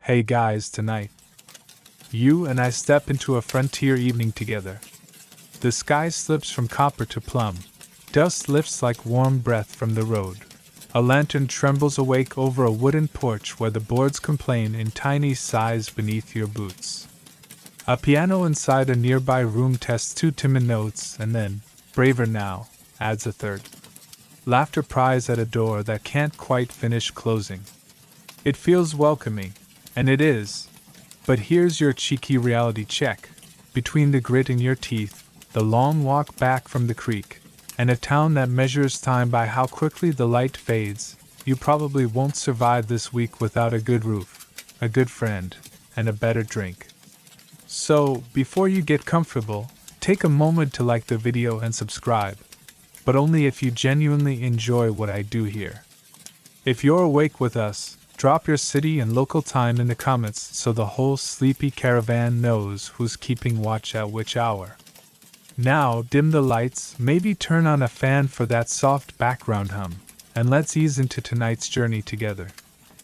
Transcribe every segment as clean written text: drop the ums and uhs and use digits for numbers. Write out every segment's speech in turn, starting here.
Hey guys, tonight, you and I step into a frontier evening together. The sky slips from copper to plum. Dust lifts like warm breath from the road. A lantern trembles awake over a wooden porch where the boards complain in tiny sighs beneath your boots. A piano inside a nearby room tests two timid notes and then, braver now, adds a third. Laughter pries at a door that can't quite finish closing. It feels welcoming, and it is. But here's your cheeky reality check. Between the grit in your teeth, the long walk back from the creek, and a town that measures time by how quickly the light fades, you probably won't survive this week without a good roof, a good friend, and a better drink. So, before you get comfortable, take a moment to like the video and subscribe, but only if you genuinely enjoy what I do here. If you're awake with us, drop your city and local time in the comments so the whole sleepy caravan knows who's keeping watch at which hour. Now, dim the lights, maybe turn on a fan for that soft background hum, and let's ease into tonight's journey together.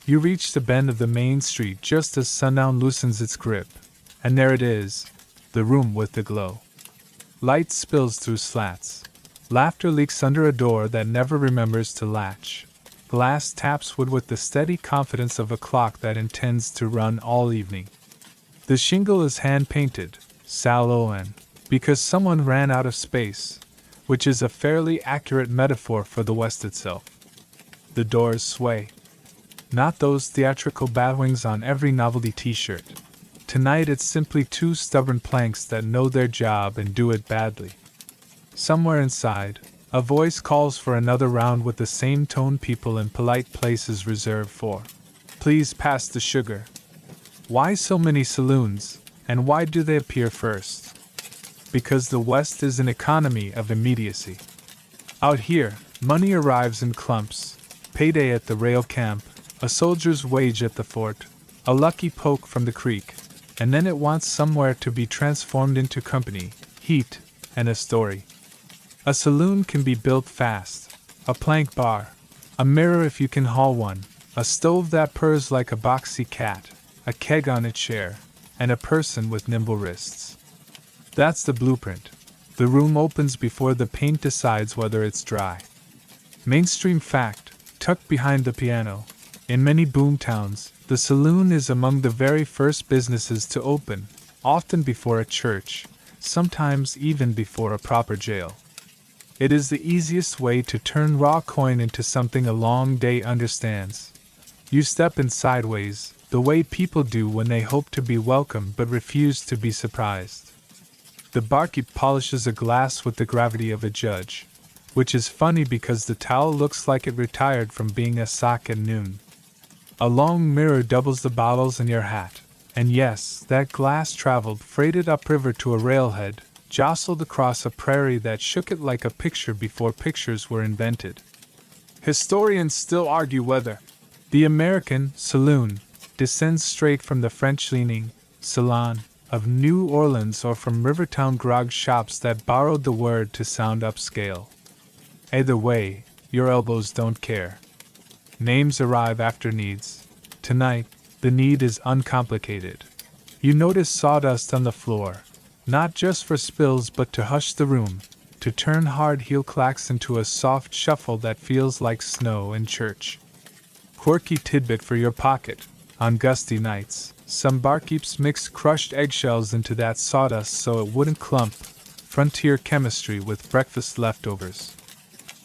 You reach the bend of the main street just as sundown loosens its grip, and there it is, the room with the glow. Light spills through slats. Laughter leaks under a door that never remembers to latch. Glass taps wood with the steady confidence of a clock that intends to run all evening. The shingle is hand-painted, Saloons, because someone ran out of space, which is a fairly accurate metaphor for the West itself. The doors sway. Not those theatrical batwings on every novelty t-shirt. Tonight it's simply two stubborn planks that know their job and do it badly. Somewhere inside, a voice calls for another round with the same tone people in polite places reserve for. Please pass the sugar. Why so many saloons, and why do they appear first? Because the West is an economy of immediacy. Out here, money arrives in clumps, payday at the rail camp, a soldier's wage at the fort, a lucky poke from the creek, and then it wants somewhere to be transformed into company, heat, and a story. A saloon can be built fast, a plank bar, a mirror if you can haul one, a stove that purrs like a boxy cat, a keg on a chair, and a person with nimble wrists. That's the blueprint. The room opens before the paint decides whether it's dry. Mainstream fact, tucked behind the piano. In many boomtowns, the saloon is among the very first businesses to open, often before a church, sometimes even before a proper jail. It is the easiest way to turn raw coin into something a long day understands. You step in sideways, the way people do when they hope to be welcome but refuse to be surprised. The barkeep polishes a glass with the gravity of a judge, which is funny because the towel looks like it retired from being a sock at noon. A long mirror doubles the bottles in your hat, and yes, that glass traveled freighted upriver to a railhead, jostled across a prairie that shook it like a picture before pictures were invented. Historians still argue whether the American saloon descends straight from the French-leaning salon of New Orleans or from Rivertown grog shops that borrowed the word to sound upscale. Either way, your elbows don't care. Names arrive after needs. Tonight, the need is uncomplicated. You notice sawdust on the floor, not just for spills but to hush the room, to turn hard heel clacks into a soft shuffle that feels like snow in church. Quirky tidbit for your pocket. On gusty nights, some barkeeps mix crushed eggshells into that sawdust so it wouldn't clump. Frontier chemistry with breakfast leftovers.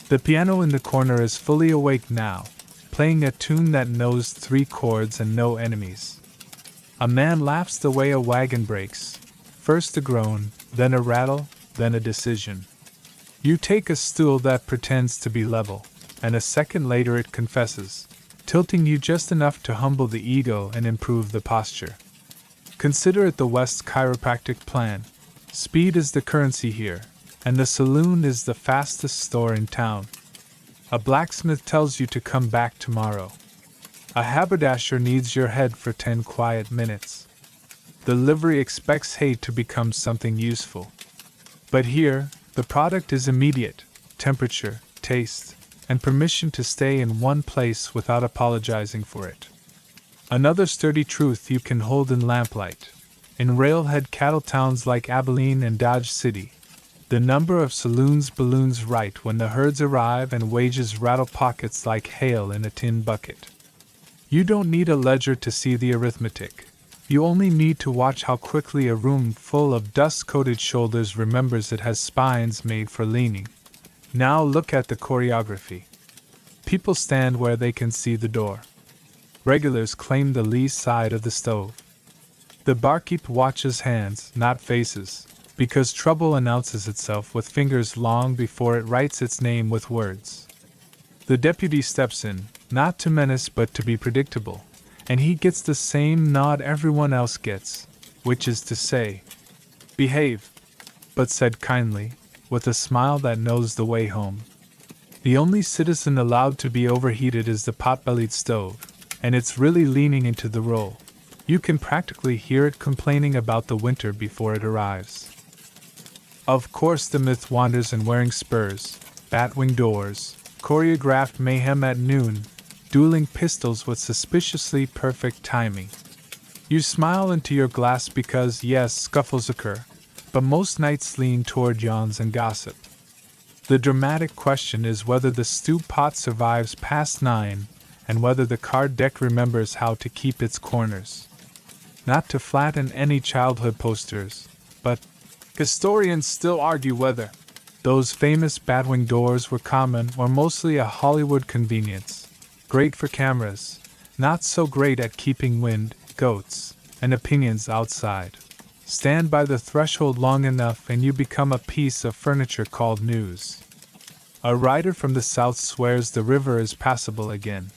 The piano in the corner is fully awake now, playing a tune that knows 3 chords and no enemies. A man laughs the way a wagon breaks. First a groan, then a rattle, then a decision. You take a stool that pretends to be level, and a second later it confesses, tilting you just enough to humble the ego and improve the posture. Consider it the West's chiropractic plan. Speed is the currency here, and the saloon is the fastest store in town. A blacksmith tells you to come back tomorrow. A haberdasher needs your head for 10 quiet minutes. The livery expects hay to become something useful. But here, the product is immediate: temperature, taste, and permission to stay in one place without apologizing for it. Another sturdy truth you can hold in lamplight. In railhead cattle towns like Abilene and Dodge City, the number of saloons balloons right when the herds arrive and wages rattle pockets like hail in a tin bucket. You don't need a ledger to see the arithmetic. You only need to watch how quickly a room full of dust-coated shoulders remembers it has spines made for leaning. Now look at the choreography. People stand where they can see the door. Regulars claim the lee side of the stove. The barkeep watches hands, not faces, because trouble announces itself with fingers long before it writes its name with words. The deputy steps in, not to menace but to be predictable, and he gets the same nod everyone else gets, which is to say, "Behave," but said kindly, with a smile that knows the way home. The only citizen allowed to be overheated is the pot-bellied stove, and it's really leaning into the roll. You can practically hear it complaining about the winter before it arrives. Of course the myth wanders in wearing spurs, bat-wing doors, choreographed mayhem at noon, dueling pistols with suspiciously perfect timing. You smile into your glass because, yes, scuffles occur, but most nights lean toward yawns and gossip. The dramatic question is whether the stew pot survives past 9, and whether the card deck remembers how to keep its corners. Not to flatten any childhood posters, but historians still argue whether those famous batwing doors were common or mostly a Hollywood convenience. Great for cameras, not so great at keeping wind, goats, and opinions outside. Stand by the threshold long enough and you become a piece of furniture called news. A writer from the south swears the river is passable again.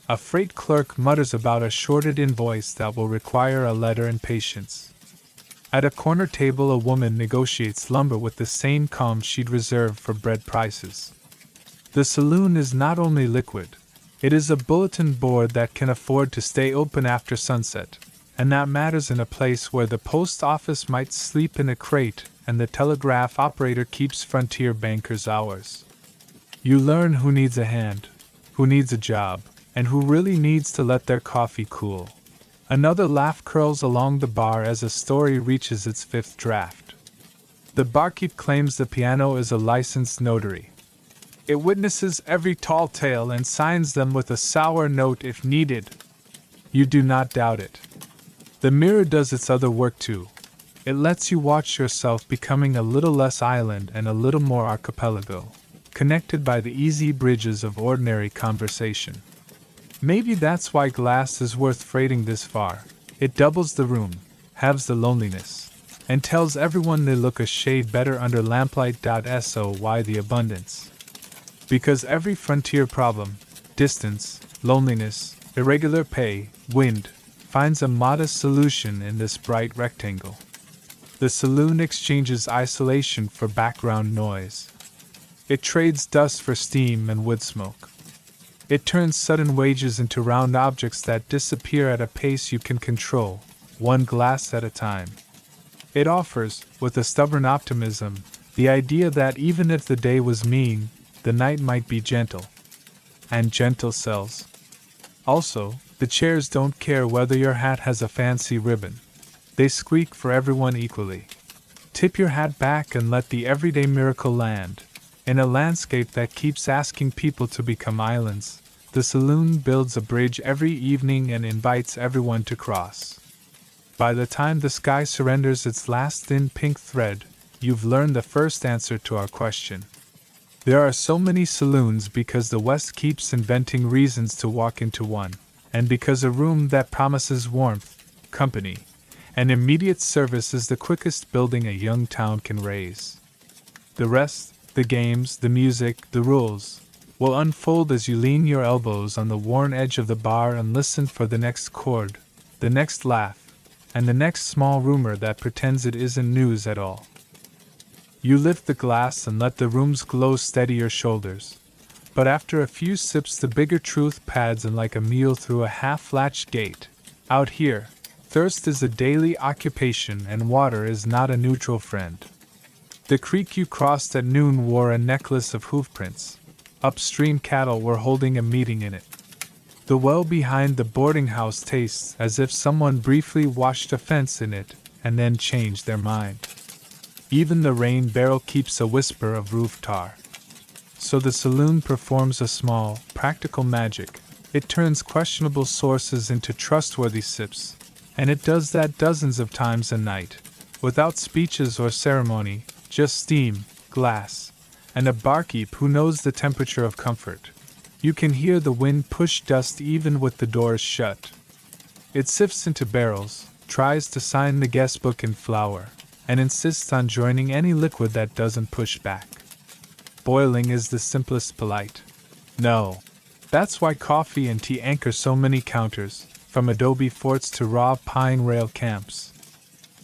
A freight clerk mutters about a shorted invoice that will require a letter and patience. At a corner table a woman negotiates lumber with the same calm she'd reserve for bread prices. The saloon is not only liquid, it is a bulletin board that can afford to stay open after sunset, and that matters in a place where the post office might sleep in a crate and the telegraph operator keeps frontier bankers' hours. You learn who needs a hand, who needs a job, and who really needs to let their coffee cool. Another laugh curls along the bar as a story reaches its 5th draft. The barkeep claims the piano is a licensed notary. It witnesses every tall tale and signs them with a sour note if needed. You do not doubt it. The mirror does its other work too. It lets you watch yourself becoming a little less island and a little more archipelago, connected by the easy bridges of ordinary conversation. Maybe that's why glass is worth freighting this far. It doubles the room, halves the loneliness, and tells everyone they look a shade better under lamplight. Why the abundance? Because every frontier problem, distance, loneliness, irregular pay, wind, finds a modest solution in this bright rectangle. The saloon exchanges isolation for background noise. It trades dust for steam and wood smoke. It turns sudden wages into round objects that disappear at a pace you can control, one glass at a time. It offers, with a stubborn optimism, the idea that even if the day was mean, the night might be gentle. And gentle sells. Also, the chairs don't care whether your hat has a fancy ribbon. They squeak for everyone equally. Tip your hat back and let the everyday miracle land. In a landscape that keeps asking people to become islands, the saloon builds a bridge every evening and invites everyone to cross. By the time the sky surrenders its last thin pink thread, you've learned the first answer to our question. There are so many saloons because the West keeps inventing reasons to walk into one, and because a room that promises warmth, company, and immediate service is the quickest building a young town can raise. The rest, the games, the music, the rules, will unfold as you lean your elbows on the worn edge of the bar and listen for the next chord, the next laugh, and the next small rumor that pretends it isn't news at all. You lift the glass and let the room's glow steady your shoulders, but after a few sips the bigger truth pads in like a mule through a half-latched gate. Out here, thirst is a daily occupation and water is not a neutral friend. The creek you crossed at noon wore a necklace of hoofprints. Upstream cattle were holding a meeting in it. The well behind the boarding house tastes as if someone briefly washed a fence in it and then changed their mind. Even the rain barrel keeps a whisper of roof tar. So the saloon performs a small, practical magic. It turns questionable sources into trustworthy sips, and it does that dozens of times a night, without speeches or ceremony, just steam, glass, and a barkeep who knows the temperature of comfort. You can hear the wind push dust even with the doors shut. It sifts into barrels, tries to sign the guest book in flour, and insists on joining any liquid that doesn't push back. Boiling is the simplest polite. No. That's why coffee and tea anchor so many counters, from adobe forts to raw pine rail camps.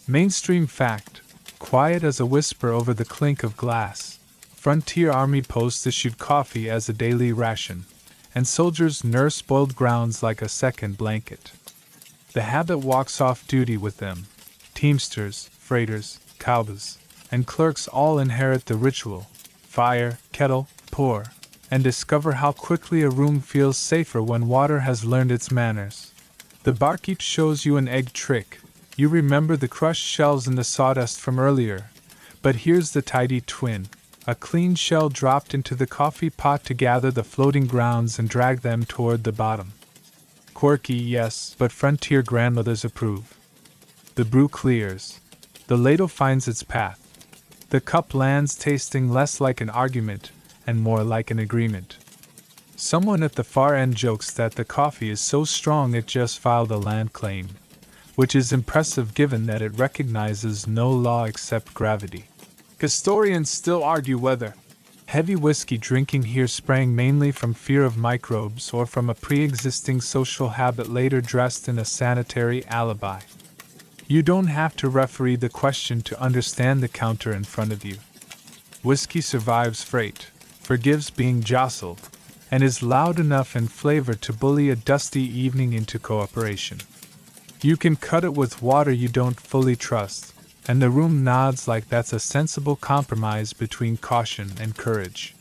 Mainstream fact, quiet as a whisper over the clink of glass. Frontier army posts issued coffee as a daily ration, and soldiers nurse boiled grounds like a second blanket. The habit walks off duty with them. Teamsters, freighters, cowboys, and clerks all inherit the ritual. Fire, kettle, pour, and discover how quickly a room feels safer when water has learned its manners. The barkeep shows you an egg trick. You remember the crushed shells in the sawdust from earlier, but here's the tidy twin. A clean shell dropped into the coffee pot to gather the floating grounds and drag them toward the bottom. Quirky, yes, but frontier grandmothers approve. The brew clears. The ladle finds its path. The cup lands tasting less like an argument and more like an agreement. Someone at the far end jokes that the coffee is so strong it just filed a land claim, which is impressive given that it recognizes no law except gravity. Historians still argue whether heavy whiskey drinking here sprang mainly from fear of microbes or from a pre-existing social habit later dressed in a sanitary alibi. You don't have to referee the question to understand the counter in front of you. Whiskey survives freight, forgives being jostled, and is loud enough in flavor to bully a dusty evening into cooperation. You can cut it with water you don't fully trust, and the room nods like that's a sensible compromise between caution and courage.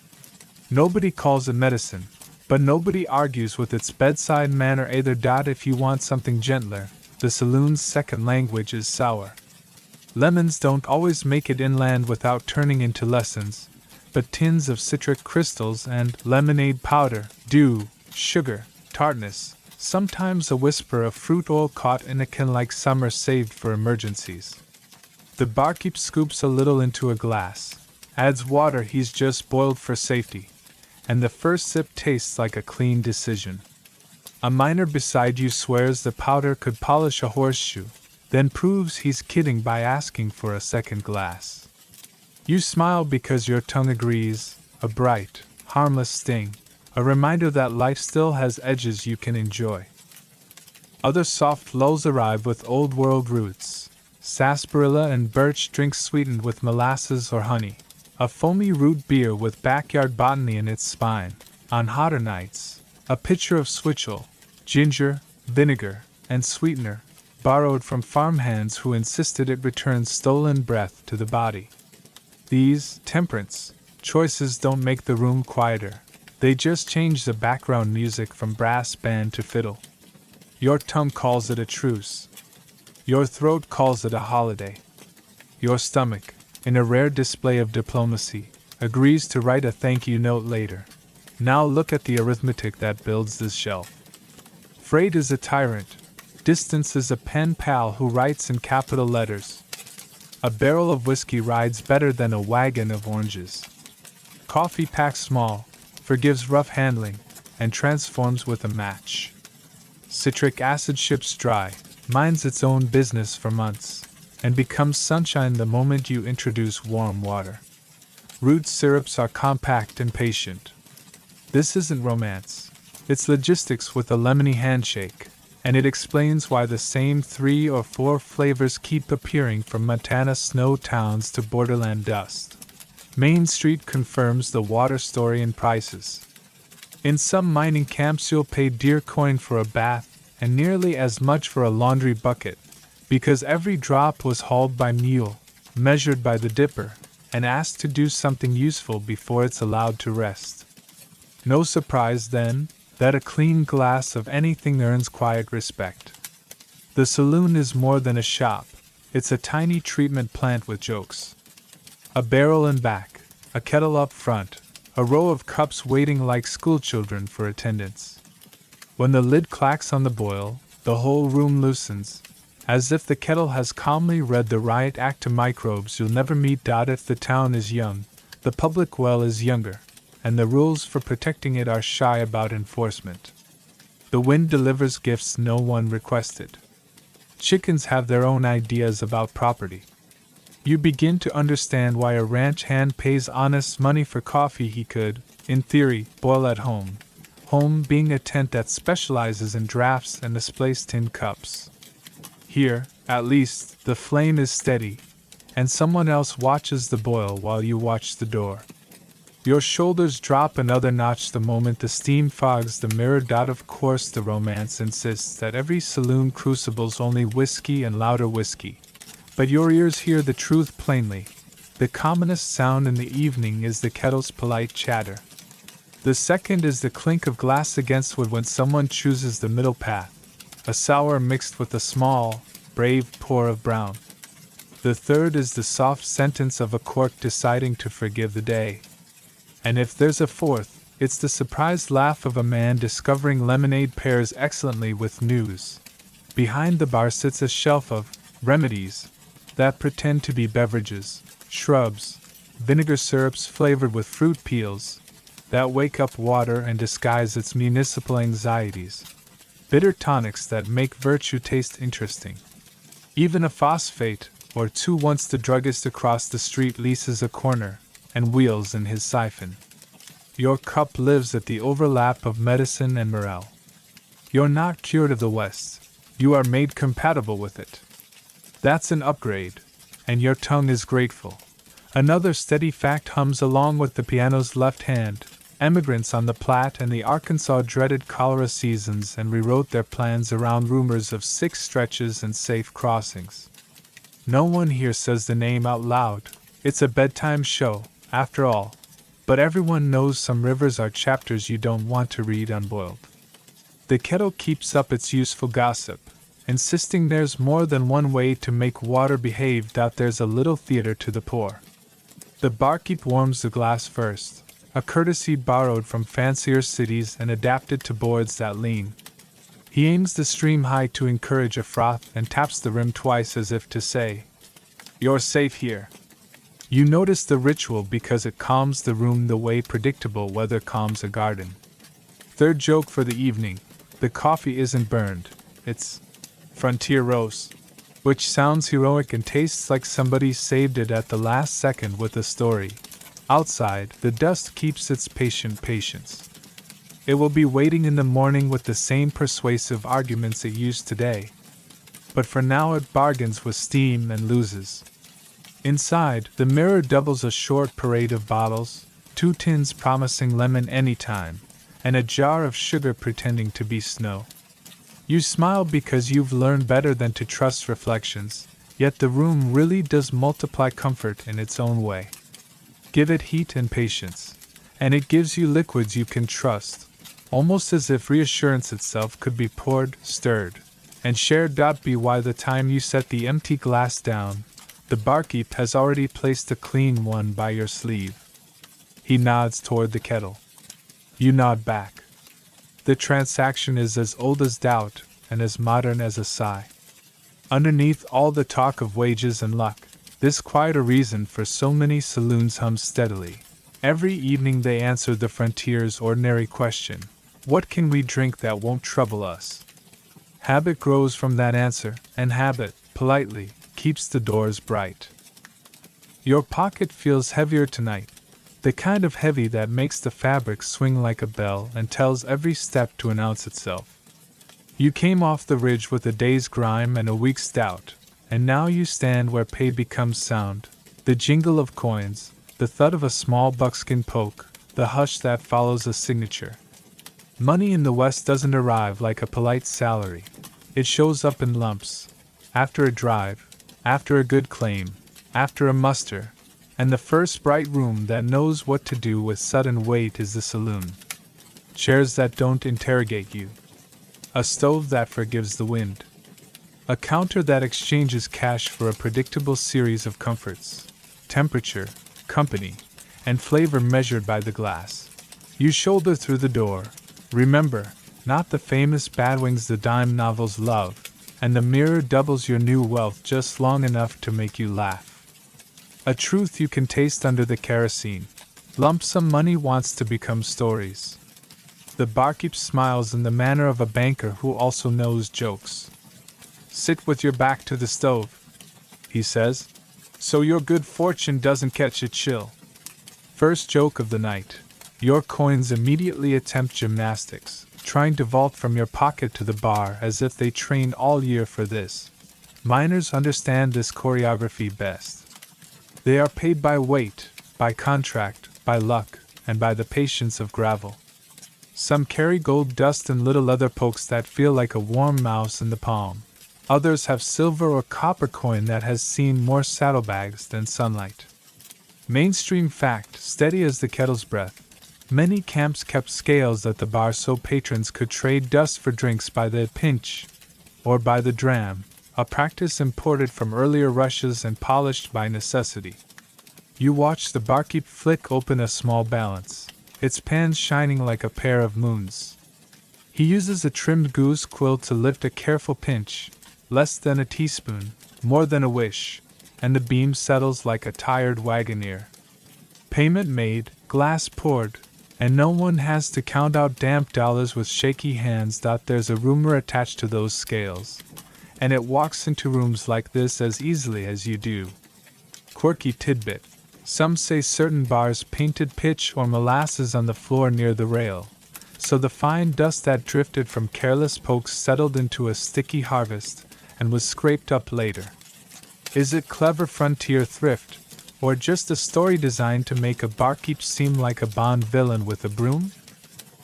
Nobody calls it medicine, but nobody argues with its bedside manner either. If you want something gentler, the saloon's second language is sour. Lemons don't always make it inland without turning into lessons, but tins of citric crystals and lemonade powder do, sugar, tartness, sometimes a whisper of fruit oil caught in a can like summer saved for emergencies. The barkeep scoops a little into a glass, adds water he's just boiled for safety, and the first sip tastes like a clean decision. A miner beside you swears the powder could polish a horseshoe, then proves he's kidding by asking for a second glass. You smile because your tongue agrees, a bright, harmless sting, a reminder that life still has edges you can enjoy. Other soft lulls arrive with old world roots, sarsaparilla and birch drinks sweetened with molasses or honey, a foamy root beer with backyard botany in its spine. On hotter nights, a pitcher of switchel, ginger, vinegar, and sweetener, borrowed from farmhands who insisted it returns stolen breath to the body. These temperance choices don't make the room quieter, they just change the background music from brass band to fiddle. Your tongue calls it a truce. Your throat calls it a holiday. Your stomach, in a rare display of diplomacy, agrees to write a thank you note later. Now look at the arithmetic that builds this shelf. Freight is a tyrant. Distance is a pen pal who writes in capital letters. A barrel of whiskey rides better than a wagon of oranges. Coffee packs small, forgives rough handling, and transforms with a match. Citric acid ships dry, minds its own business for months, and becomes sunshine the moment you introduce warm water. Root syrups are compact and patient. This isn't romance. It's logistics with a lemony handshake, and it explains why the same 3 or 4 flavors keep appearing from Montana snow towns to borderland dust. Main Street confirms the water story in prices. In some mining camps you'll pay dear coin for a bath and nearly as much for a laundry bucket, because every drop was hauled by mule, measured by the dipper, and asked to do something useful before it's allowed to rest. No surprise, then, that a clean glass of anything earns quiet respect. The saloon is more than a shop, it's a tiny treatment plant with jokes. A barrel in back, a kettle up front, a row of cups waiting like schoolchildren for attendance. When the lid clacks on the boil, the whole room loosens, as if the kettle has calmly read the riot act to microbes you'll never meet. If the town is young, the public well is younger, and the rules for protecting it are shy about enforcement. The wind delivers gifts no one requested. Chickens have their own ideas about property. You begin to understand why a ranch hand pays honest money for coffee he could, in theory, boil at home. Home being a tent that specializes in drafts and displays tin cups. Here, at least, the flame is steady, and someone else watches the boil while you watch the door. Your shoulders drop another notch the moment the steam fogs the mirror. Of course, the romance insists that every saloon crucible's only whiskey and louder whiskey. But your ears hear the truth plainly. The commonest sound in the evening is the kettle's polite chatter. The second is the clink of glass against wood when someone chooses the middle path, a sour mixed with a small, brave pour of brown. The third is the soft sentence of a cork deciding to forgive the day. And if there's a fourth, it's the surprised laugh of a man discovering lemonade pairs excellently with news. Behind the bar sits a shelf of remedies that pretend to be beverages, shrubs, vinegar syrups flavored with fruit peels, that wake up water and disguise its municipal anxieties, bitter tonics that make virtue taste interesting. Even a phosphate or two once the druggist across the street leases a corner and wheels in his siphon. Your cup lives at the overlap of medicine and morale. You're not cured of the West, you are made compatible with it. That's an upgrade, and your tongue is grateful. Another steady fact hums along with the piano's left hand. Emigrants on the Platte and the Arkansas dreaded cholera seasons and rewrote their plans around rumors of sick stretches and safe crossings. No one here says the name out loud. It's a bedtime show, after all, but everyone knows some rivers are chapters you don't want to read unboiled. The kettle keeps up its useful gossip, insisting there's more than one way to make water behave. There's a little theater to the pour. The barkeep warms the glass first, a courtesy borrowed from fancier cities and adapted to boards that lean. He aims the stream high to encourage a froth and taps the rim twice as if to say, "You're safe here." You notice the ritual because it calms the room the way predictable weather calms a garden. Third joke for the evening: the coffee isn't burned, it's frontier roast, which sounds heroic and tastes like somebody saved it at the last second with a story. Outside, the dust keeps its patient patience. It will be waiting in the morning with the same persuasive arguments it used today. But for now it bargains with steam and loses. Inside, the mirror doubles a short parade of bottles, 2 tins promising lemon anytime, and a jar of sugar pretending to be snow. You smile because you've learned better than to trust reflections, yet the room really does multiply comfort in its own way. Give it heat and patience, and it gives you liquids you can trust, almost as if reassurance itself could be poured, stirred, and shared. By the time you set the empty glass down, the barkeep has already placed a clean one by your sleeve. He nods toward the kettle. You nod back. The transaction is as old as doubt and as modern as a sigh. Underneath all the talk of wages and luck, this quite a reason for so many saloons hums steadily. Every evening they answer the frontier's ordinary question: what can we drink that won't trouble us? Habit grows from that answer, and habit, politely, keeps the doors bright. Your pocket feels heavier tonight, the kind of heavy that makes the fabric swing like a bell and tells every step to announce itself. You came off the ridge with a day's grime and a week's doubt, and now you stand where pay becomes sound, the jingle of coins, the thud of a small buckskin poke, the hush that follows a signature. Money in the West doesn't arrive like a polite salary. It shows up in lumps, after a drive, after a good claim, after a muster, and the first bright room that knows what to do with sudden weight is the saloon. chairs that don't interrogate you, a stove that forgives the wind, a counter that exchanges cash for a predictable series of comforts, temperature, company, and flavor measured by the glass. You shoulder through the door, remember, not the famous badwings the dime novels love, and the mirror doubles your new wealth just long enough to make you laugh. A truth you can taste under the kerosene. Lump sum money wants to become stories. The barkeep smiles in the manner of a banker who also knows jokes. Sit with your back to the stove, he says, so your good fortune doesn't catch a chill. First joke of the night. Your coins immediately attempt gymnastics, trying to vault from your pocket to the bar as if they trained all year for this. Miners understand this choreography best. They are paid by weight, by contract, by luck, and by the patience of gravel. Some carry gold dust and little leather pokes that feel like a warm mouse in the palm. Others have silver or copper coin that has seen more saddlebags than sunlight. Mainstream fact, steady as the kettle's breath. Many camps kept scales at the bar so patrons could trade dust for drinks by the pinch, or by the dram, a practice imported from earlier rushes and polished by necessity. You watch the barkeep flick open a small balance, its pans shining like a pair of moons. He uses a trimmed goose quill to lift a careful pinch, less than a teaspoon, more than a wish, and the beam settles like a tired wagoneer. Payment made, glass poured, and no one has to count out damp dollars with shaky hands. There's a rumor attached to those scales, and it walks into rooms like this as easily as you do. Quirky tidbit. Some say certain bars painted pitch or molasses on the floor near the rail, so the fine dust that drifted from careless pokes settled into a sticky harvest and was scraped up later. Is it clever frontier thrift, or just a story designed to make a barkeep seem like a Bond villain with a broom?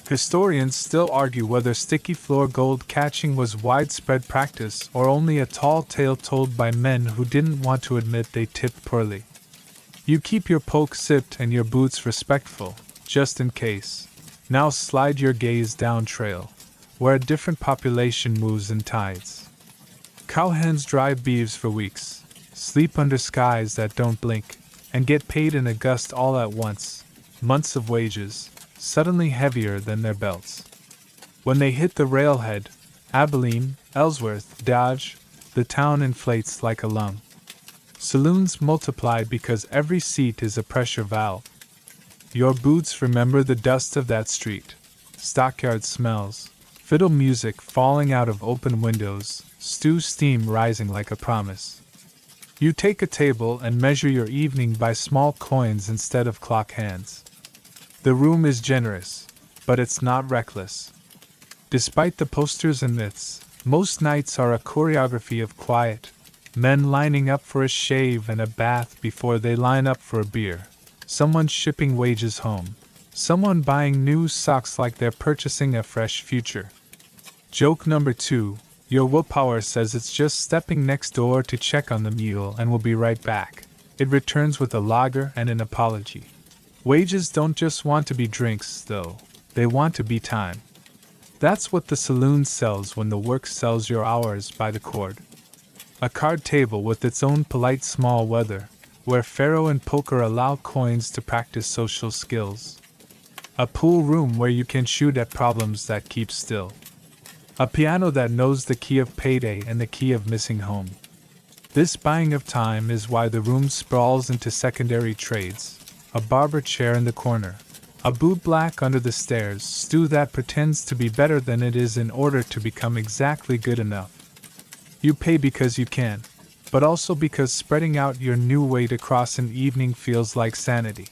Historians still argue whether sticky floor gold catching was widespread practice or only a tall tale told by men who didn't want to admit they tipped poorly. You keep your poke sipped and your boots respectful, just in case. Now slide your gaze down trail, where a different population moves in tides. Cowhens drive beeves for weeks, sleep under skies that don't blink, and get paid in a gust all at once, months of wages, suddenly heavier than their belts. When they hit the railhead, Abilene, Ellsworth, Dodge, the town inflates like a lung. Saloons multiply because every seat is a pressure valve. Your boots remember the dust of that street, stockyard smells, fiddle music falling out of open windows, stew steam rising like a promise. You take a table and measure your evening by small coins instead of clock hands. The room is generous, but it's not reckless. Despite the posters and myths, most nights are a choreography of quiet, men lining up for a shave and a bath before they line up for a beer, someone shipping wages home, someone buying new socks like they're purchasing a fresh future. Joke number 2. Your willpower says it's just stepping next door to check on the mule and will be right back. It returns with a lager and an apology. Wages don't just want to be drinks, though. They want to be time. That's what the saloon sells when the work sells your hours by the cord. A card table with its own polite small weather, where faro and poker allow coins to practice social skills. A pool room where you can shoot at problems that keep still. A piano that knows the key of payday and the key of missing home. This buying of time is why the room sprawls into secondary trades. A barber chair in the corner. A boot black under the stairs, stew that pretends to be better than it is in order to become exactly good enough. You pay because you can, but also because spreading out your new weight across an evening feels like sanity.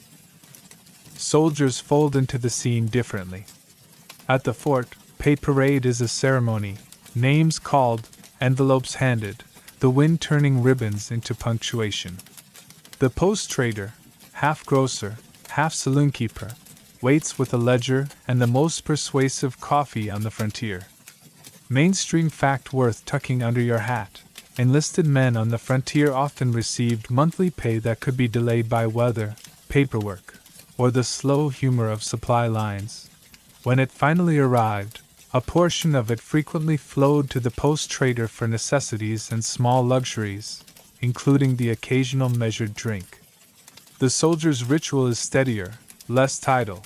Soldiers fold into the scene differently. At the fort, pay parade is a ceremony, names called, envelopes handed, the wind turning ribbons into punctuation. The post trader, half grocer, half saloon keeper, waits with a ledger and the most persuasive coffee on the frontier. Mainstream fact worth tucking under your hat. Enlisted men on the frontier often received monthly pay that could be delayed by weather, paperwork, or the slow humor of supply lines. When it finally arrived, a portion of it frequently flowed to the post-trader for necessities and small luxuries, including the occasional measured drink. The soldier's ritual is steadier, less tidal,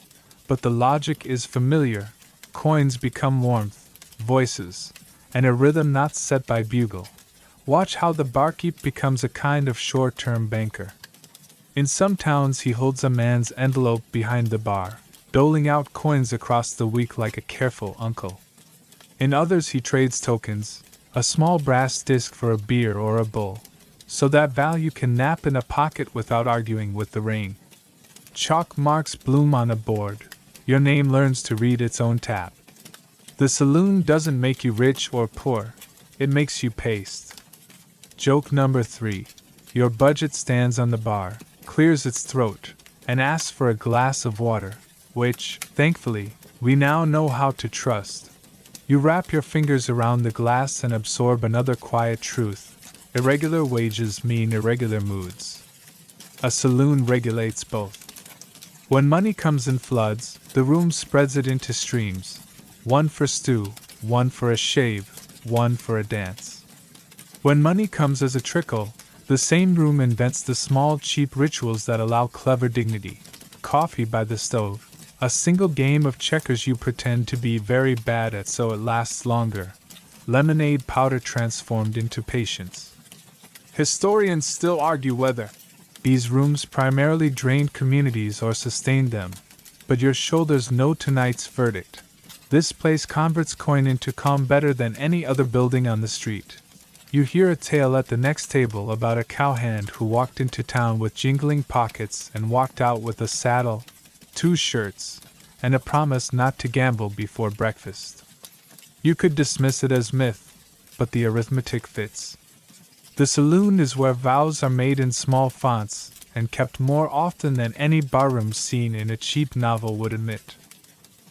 but the logic is familiar. Coins become warmth, voices, and a rhythm not set by bugle. Watch how the barkeep becomes a kind of short-term banker. In some towns he holds a man's envelope behind the bar, doling out coins across the week like a careful uncle. In others he trades tokens, a small brass disc for a beer or a bull, so that value can nap in a pocket without arguing with the rain. Chalk marks bloom on a board. Your name learns to read its own tab. The saloon doesn't make you rich or poor, it makes you paste. Joke number 3. Your budget stands on the bar, clears its throat, and asks for a glass of water, which, thankfully, we now know how to trust. You wrap your fingers around the glass and absorb another quiet truth. Irregular wages mean irregular moods. A saloon regulates both. When money comes in floods, the room spreads it into streams. One for stew, one for a shave, one for a dance. When money comes as a trickle, the same room invents the small cheap rituals that allow clever dignity. Coffee by the stove, a single game of checkers you pretend to be very bad at so it lasts longer. Lemonade powder transformed into patience. Historians still argue whether these rooms primarily drained communities or sustained them, but your shoulders know tonight's verdict. This place converts coin into calm better than any other building on the street. You hear a tale at the next table about a cowhand who walked into town with jingling pockets and walked out with a saddle, 2 shirts, and a promise not to gamble before breakfast. You could dismiss it as myth, but the arithmetic fits. The saloon is where vows are made in small fonts and kept more often than any barroom scene in a cheap novel would admit.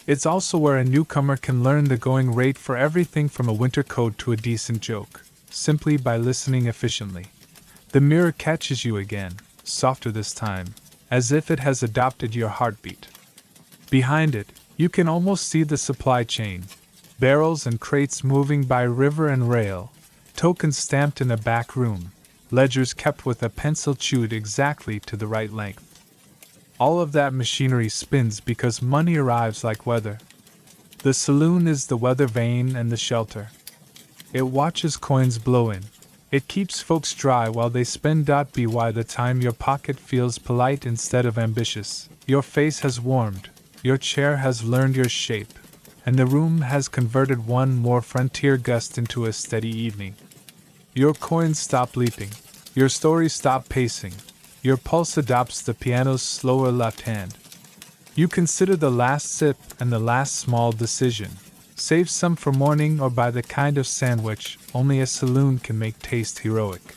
It's also where a newcomer can learn the going rate for everything from a winter coat to a decent joke, simply by listening efficiently. The mirror catches you again, softer this time, as if it has adopted your heartbeat. Behind it, you can almost see the supply chain, barrels and crates moving by river and rail, tokens stamped in a back room, ledgers kept with a pencil chewed exactly to the right length. All of that machinery spins because money arrives like weather. The saloon is the weather vane and the shelter. It watches coins blow in. It keeps folks dry while they spend. By the time your pocket feels polite instead of ambitious, your face has warmed, your chair has learned your shape, and the room has converted one more frontier gust into a steady evening. Your coins stop leaping, your stories stop pacing, your pulse adopts the piano's slower left hand. You consider the last sip and the last small decision. Save some for morning or buy the kind of sandwich only a saloon can make taste heroic.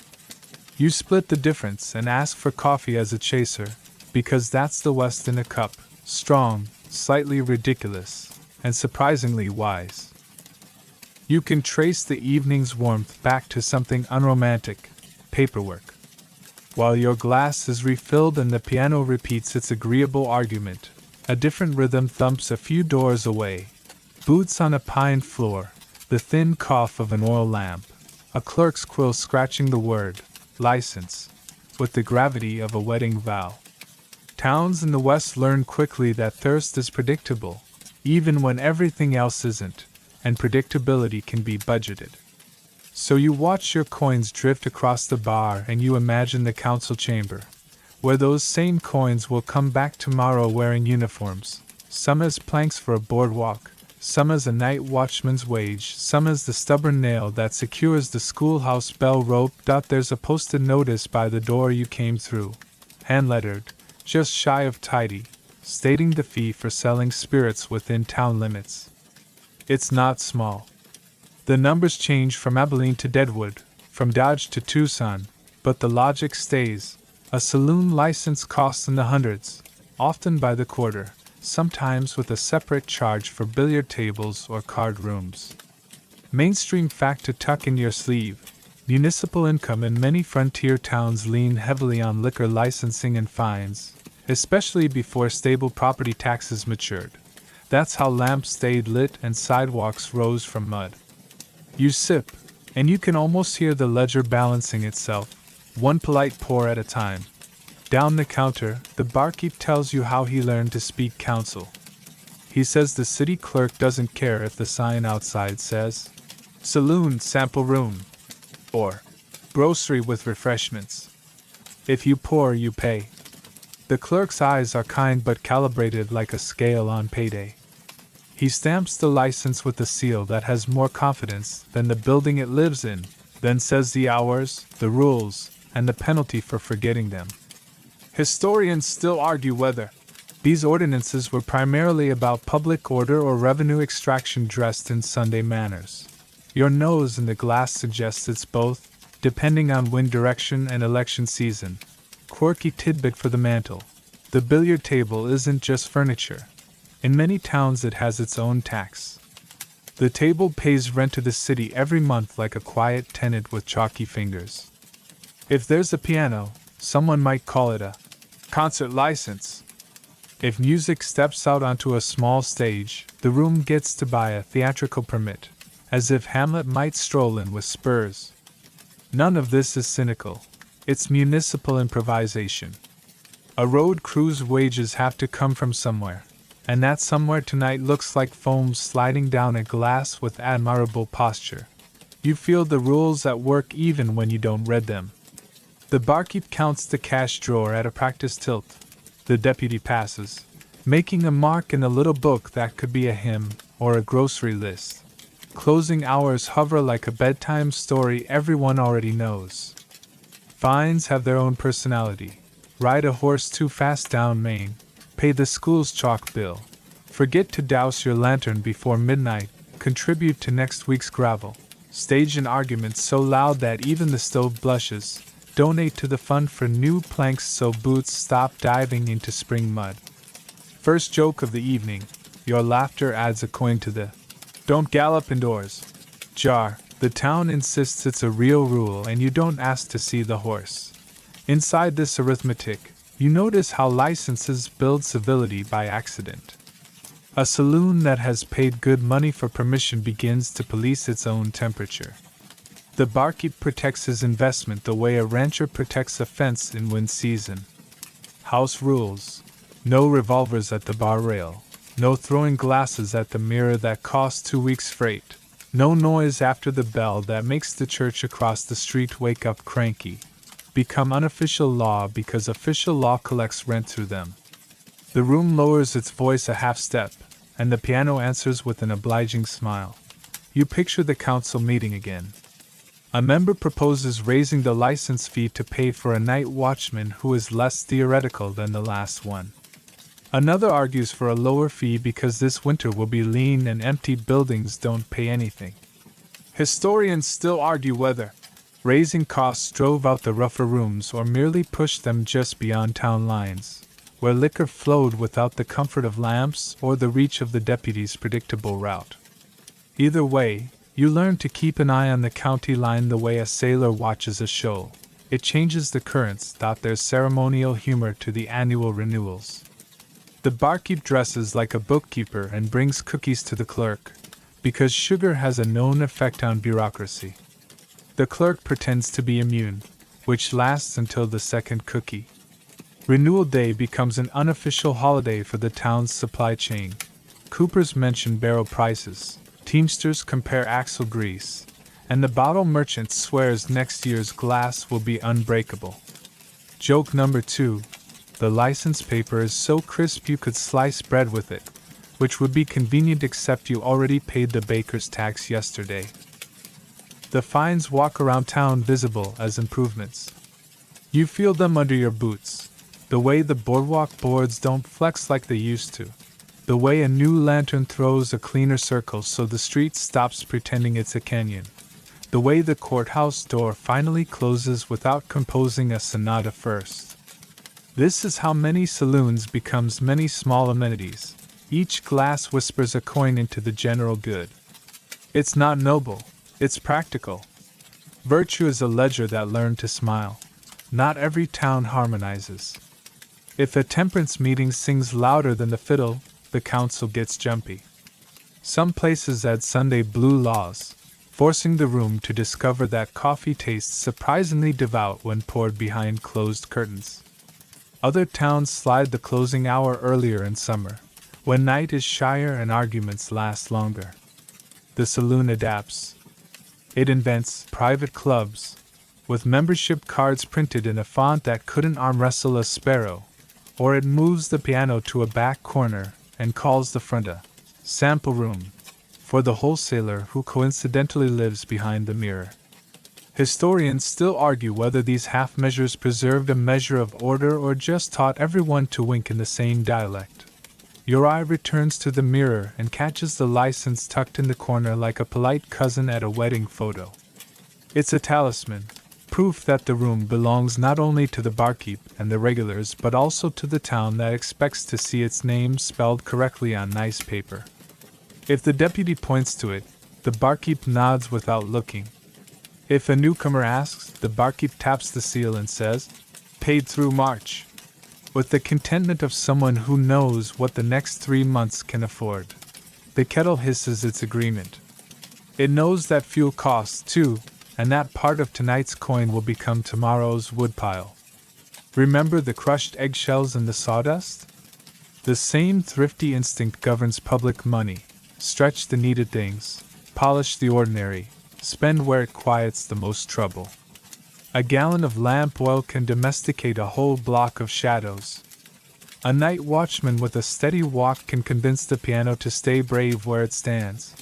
You split the difference and ask for coffee as a chaser, because that's the West in a cup, strong, slightly ridiculous, and surprisingly wise. You can trace the evening's warmth back to something unromantic, paperwork. While your glass is refilled and the piano repeats its agreeable argument, a different rhythm thumps a few doors away. Boots on a pine floor, the thin cough of an oil lamp, a clerk's quill scratching the word, license, with the gravity of a wedding vow. Towns in the West learn quickly that thirst is predictable, even when everything else isn't, and predictability can be budgeted. So you watch your coins drift across the bar and you imagine the council chamber, where those same coins will come back tomorrow wearing uniforms, some as planks for a boardwalk, some as a night watchman's wage, some as the stubborn nail that secures the schoolhouse bell rope. There's a posted notice by the door you came through, hand-lettered, just shy of tidy, stating the fee for selling spirits within town limits. It's not small. The numbers change from Abilene to Deadwood, from Dodge to Tucson, but the logic stays. A saloon license costs in the hundreds, often by the quarter, sometimes with a separate charge for billiard tables or card rooms. Mainstream fact to tuck in your sleeve: municipal income in many frontier towns lean heavily on liquor licensing and fines, especially before stable property taxes matured. That's how lamps stayed lit and sidewalks rose from mud. You sip, and you can almost hear the ledger balancing itself, one polite pour at a time. Down the counter, the barkeep tells you how he learned to speak counsel. He says the city clerk doesn't care if the sign outside says, "Saloon sample room," or "Grocery with refreshments." If you pour, you pay. The clerk's eyes are kind but calibrated like a scale on payday. He stamps the license with a seal that has more confidence than the building it lives in, then says the hours, the rules, and the penalty for forgetting them. Historians still argue whether these ordinances were primarily about public order or revenue extraction dressed in Sunday manners. Your nose in the glass suggests it's both, depending on wind direction and election season. Quirky tidbit for the mantle. The billiard table isn't just furniture. In many towns it has its own tax. The table pays rent to the city every month like a quiet tenant with chalky fingers. If there's a piano, someone might call it a concert license. If music steps out onto a small stage, the room gets to buy a theatrical permit, as if Hamlet might stroll in with spurs. None of this is cynical. It's municipal improvisation. A road crew's wages have to come from somewhere, and that somewhere tonight looks like foam sliding down a glass with admirable posture. You feel the rules at work even when you don't read them. The barkeep counts the cash drawer at a practice tilt. The deputy passes, making a mark in a little book that could be a hymn or a grocery list. Closing hours hover like a bedtime story everyone already knows. Fines have their own personality. Ride a horse too fast down Main. Pay the school's chalk bill. Forget to douse your lantern before midnight. Contribute to next week's gravel. Stage an argument so loud that even the stove blushes. Donate to the fund for new planks so boots stop diving into spring mud. First joke of the evening. Your laughter adds a coin to the "don't gallop indoors" jar. The town insists it's a real rule and you don't ask to see the horse. Inside this arithmetic, you notice how licenses build civility by accident. A saloon that has paid good money for permission begins to police its own temperature. The barkeep protects his investment the way a rancher protects a fence in wind season. House rules. No revolvers at the bar rail. No throwing glasses at the mirror that costs 2 weeks' freight. No noise after the bell that makes the church across the street wake up cranky. Become unofficial law because official law collects rent through them. The room lowers its voice a half step, and the piano answers with an obliging smile. You picture the council meeting again. A member proposes raising the license fee to pay for a night watchman who is less theoretical than the last one. Another argues for a lower fee because this winter will be lean and empty buildings don't pay anything. Historians still argue whether raising costs drove out the rougher rooms or merely pushed them just beyond town lines, where liquor flowed without the comfort of lamps or the reach of the deputy's predictable route. Either way, you learn to keep an eye on the county line the way a sailor watches a shoal. It changes the currents. There's ceremonial humor to the annual renewals. The barkeep dresses like a bookkeeper and brings cookies to the clerk, because sugar has a known effect on bureaucracy. The clerk pretends to be immune, which lasts until the second cookie. Renewal Day becomes an unofficial holiday for the town's supply chain. Coopers mention barrel prices, Teamsters compare axle grease, and the bottle merchant swears next year's glass will be unbreakable. Joke number 2. The license paper is so crisp you could slice bread with it, which would be convenient except you already paid the baker's tax yesterday. The fines walk around town visible as improvements. You feel them under your boots, the way the boardwalk boards don't flex like they used to, the way a new lantern throws a cleaner circle so the street stops pretending it's a canyon, the way the courthouse door finally closes without composing a sonata first. This is how many saloons becomes many small amenities. Each glass whispers a coin into the general good. It's not noble, it's practical. Virtue is a ledger that learned to smile. Not every town harmonizes. If a temperance meeting sings louder than the fiddle, the council gets jumpy. Some places add Sunday blue laws, forcing the room to discover that coffee tastes surprisingly devout when poured behind closed curtains. Other towns slide the closing hour earlier in summer, when night is shyer and arguments last longer. The saloon adapts. It invents private clubs, with membership cards printed in a font that couldn't arm wrestle a sparrow, or it moves the piano to a back corner and calls the front a sample room for the wholesaler who coincidentally lives behind the mirror. Historians still argue whether these half measures preserved a measure of order or just taught everyone to wink in the same dialect. Your eye returns to the mirror and catches the license tucked in the corner like a polite cousin at a wedding photo. It's a talisman, proof that the room belongs not only to the barkeep and the regulars but also to the town that expects to see its name spelled correctly on nice paper. If the deputy points to it, the barkeep nods without looking. If a newcomer asks, the barkeep taps the seal and says, "Paid through March," with the contentment of someone who knows what the next 3 months can afford. The kettle hisses its agreement. It knows that fuel costs too, and that part of tonight's coin will become tomorrow's woodpile. Remember the crushed eggshells and the sawdust? The same thrifty instinct governs public money. Stretch the needed things, polish the ordinary, spend where it quiets the most trouble. A gallon of lamp oil can domesticate a whole block of shadows. A night watchman with a steady walk can convince the piano to stay brave where it stands.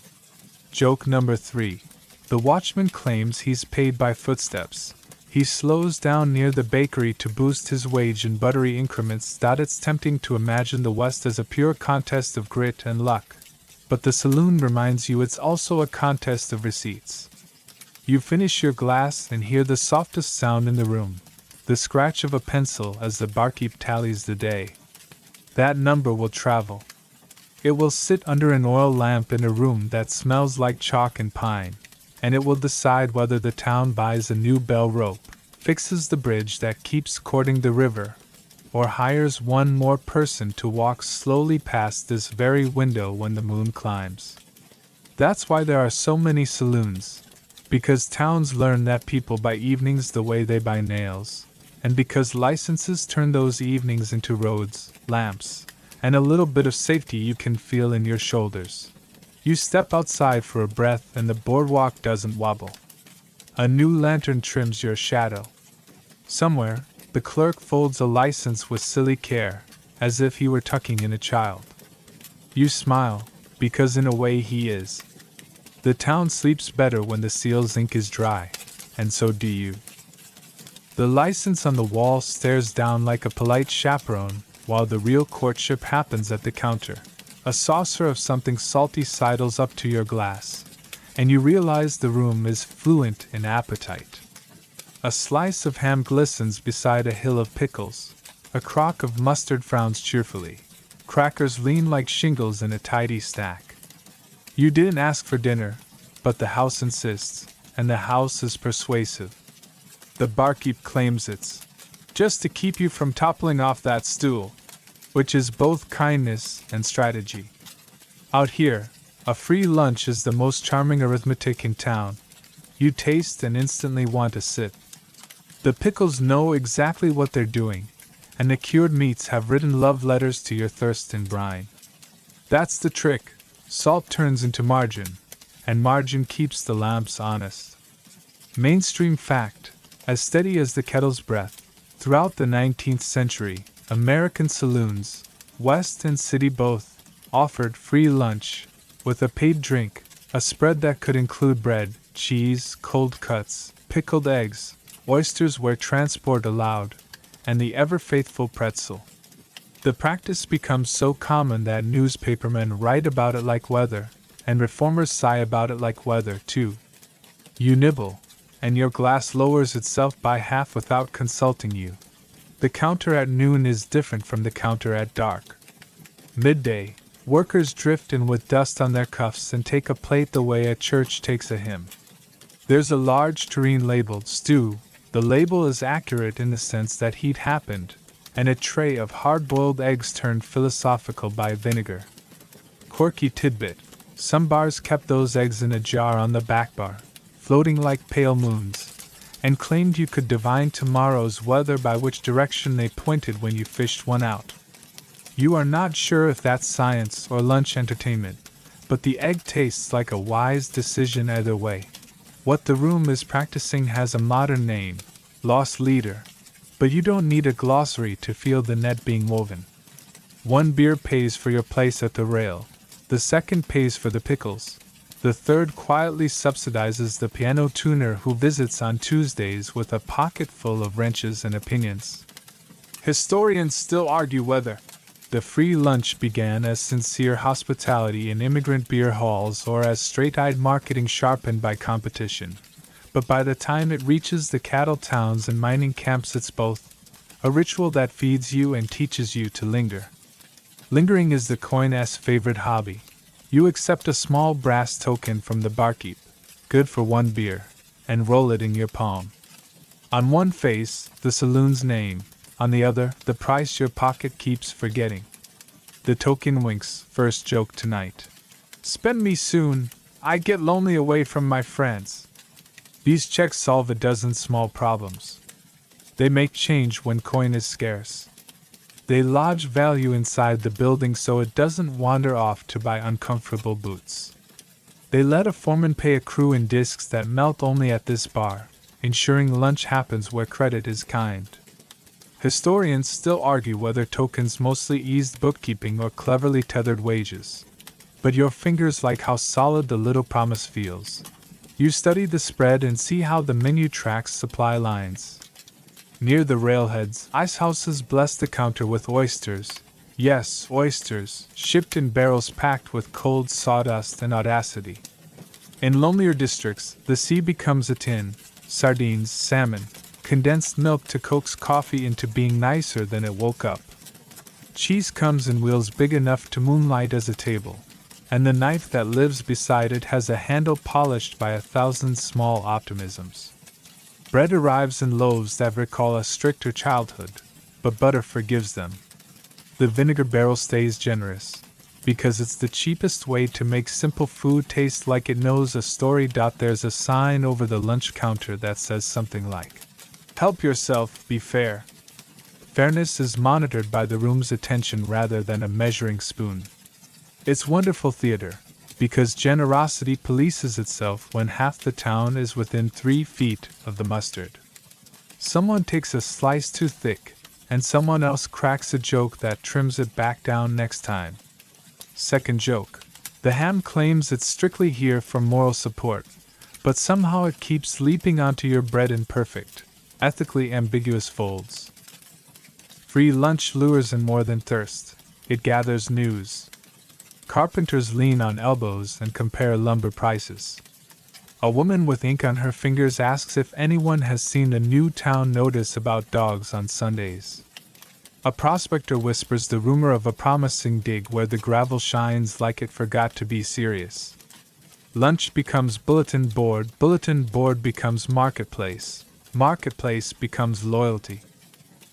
Joke number 3. The watchman claims he's paid by footsteps. He slows down near the bakery to boost his wage in buttery increments. It's tempting to imagine the West as a pure contest of grit and luck. But the saloon reminds you it's also a contest of receipts. You finish your glass and hear the softest sound in the room, the scratch of a pencil as the barkeep tallies the day. That number will travel. It will sit under an oil lamp in a room that smells like chalk and pine, and it will decide whether the town buys a new bell rope, fixes the bridge that keeps courting the river, or hires one more person to walk slowly past this very window when the moon climbs. That's why there are so many saloons, because towns learn that people buy evenings the way they buy nails, and because licenses turn those evenings into roads, lamps, and a little bit of safety you can feel in your shoulders. You step outside for a breath and the boardwalk doesn't wobble. A new lantern trims your shadow. Somewhere, the clerk folds a license with silly care, as if he were tucking in a child. You smile, because in a way he is. The town sleeps better when the seal's ink is dry, and so do you. The license on the wall stares down like a polite chaperone, while the real courtship happens at the counter. A saucer of something salty sidles up to your glass, and you realize the room is fluent in appetite. A slice of ham glistens beside a hill of pickles. A crock of mustard frowns cheerfully. Crackers lean like shingles in a tidy stack. You didn't ask for dinner, but the house insists, and the house is persuasive. The barkeep claims it's just to keep you from toppling off that stool, which is both kindness and strategy. Out here, a free lunch is the most charming arithmetic in town. You taste and instantly want to sit. The pickles know exactly what they're doing, and the cured meats have written love letters to your thirst and brine. That's the trick. Salt turns into margin, and margin keeps the lamps honest. Mainstream fact, as steady as the kettle's breath, throughout the 19th century, American saloons, West and City both, offered free lunch, with a paid drink, a spread that could include bread, cheese, cold cuts, pickled eggs, oysters where transport allowed, and the ever-faithful pretzel. The practice becomes so common that newspapermen write about it like weather, and reformers sigh about it like weather, too. You nibble, and your glass lowers itself by half without consulting you. The counter at noon is different from the counter at dark. Midday, workers drift in with dust on their cuffs and take a plate the way a church takes a hymn. There's a large tureen labeled stew. The label is accurate in the sense that heat happened, and a tray of hard-boiled eggs turned philosophical by vinegar. Quirky tidbit. Some bars kept those eggs in a jar on the back bar, floating like pale moons, and claimed you could divine tomorrow's weather by which direction they pointed when you fished one out. You are not sure if that's science or lunch entertainment, but the egg tastes like a wise decision either way. What the room is practicing has a modern name, loss leader, but you don't need a glossary to feel the net being woven. One beer pays for your place at the rail, the second pays for the pickles, the third quietly subsidizes the piano tuner who visits on Tuesdays with a pocket full of wrenches and opinions. Historians still argue whether the free lunch began as sincere hospitality in immigrant beer halls or as straight-eyed marketing sharpened by competition. But by the time it reaches the cattle towns and mining camps, it's both a ritual that feeds you and teaches you to linger. Lingering is the coin's favorite hobby. You accept a small brass token from the barkeep, good for one beer, and roll it in your palm. On one face, the saloon's name, on the other, the price your pocket keeps forgetting. The token winks, first joke tonight. Spend me soon, I get lonely away from my friends. These checks solve a dozen small problems. They make change when coin is scarce. They lodge value inside the building so it doesn't wander off to buy uncomfortable boots. They let a foreman pay a crew in discs that melt only at this bar, ensuring lunch happens where credit is kind. Historians still argue whether tokens mostly eased bookkeeping or cleverly tethered wages. But your fingers like how solid the little promise feels. You study the spread and see how the menu tracks supply lines. Near the railheads, ice houses bless the counter with oysters. Yes, oysters, shipped in barrels packed with cold sawdust and audacity. In lonelier districts, the sea becomes a tin, sardines, salmon, condensed milk to coax coffee into being nicer than it woke up. Cheese comes in wheels big enough to moonlight as a table, and the knife that lives beside it has a handle polished by 1,000 small optimisms. Bread arrives in loaves that recall a stricter childhood, but butter forgives them. The vinegar barrel stays generous, because it's the cheapest way to make simple food taste like it knows a story. There's a sign over the lunch counter that says something like, "Help yourself, be fair." Fairness is monitored by the room's attention rather than a measuring spoon. It's wonderful theater, because generosity polices itself when half the town is within 3 feet of the mustard. Someone takes a slice too thick, and someone else cracks a joke that trims it back down next time. Second joke. The ham claims it's strictly here for moral support, but somehow it keeps leaping onto your bread in perfect, ethically ambiguous folds. Free lunch lures in more than thirst. It gathers news. Carpenters lean on elbows and compare lumber prices. A woman with ink on her fingers asks if anyone has seen a new town notice about dogs on Sundays. A prospector whispers the rumor of a promising dig where the gravel shines like it forgot to be serious. Lunch becomes bulletin board becomes marketplace becomes loyalty.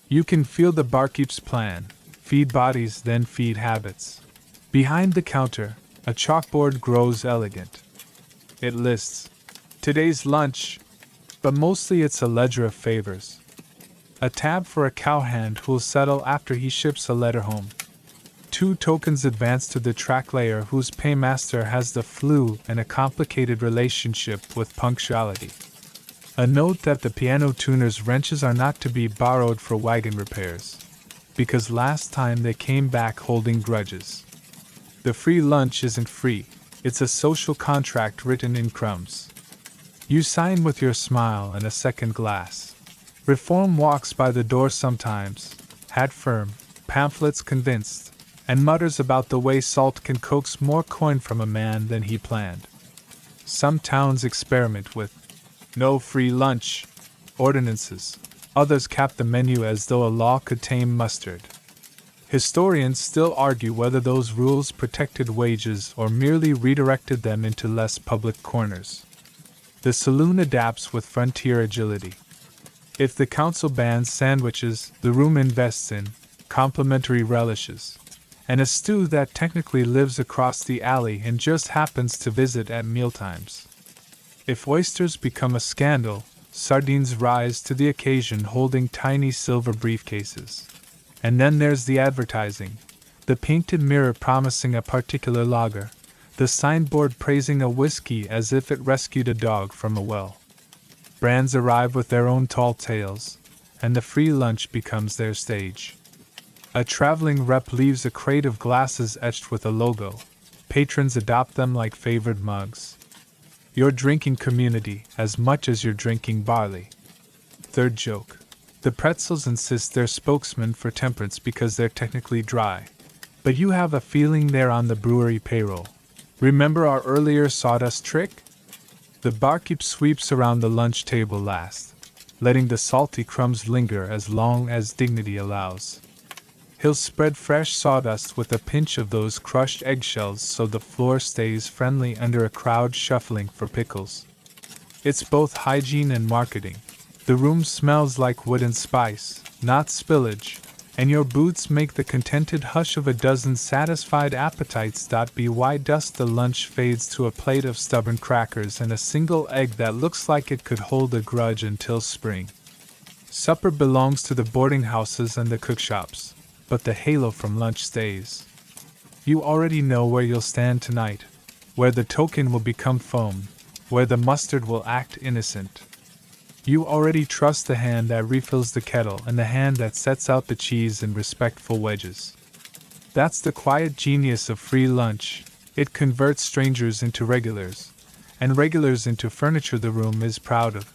You can feel the barkeep's plan, feed bodies then feed habits. Behind the counter, a chalkboard grows elegant. It lists today's lunch, but mostly it's a ledger of favors. A tab for a cowhand who'll settle after he ships a letter home. 2 tokens advance to the track layer whose paymaster has the flu and a complicated relationship with punctuality. A note that the piano tuner's wrenches are not to be borrowed for wagon repairs, because last time they came back holding grudges. The free lunch isn't free, it's a social contract written in crumbs. You sign with your smile and a second glass. Reform walks by the door sometimes, hat firm, pamphlets convinced, and mutters about the way salt can coax more coin from a man than he planned. Some towns experiment with no free lunch ordinances, others cap the menu as though a law could tame mustard. Historians still argue whether those rules protected wages or merely redirected them into less public corners. The saloon adapts with frontier agility. If the council bans sandwiches, the room invests in complimentary relishes. and a stew that technically lives across the alley and just happens to visit at mealtimes. If oysters become a scandal, sardines rise to the occasion holding tiny silver briefcases. And then there's the advertising, the painted mirror promising a particular lager, the signboard praising a whiskey as if it rescued a dog from a well. Brands arrive with their own tall tales, and the free lunch becomes their stage. A traveling rep leaves a crate of glasses etched with a logo. Patrons adopt them like favored mugs. Your drinking community, as much as you're drinking barley. Third joke. The pretzels insist they're spokesmen for temperance because they're technically dry. But you have a feeling they're on the brewery payroll. Remember our earlier sawdust trick? The barkeep sweeps around the lunch table last, letting the salty crumbs linger as long as dignity allows. He'll spread fresh sawdust with a pinch of those crushed eggshells so the floor stays friendly under a crowd shuffling for pickles. It's both hygiene and marketing. The room smells like wood and spice, not spillage, and your boots make the contented hush of a dozen satisfied appetites. By dust the lunch fades to a plate of stubborn crackers and a single egg that looks like it could hold a grudge until spring. Supper belongs to the boarding houses and the cookshops, but the halo from lunch stays. You already know where you'll stand tonight, where the token will become foam, where the mustard will act innocent. You already trust the hand that refills the kettle and the hand that sets out the cheese in respectful wedges. That's the quiet genius of free lunch. It converts strangers into regulars, and regulars into furniture the room is proud of.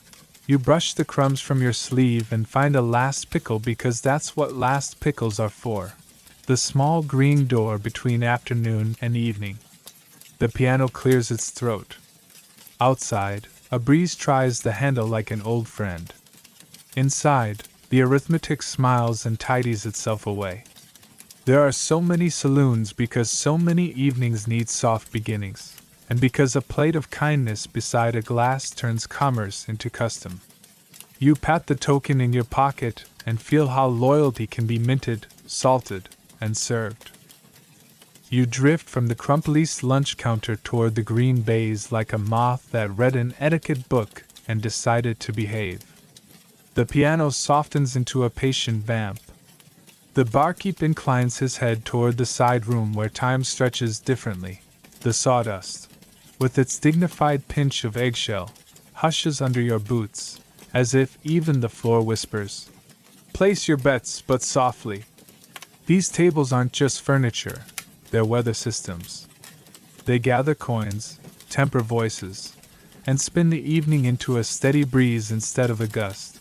You brush the crumbs from your sleeve and find a last pickle because that's what last pickles are for. The small green door between afternoon and evening. The piano clears its throat. Outside, a breeze tries the handle like an old friend. Inside, the arithmetic smiles and tidies itself away. There are so many saloons because so many evenings need soft beginnings, and because a plate of kindness beside a glass turns commerce into custom. You pat the token in your pocket and feel how loyalty can be minted, salted, and served. You drift from the crumpled lunch counter toward the green baize like a moth that read an etiquette book and decided to behave. The piano softens into a patient vamp. The barkeep inclines his head toward the side room where time stretches differently. The sawdust, with its dignified pinch of eggshell, hushes under your boots, as if even the floor whispers. Place your bets, but softly. These tables aren't just furniture. They're weather systems. They gather coins, temper voices, and spin the evening into a steady breeze instead of a gust.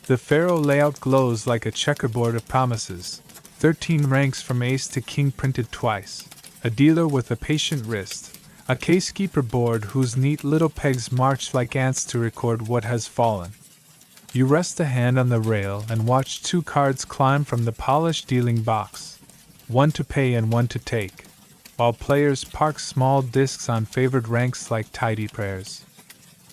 The faro layout glows like a checkerboard of promises, 13 ranks from ace to king printed twice, a dealer with a patient wrist, a casekeeper board whose neat little pegs march like ants to record what has fallen. You rest a hand on the rail and watch 2 cards climb from the polished dealing box. One to pay and one to take, while players park small discs on favored ranks like tidy prayers.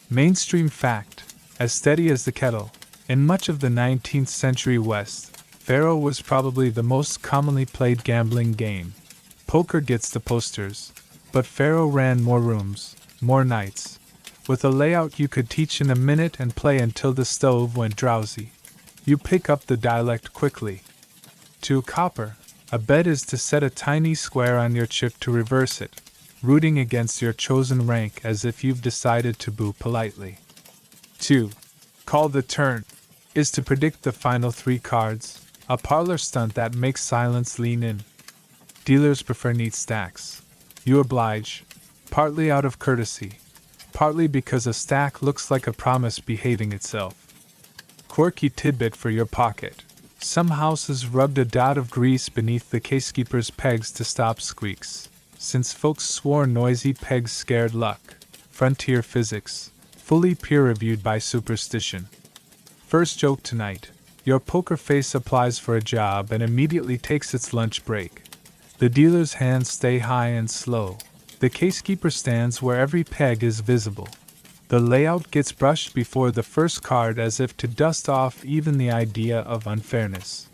Mainstream fact, as steady as the kettle, in much of the 19th century West, faro was probably the most commonly played gambling game. Poker gets the posters, but faro ran more rooms, more nights, with a layout you could teach in a minute and play until the stove went drowsy. You pick up the dialect quickly. To copper, a bet is to set a tiny square on your chip to reverse it, rooting against your chosen rank as if you've decided to boo politely. 2. Call the turn is to predict the final 3 cards, a parlor stunt that makes silence lean in. Dealers prefer neat stacks. You oblige, partly out of courtesy, partly because a stack looks like a promise behaving itself. Quirky tidbit for your pocket. Some houses rubbed a dot of grease beneath the casekeeper's pegs to stop squeaks, since folks swore noisy pegs scared luck. Frontier physics, fully peer-reviewed by superstition. First joke tonight. Your poker face applies for a job and immediately takes its lunch break. The dealer's hands stay high and slow. The casekeeper stands where every peg is visible. The layout gets brushed before the first card as if to dust off even the idea of unfairness.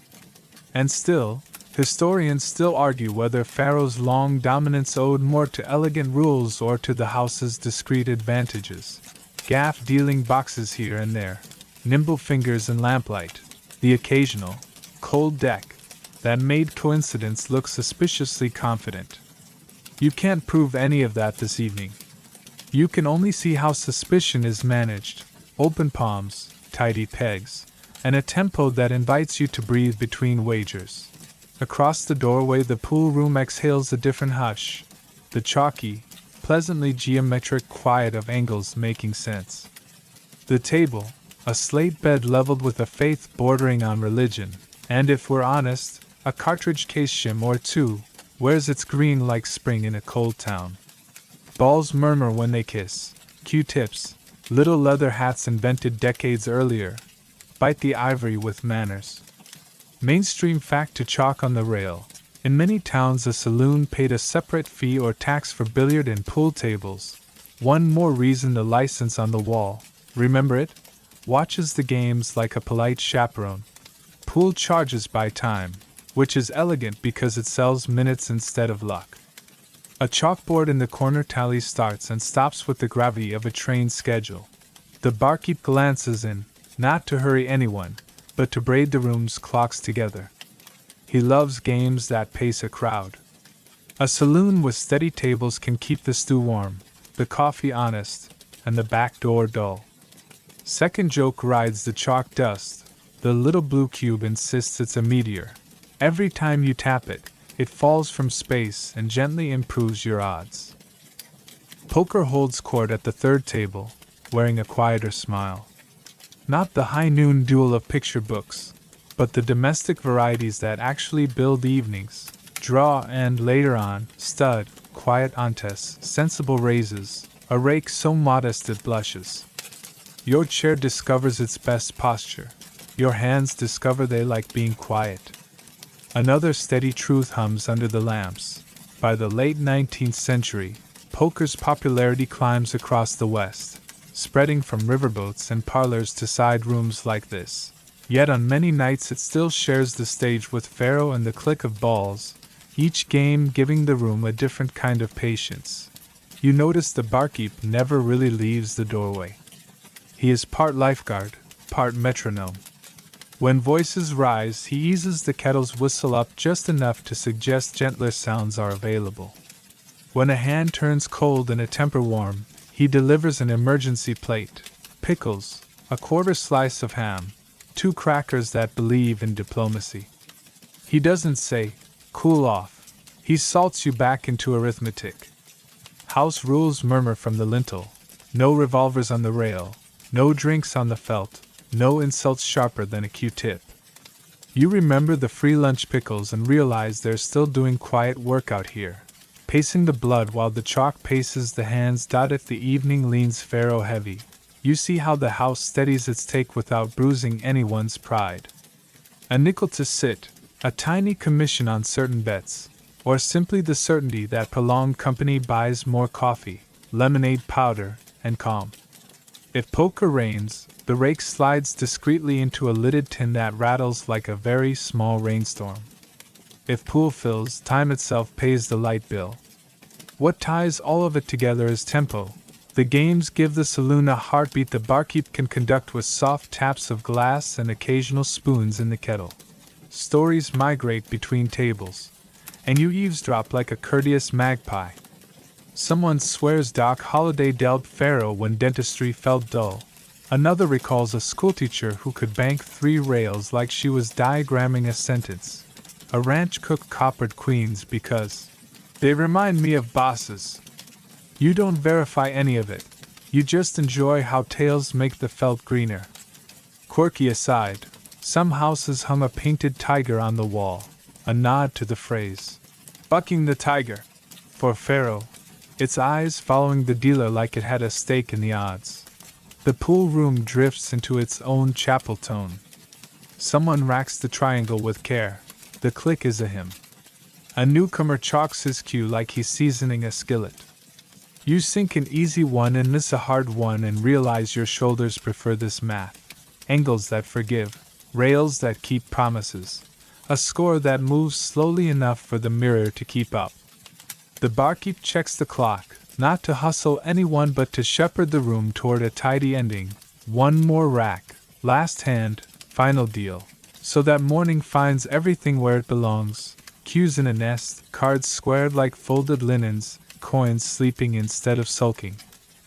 And still, Historians still argue whether Pharaoh's long dominance owed more to elegant rules or to the house's discreet advantages. Gaff-dealing boxes here and there, nimble fingers in lamplight, the occasional, cold deck, that made coincidence look suspiciously confident. You can't prove any of that this evening. You can only see how suspicion is managed, open palms, tidy pegs, and a tempo that invites you to breathe between wagers. Across the doorway the pool room exhales a different hush, the chalky, pleasantly geometric quiet of angles making sense. The table, a slate bed leveled with a faith bordering on religion, and if we're honest, a cartridge case shim or two, wears its green like spring in a cold town. Balls murmur when they kiss, Q-tips, little leather hats invented decades earlier, bite the ivory with manners. Mainstream fact to chalk on the rail. In many towns a saloon paid a separate fee or tax for billiard and pool tables. One more reason the license on the wall, remember it? Watches the games like a polite chaperone. Pool charges by time, which is elegant because it sells minutes instead of luck. A chalkboard in the corner tallies starts and stops with the gravity of a train schedule. The barkeep glances in, not to hurry anyone, but to braid the room's clocks together. He loves games that pace a crowd. A saloon with steady tables can keep the stew warm, the coffee honest, and the back door dull. Second joke rides the chalk dust. The little blue cube insists it's a meteor. Every time you tap it, it falls from space and gently improves your odds. Poker holds court at the third table, wearing a quieter smile. Not the high noon duel of picture books, but the domestic varieties that actually build evenings, draw and, later on, stud, quiet ontes, sensible raises, a rake so modest it blushes. Your chair discovers its best posture. Your hands discover they like being quiet. Another steady truth hums under the lamps. By the late 19th century, poker's popularity climbs across the West, spreading from riverboats and parlors to side rooms like this. Yet on many nights it still shares the stage with Pharaoh and the click of balls, each game giving the room a different kind of patience. You notice the barkeep never really leaves the doorway. He is part lifeguard, part metronome. When voices rise, he eases the kettle's whistle up just enough to suggest gentler sounds are available. When a hand turns cold and a temper warm, he delivers an emergency plate, pickles, a quarter slice of ham, 2 crackers that believe in diplomacy. He doesn't say, cool off. He salts you back into arithmetic. House rules murmur from the lintel. No revolvers on the rail, no drinks on the felt, no insults sharper than a Q-tip. You remember the free lunch pickles and realize they're still doing quiet work out here, pacing the blood while the chalk paces the hands. If the evening leans Pharaoh heavy, you see how the house steadies its take without bruising anyone's pride. A nickel to sit, a tiny commission on certain bets, or simply the certainty that prolonged company buys more coffee, lemonade powder, and calm. If poker rains, the rake slides discreetly into a lidded tin that rattles like a very small rainstorm. If pool fills, time itself pays the light bill. What ties all of it together is tempo. The games give the saloon a heartbeat the barkeep can conduct with soft taps of glass and occasional spoons in the kettle. Stories migrate between tables, and you eavesdrop like a courteous magpie. Someone swears Doc Holliday delved Pharaoh when dentistry felt dull. Another recalls a schoolteacher who could bank 3 rails like she was diagramming a sentence. A ranch cook coppered queens because they remind me of bosses. You don't verify any of it. You just enjoy how tales make the felt greener. Quirky aside, some houses hung a painted tiger on the wall, a nod to the phrase, bucking the tiger. For Pharaoh, its eyes following the dealer like it had a stake in the odds. The pool room drifts into its own chapel tone. Someone racks the triangle with care. The click is a hymn. A newcomer chalks his cue like he's seasoning a skillet. You sink an easy one and miss a hard one and realize your shoulders prefer this math. Angles that forgive, rails that keep promises, a score that moves slowly enough for the mirror to keep up. The barkeep checks the clock, not to hustle anyone but to shepherd the room toward a tidy ending. One more rack, last hand, final deal, so that morning finds everything where it belongs. Cues in a nest, cards squared like folded linens, coins sleeping instead of sulking.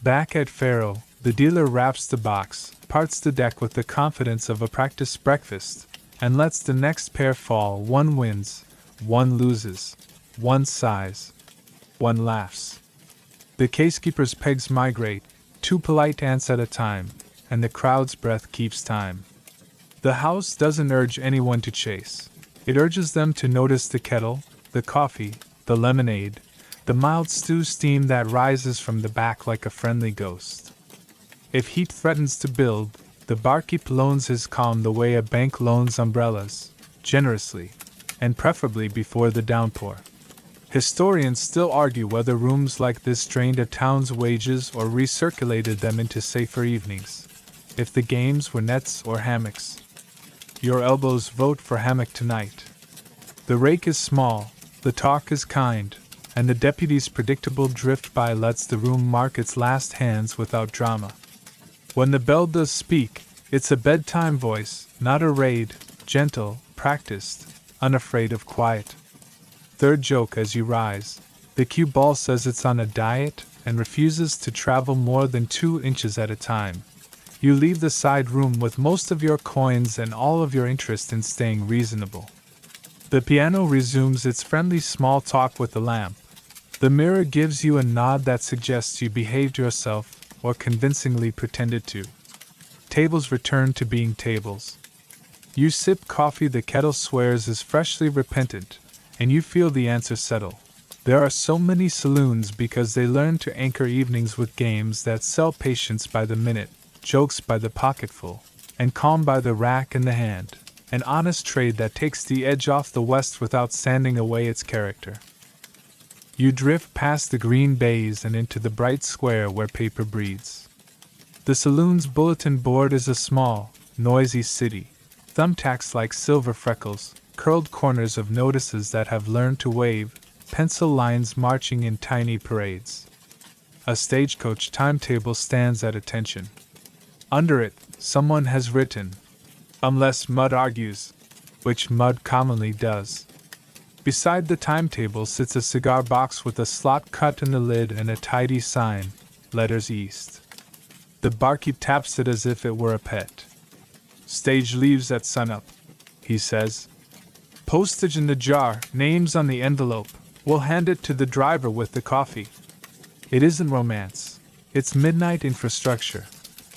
Back at faro, the dealer wraps the box, parts the deck with the confidence of a practiced breakfast, and lets the next pair fall. One wins, one loses, one sighs, one laughs. The casekeeper's pegs migrate, 2 polite ants at a time, and the crowd's breath keeps time. The house doesn't urge anyone to chase. It urges them to notice the kettle, the coffee, the lemonade, the mild stew steam that rises from the back like a friendly ghost. If heat threatens to build, the barkeep loans his calm the way a bank loans umbrellas, generously, and preferably before the downpour. Historians still argue whether rooms like this drained a town's wages or recirculated them into safer evenings. If the games were nets or hammocks. Your elbows vote for hammock tonight. The rake is small, the talk is kind, and the deputy's predictable drift by lets the room mark its last hands without drama. When the bell does speak, it's a bedtime voice, not a raid, gentle, practiced, unafraid of quiet. Third joke as you rise. The cue ball says it's on a diet and refuses to travel more than 2 inches at a time. You leave the side room with most of your coins and all of your interest in staying reasonable. The piano resumes its friendly small talk with the lamp. The mirror gives you a nod that suggests you behaved yourself or convincingly pretended to. Tables return to being tables. You sip coffee the kettle swears is freshly repentant, and you feel the answer settle. There are so many saloons because they learn to anchor evenings with games that sell patience by the minute, jokes by the pocketful, and calm by the rack in the hand. An honest trade that takes the edge off the West without sanding away its character. You drift past the green bays and into the bright square where paper breathes. The saloon's bulletin board is a small, noisy city. Thumbtacks like silver freckles, curled corners of notices that have learned to wave, pencil lines marching in tiny parades. A stagecoach timetable stands at attention. Under it, someone has written, unless Mud argues, which Mud commonly does. Beside the timetable sits a cigar box with a slot cut in the lid and a tidy sign, letters east. The barkeep taps it as if it were a pet. Stage leaves at sunup, he says. Postage in the jar, names on the envelope. We'll hand it to the driver with the coffee. It isn't romance. It's midnight infrastructure.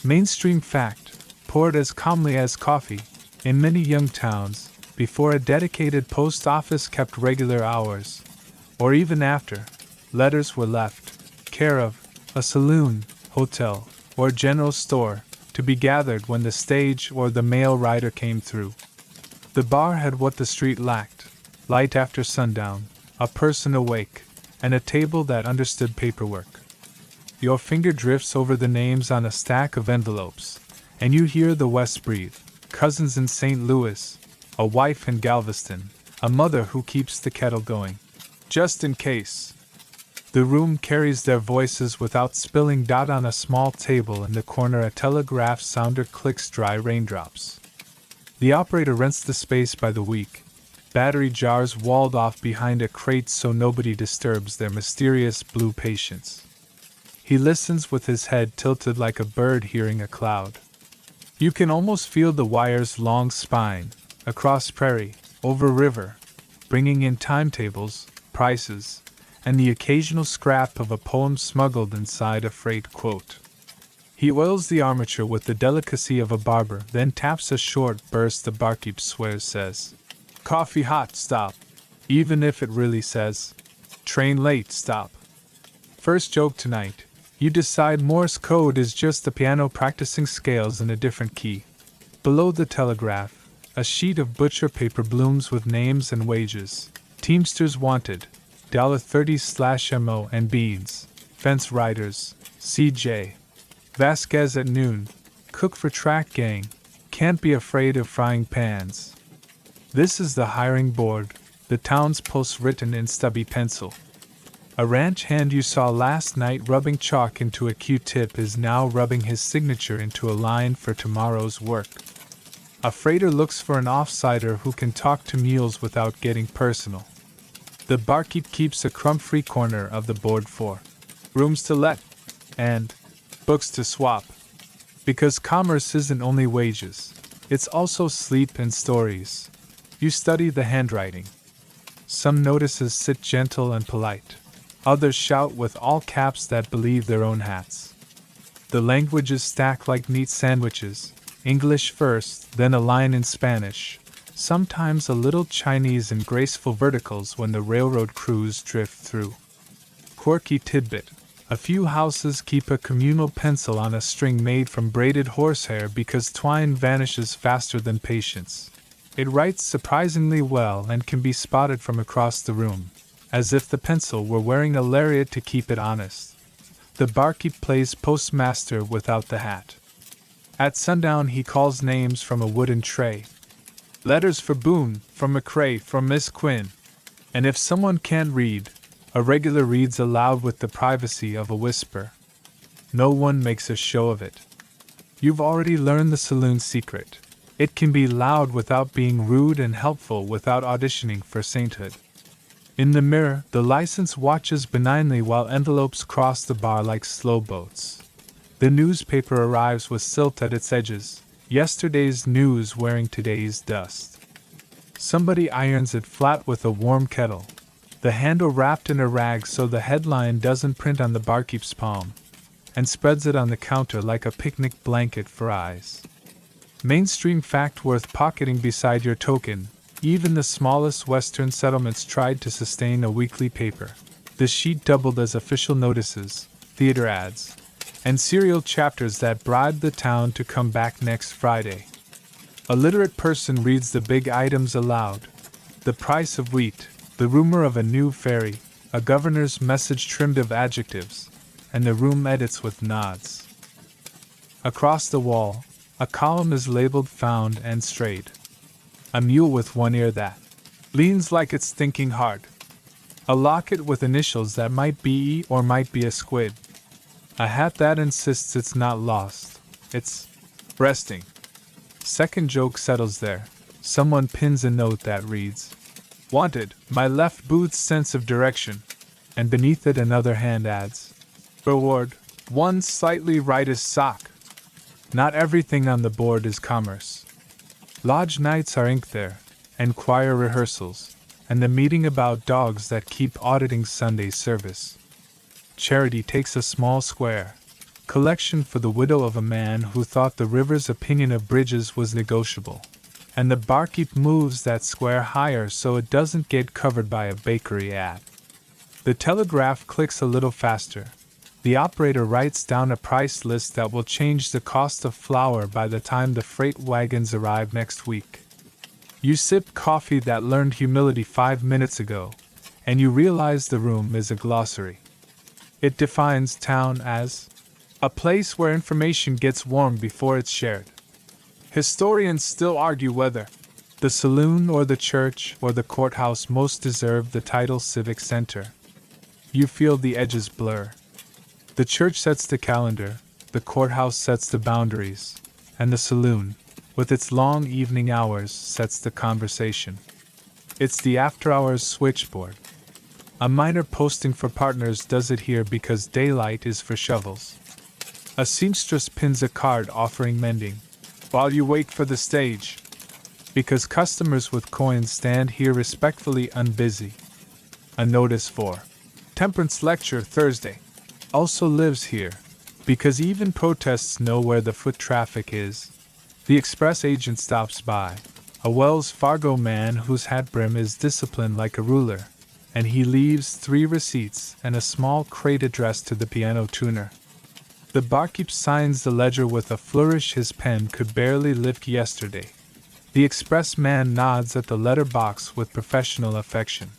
Mainstream fact, poured as calmly as coffee, in many young towns, before a dedicated post office kept regular hours, or even after, letters were left, care of, a saloon, hotel, or general store, to be gathered when the stage or the mail rider came through. The bar had what the street lacked, light after sundown, a person awake, and a table that understood paperwork. Your finger drifts over the names on a stack of envelopes, and you hear the West breathe. Cousins in St. Louis, a wife in Galveston, a mother who keeps the kettle going. Just in case. The room carries their voices without spilling. On a small table in the corner a telegraph sounder clicks dry raindrops. The operator rents the space by the week. Battery jars walled off behind a crate so nobody disturbs their mysterious blue patients. He listens with his head tilted like a bird hearing a cloud. You can almost feel the wire's long spine, across prairie, over river, bringing in timetables, prices, and the occasional scrap of a poem smuggled inside a freight quote. He oils the armature with the delicacy of a barber, then taps a short burst the barkeep swears says, "Coffee hot, stop." Even if it really says, "Train late, stop." First joke tonight. You decide Morse code is just the piano practicing scales in a different key. Below the telegraph, a sheet of butcher paper blooms with names and wages. Teamsters wanted, $30/MO and beans. Fence riders, CJ. Vasquez at noon, cook for track gang, can't be afraid of frying pans. This is the hiring board, the town's post written in stubby pencil. A ranch hand you saw last night rubbing chalk into a Q-tip is now rubbing his signature into a line for tomorrow's work. A freighter looks for an offsider who can talk to mules without getting personal. The barkeep keeps a crumb-free corner of the board for rooms to let and books to swap. Because commerce isn't only wages, it's also sleep and stories. You study the handwriting. Some notices sit gentle and polite. Others shout with all caps that believe their own hats. The languages stack like neat sandwiches, English first, then a line in Spanish, sometimes a little Chinese in graceful verticals when the railroad crews drift through. Quirky tidbit: a few houses keep a communal pencil on a string made from braided horsehair because twine vanishes faster than patience. It writes surprisingly well and can be spotted from across the room, as if the pencil were wearing a lariat to keep it honest. The barkeep plays postmaster without the hat. At sundown he calls names from a wooden tray. Letters for Boone, for McCrae, for Miss Quinn. And if someone can't read, a regular reads aloud with the privacy of a whisper. No one makes a show of it. You've already learned the saloon secret. It can be loud without being rude and helpful without auditioning for sainthood. In the mirror, the license watches benignly while envelopes cross the bar like slow boats. The newspaper arrives with silt at its edges, yesterday's news wearing today's dust. Somebody irons it flat with a warm kettle, the handle wrapped in a rag so the headline doesn't print on the barkeep's palm, and spreads it on the counter like a picnic blanket for eyes. Mainstream fact worth pocketing beside your token. Even the smallest western settlements tried to sustain a weekly paper. The sheet doubled as official notices, theater ads, and serial chapters that bribed the town to come back next Friday. A literate person reads the big items aloud: the price of wheat, the rumor of a new ferry, a governor's message trimmed of adjectives, and the room edits with nods. Across the wall, a column is labeled Found and Strayed. A mule with one ear that leans like it's thinking hard. A locket with initials that might be E or might be a squid. A hat that insists it's not lost, it's resting. Second joke settles there. Someone pins a note that reads, "Wanted, my left boot's sense of direction," and beneath it another hand adds, "Reward, one slightly rightist sock." Not everything on the board is commerce. Lodge nights are inked there, and choir rehearsals, and the meeting about dogs that keep auditing Sunday service. Charity takes a small square, collection for the widow of a man who thought the river's opinion of bridges was negotiable, and the barkeep moves that square higher so it doesn't get covered by a bakery ad. The telegraph clicks a little faster. The operator writes down a price list that will change the cost of flour by the time the freight wagons arrive next week. You sip coffee that learned humility 5 minutes ago, and you realize the room is a glossary. It defines town as a place where information gets warm before it's shared. Historians still argue whether the saloon or the church or the courthouse most deserve the title civic center. You feel the edges blur. The church sets the calendar, the courthouse sets the boundaries, and the saloon, with its long evening hours, sets the conversation. It's the after-hours switchboard. A miner posting for partners does it here because daylight is for shovels. A seamstress pins a card offering mending, while you wait for the stage, because customers with coins stand here respectfully unbusy. A notice for temperance lecture Thursday also lives here, because even protests know where the foot traffic is. The express agent stops by, a Wells Fargo man whose hat brim is disciplined like a ruler, and he leaves 3 receipts and a small crate addressed to the piano tuner. The barkeep signs the ledger with a flourish his pen could barely lift yesterday. The express man nods at the letterbox with professional affection.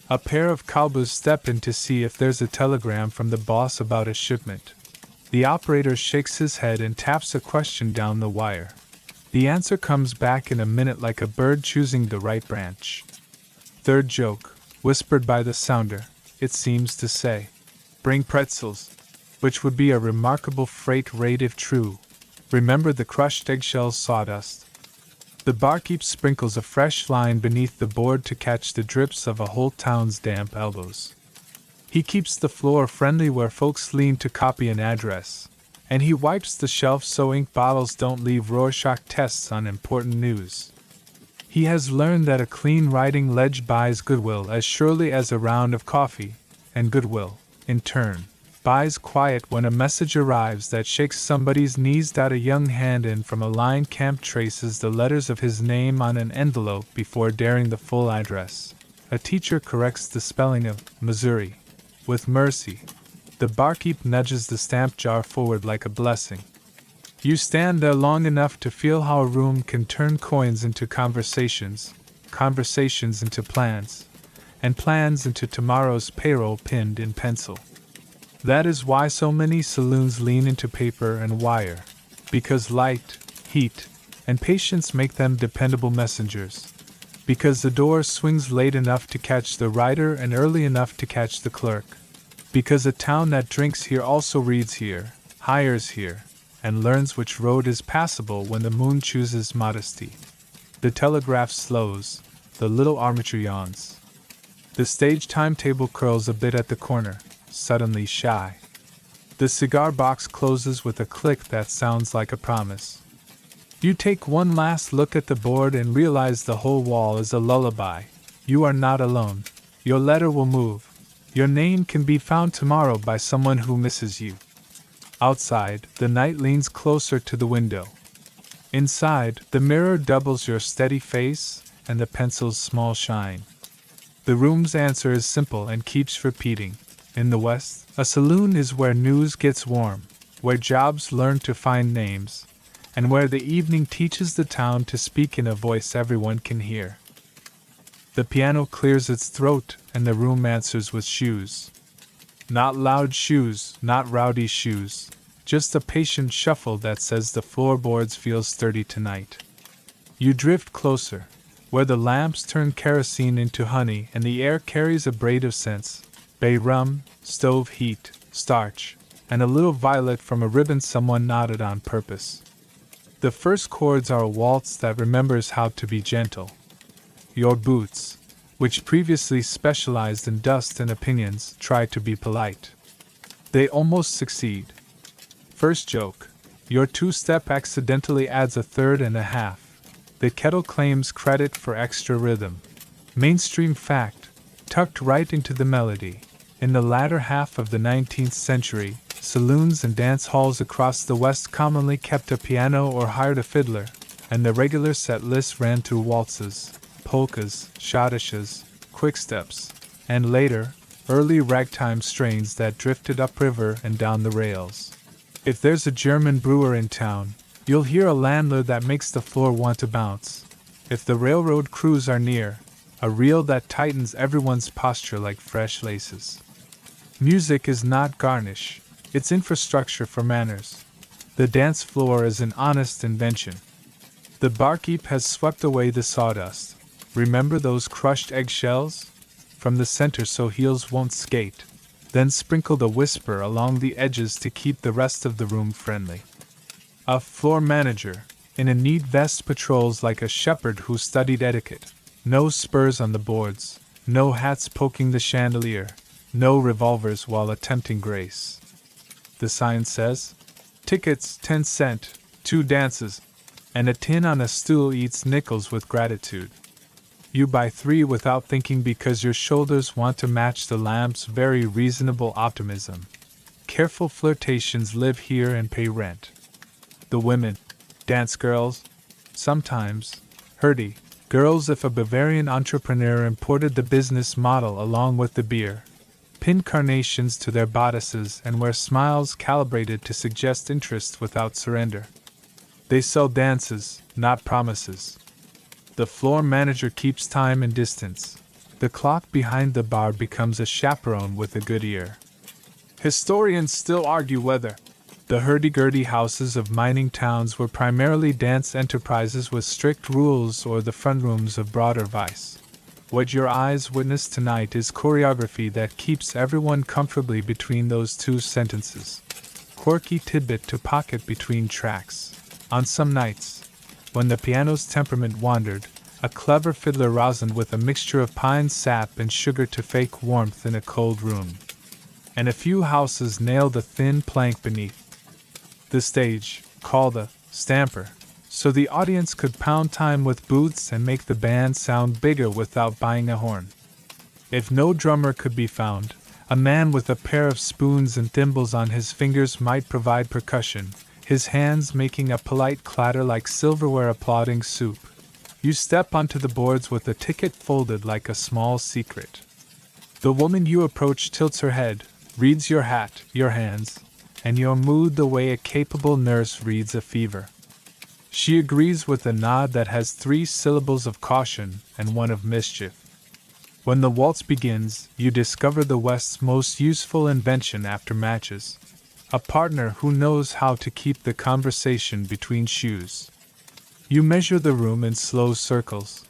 A pair of cowboys step in to see if there's a telegram from the boss about a shipment. The operator shakes his head and taps a question down the wire. The answer comes back in a minute like a bird choosing the right branch. Third joke, whispered by the sounder, it seems to say, "Bring pretzels," which would be a remarkable freight rate if true. Remember the crushed eggshell sawdust. The barkeep sprinkles a fresh line beneath the board to catch the drips of a whole town's damp elbows. He keeps the floor friendly where folks lean to copy an address, and he wipes the shelf so ink bottles don't leave Rorschach tests on important news. He has learned that a clean writing ledge buys goodwill as surely as a round of coffee, and goodwill, in turn, buys quiet when a message arrives that shakes somebody's knees. A young hand in from a line camp traces the letters of his name on an envelope before daring the full address. A teacher corrects the spelling of Missouri. With mercy, the barkeep nudges the stamp jar forward like a blessing. You stand there long enough to feel how a room can turn coins into conversations, conversations into plans, and plans into tomorrow's payroll pinned in pencil. That is why so many saloons lean into paper and wire, because light, heat, and patience make them dependable messengers. Because the door swings late enough to catch the writer and early enough to catch the clerk. Because a town that drinks here also reads here, hires here, and learns which road is passable when the moon chooses modesty. The telegraph slows, the little armature yawns. The stage timetable curls a bit at the corner, suddenly shy. The cigar box closes with a click that sounds like a promise. You take one last look at the board and realize the whole wall is a lullaby. You are not alone. Your letter will move. Your name can be found tomorrow by someone who misses you. Outside, the night leans closer to the window. Inside, the mirror doubles your steady face and the pencil's small shine. The room's answer is simple and keeps repeating. In the West, a saloon is where news gets warm, where jobs learn to find names, and where the evening teaches the town to speak in a voice everyone can hear. The piano clears its throat and the room answers with shoes. Not loud shoes, not rowdy shoes, just a patient shuffle that says the floorboards feel sturdy tonight. You drift closer, where the lamps turn kerosene into honey and the air carries a braid of scents, bay rum, stove heat, starch, and a little violet from a ribbon someone knotted on purpose. The first chords are a waltz that remembers how to be gentle. Your boots, which previously specialized in dust and opinions, try to be polite. They almost succeed. First joke, your two-step accidentally adds a third and a half. The kettle claims credit for extra rhythm. Mainstream fact, tucked right into the melody. In the latter half of the 19th century, saloons and dance halls across the West commonly kept a piano or hired a fiddler, and the regular set list ran through waltzes, polkas, schottisches, quicksteps, and later, early ragtime strains that drifted upriver and down the rails. If there's a German brewer in town, you'll hear a landlord that makes the floor want to bounce. If the railroad crews are near, a reel that tightens everyone's posture like fresh laces. Music is not garnish, it's infrastructure for manners. The dance floor is an honest invention. The barkeep has swept away the sawdust. Remember those crushed eggshells? From the center so heels won't skate. Then sprinkle the whisper along the edges to keep the rest of the room friendly. A floor manager, in a neat vest, patrols like a shepherd who studied etiquette. No spurs on the boards, no hats poking the chandelier, no revolvers while attempting grace. The sign says, "Tickets 10 cents, 2 dances," and a tin on a stool eats nickels with gratitude. You buy 3 without thinking because your shoulders want to match the lamp's very reasonable optimism. Careful flirtations live here and pay rent. The women, dance girls, sometimes, hurdy girls if a Bavarian entrepreneur imported the business model along with the beer, pin carnations to their bodices and wear smiles calibrated to suggest interest without surrender. They sell dances, not promises. The floor manager keeps time and distance. The clock behind the bar becomes a chaperone with a good ear. Historians still argue whether The hurdy-gurdy houses of mining towns were primarily dance enterprises with strict rules, or the front rooms of broader vice. What your eyes witness tonight is choreography that keeps everyone comfortably between those two sentences. Quirky tidbit to pocket between tracks. On some nights, when the piano's temperament wandered, a clever fiddler rosined with a mixture of pine sap and sugar to fake warmth in a cold room. And a few houses nailed a thin plank beneath the stage, called a stamper, so the audience could pound time with boots and make the band sound bigger without buying a horn. If no drummer could be found, a man with a pair of spoons and thimbles on his fingers might provide percussion, his hands making a polite clatter like silverware applauding soup. You step onto the boards with a ticket folded like a small secret. The woman you approach tilts her head, reads your hat, your hands, and your mood the way a capable nurse reads a fever. She agrees with a nod that has 3 syllables of caution and 1 of mischief. When the waltz begins, you discover the West's most useful invention after matches: a partner who knows how to keep the conversation between shoes. You measure the room in slow circles,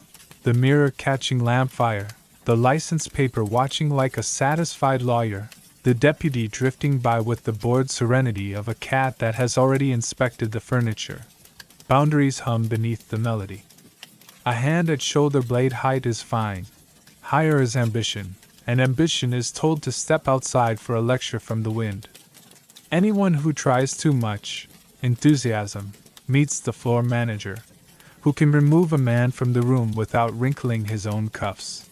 the mirror catching lamp fire, the license paper watching like a satisfied lawyer, the deputy drifting by with the bored serenity of a cat that has already inspected the furniture. Boundaries hum beneath the melody. A hand at shoulder blade height is fine. Higher is ambition, and ambition is told to step outside for a lecture from the wind. Anyone who tries too much enthusiasm meets the floor manager, who can remove a man from the room without wrinkling his own cuffs.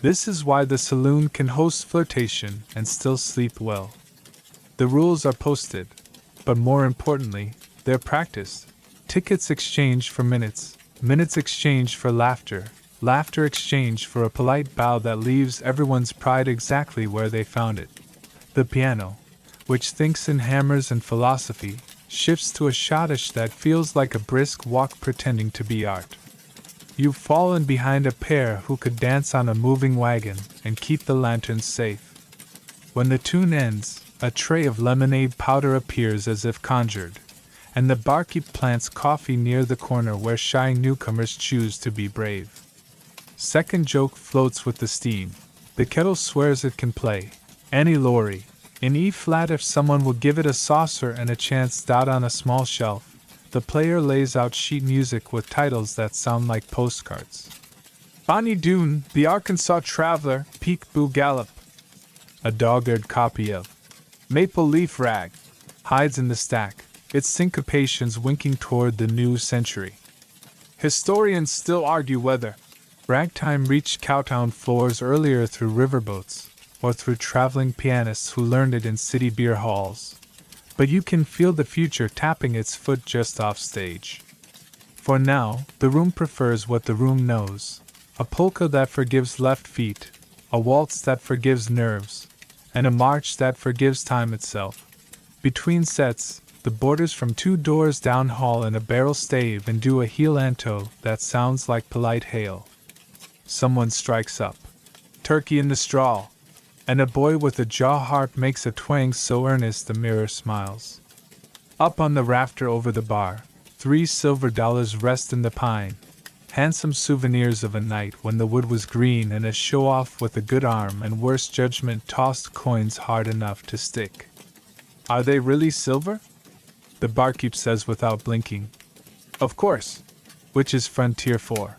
This is why the saloon can host flirtation and still sleep well. The rules are posted, but more importantly, they're practiced. Tickets exchanged for minutes, minutes exchanged for laughter, laughter exchanged for a polite bow that leaves everyone's pride exactly where they found it. The piano, which thinks in hammers and philosophy, shifts to a schottische that feels like a brisk walk pretending to be art. You've fallen behind a pair who could dance on a moving wagon and keep the lanterns safe. When the tune ends, a tray of lemonade powder appears as if conjured, and the barkeep plants coffee near the corner where shy newcomers choose to be brave. Second joke floats with the steam. The kettle swears it can play Annie Laurie in E-flat if someone will give it a saucer and a chance. On a small shelf, the player lays out sheet music with titles that sound like postcards. Bonnie Doon, The Arkansas Traveler, Peek Boo Gallop. A dog-eared copy of Maple Leaf Rag hides in the stack, its syncopations winking toward the new century. Historians still argue whether ragtime reached Cowtown floors earlier through riverboats, or through traveling pianists who learned it in city beer halls. But you can feel the future tapping its foot just off stage. For now, the room prefers what the room knows: a polka that forgives left feet, a waltz that forgives nerves, and a march that forgives time itself. Between sets, the boarders from 2 doors down haul in a barrel stave and do a heel anto that sounds like polite hail. Someone strikes up Turkey in the Straw, and a boy with a jaw harp makes a twang so earnest the mirror smiles. Up on the rafter over the bar, $3 silver rest in the pine, handsome souvenirs of a night when the wood was green, and a show-off with a good arm and worse judgment tossed coins hard enough to stick. Are they really silver? The barkeep says without blinking. Of course. Which is Frontier 4.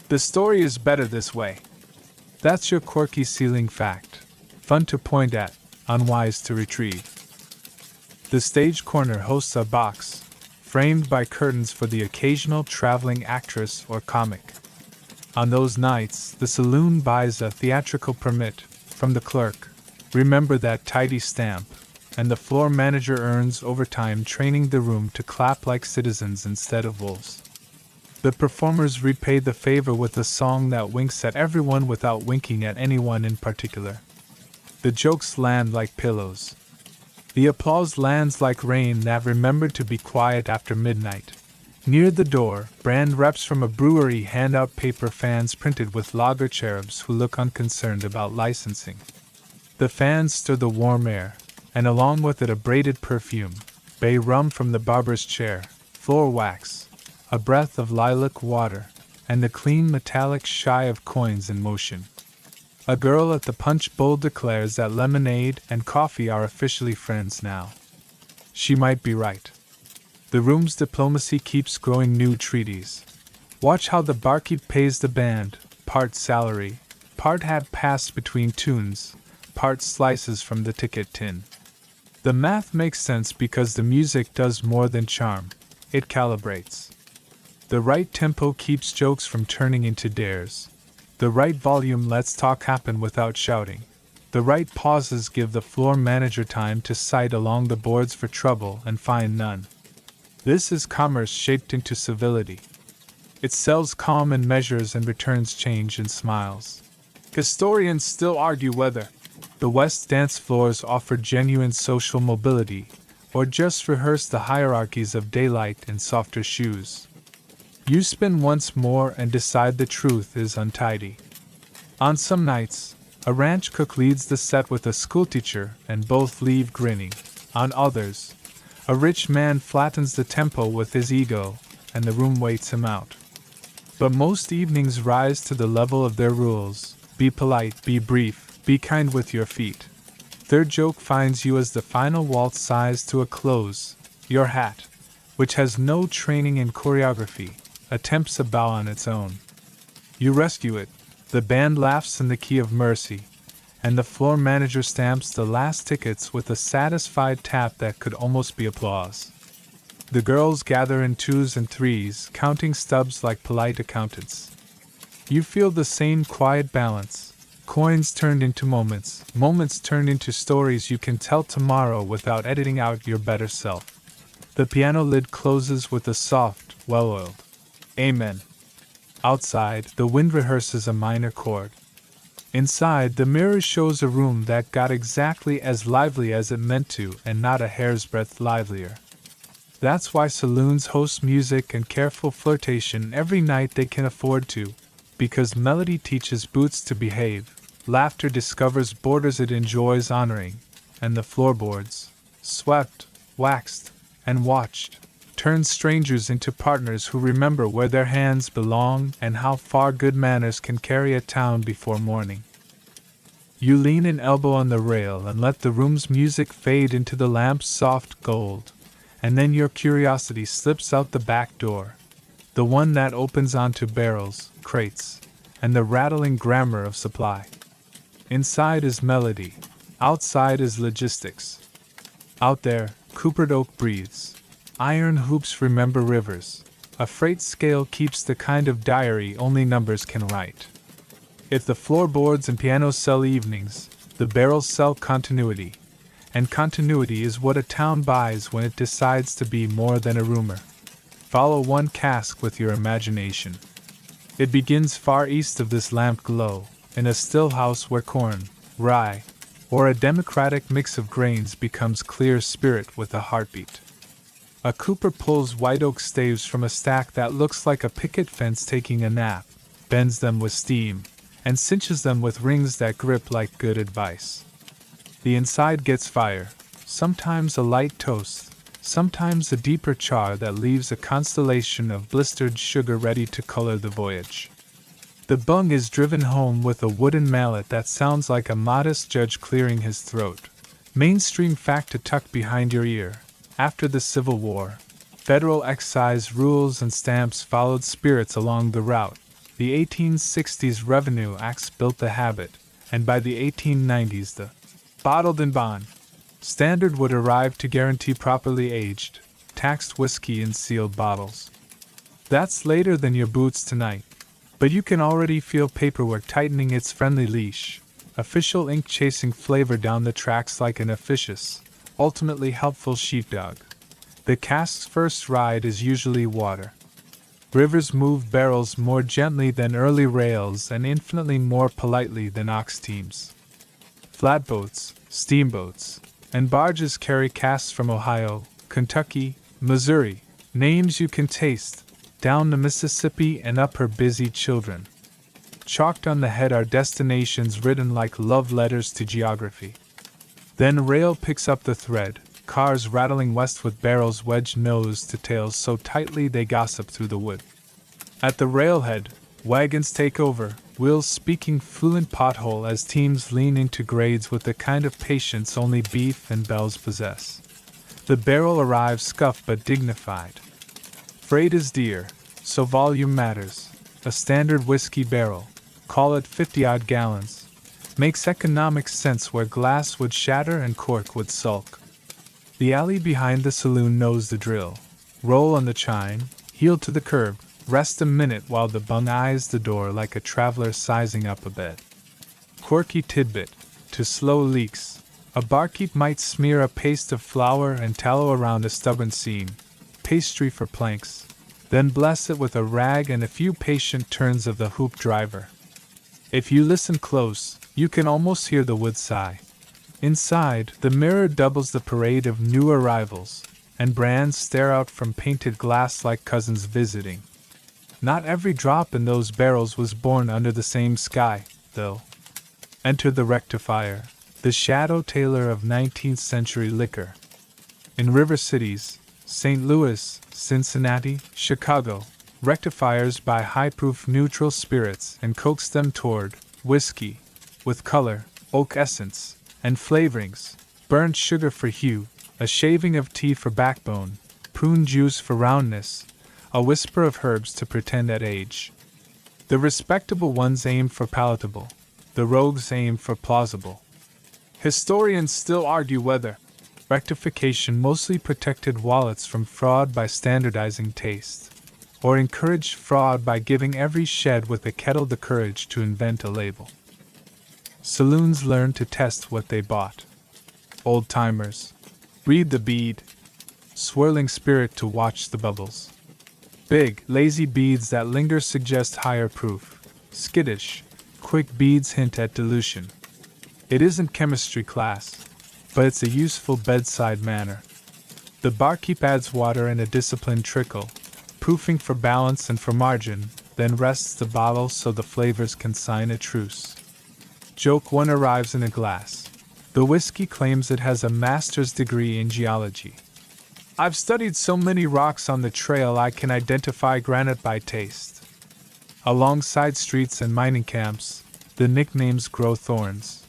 The story is better this way. That's your quirky ceiling fact. Fun to point at, unwise to retrieve. The stage corner hosts a box, framed by curtains for the occasional traveling actress or comic. On those nights, the saloon buys a theatrical permit from the clerk. Remember that tidy stamp, and the floor manager earns overtime training the room to clap like citizens instead of wolves. The performers repay the favor with a song that winks at everyone without winking at anyone in particular. The jokes land like pillows. The applause lands like rain that remembered to be quiet after midnight. Near the door, brand reps from a brewery hand out paper fans printed with lager cherubs who look unconcerned about licensing. The fans stir the warm air, and along with it a braided perfume, bay rum from the barber's chair, floor wax, a breath of lilac water, and the clean metallic shy of coins in motion. A girl at the punch bowl declares that lemonade and coffee are officially friends now. She might be right. The room's diplomacy keeps growing new treaties. Watch how the barkeep pays the band, part salary, part hat passed between tunes, part slices from the ticket tin. The math makes sense because the music does more than charm, it calibrates. The right tempo keeps jokes from turning into dares. The right volume lets talk happen without shouting. The right pauses give the floor manager time to sight along the boards for trouble and find none. This is commerce shaped into civility. It sells calm in measures and returns change in smiles. Historians still argue whether the West dance floors offer genuine social mobility or just rehearse the hierarchies of daylight and softer shoes. You spin once more and decide the truth is untidy. On some nights, a ranch cook leads the set with a schoolteacher and both leave grinning. On others, a rich man flattens the tempo with his ego and the room waits him out. But most evenings rise to the level of their rules. Be polite, be brief, be kind with your feet. Their joke finds you as the final waltz sighs to a close. Your hat, which has no training in choreography, attempts a bow on its own. You rescue it. The band laughs in the key of mercy, and the floor manager stamps the last tickets with a satisfied tap that could almost be applause. The girls gather in twos and threes, counting stubs like polite accountants. You feel the same quiet balance, coins turned into moments, moments turned into stories you can tell tomorrow without editing out your better self. The piano lid closes with a soft, well-oiled amen. Outside, the wind rehearses a minor chord. Inside, the mirror shows a room that got exactly as lively as it meant to and not a hair's breadth livelier. That's why saloons host music and careful flirtation every night they can afford to, because melody teaches boots to behave, laughter discovers borders it enjoys honoring, and the floorboards, swept, waxed, and watched, turn strangers into partners who remember where their hands belong and how far good manners can carry a town before morning. You lean an elbow on the rail and let the room's music fade into the lamp's soft gold, and then your curiosity slips out the back door, the one that opens onto barrels, crates, and the rattling grammar of supply. Inside is melody, outside is logistics. Out there, coopered oak breathes. Iron hoops remember rivers. A freight scale keeps the kind of diary only numbers can write. If the floorboards and pianos sell evenings, the barrels sell continuity. And continuity is what a town buys when it decides to be more than a rumor. Follow one cask with your imagination. It begins far east of this lamp glow, in a still house where corn, rye, or a democratic mix of grains becomes clear spirit with a heartbeat. A cooper pulls white oak staves from a stack that looks like a picket fence taking a nap, bends them with steam, and cinches them with rings that grip like good advice. The inside gets fire, sometimes a light toast, sometimes a deeper char that leaves a constellation of blistered sugar ready to color the voyage. The bung is driven home with a wooden mallet that sounds like a modest judge clearing his throat. Mainstream fact to tuck behind your ear. After the Civil War, federal excise rules and stamps followed spirits along the route. The 1860s Revenue Acts built the habit, and by the 1890s the bottled and bond standard would arrive to guarantee properly aged, taxed whiskey in sealed bottles. That's later than your boots tonight, but you can already feel paperwork tightening its friendly leash, official ink chasing flavor down the tracks like an officious, ultimately helpful sheepdog. The cask's first ride is usually water. Rivers move barrels more gently than early rails and infinitely more politely than ox teams. Flatboats, steamboats, and barges carry casks from Ohio, Kentucky, Missouri, names you can taste, down the Mississippi and up her busy children. Chalked on the head are destinations written like love letters to geography. Then rail picks up the thread, cars rattling west with barrels wedged nose to tails so tightly they gossip through the wood. At the railhead, wagons take over, wheels speaking fluent pothole as teams lean into grades with the kind of patience only beef and bells possess. The barrel arrives scuffed but dignified. Freight is dear, so volume matters. A standard whiskey barrel, call it 50-odd gallons, makes economic sense where glass would shatter and cork would sulk. The alley behind the saloon knows the drill. Roll on the chine, heel to the curb, rest a minute while the bung eyes the door like a traveler sizing up a bed. Quirky tidbit, to slow leaks, a barkeep might smear a paste of flour and tallow around a stubborn seam, pastry for planks, then bless it with a rag and a few patient turns of the hoop driver. If you listen close, you can almost hear the wood sigh. Inside, the mirror doubles the parade of new arrivals, and brands stare out from painted glass like cousins visiting. Not every drop in those barrels was born under the same sky, though. Enter the rectifier, the shadow tailor of 19th century liquor. In river cities, St. Louis, Cincinnati, Chicago, rectifiers buy high-proof neutral spirits and coax them toward whiskey, with color, oak essence, and flavorings, burnt sugar for hue, a shaving of tea for backbone, prune juice for roundness, a whisper of herbs to pretend at age. The respectable ones aim for palatable, the rogues aim for plausible. Historians still argue whether rectification mostly protected wallets from fraud by standardizing taste, or encouraged fraud by giving every shed with a kettle the courage to invent a label. Saloons learned to test what they bought. Old-timers, read the bead, swirling spirit to watch the bubbles. Big, lazy beads that linger suggest higher proof. Skittish, quick beads hint at dilution. It isn't chemistry class, but it's a useful bedside manner. The barkeep adds water and a disciplined trickle, proofing for balance and for margin, then rests the bottle so the flavors can sign a truce. Joke 1 arrives in a glass. The whiskey claims it has a master's degree in geology. I've studied so many rocks on the trail I can identify granite by taste. Alongside streets and mining camps, the nicknames grow thorns.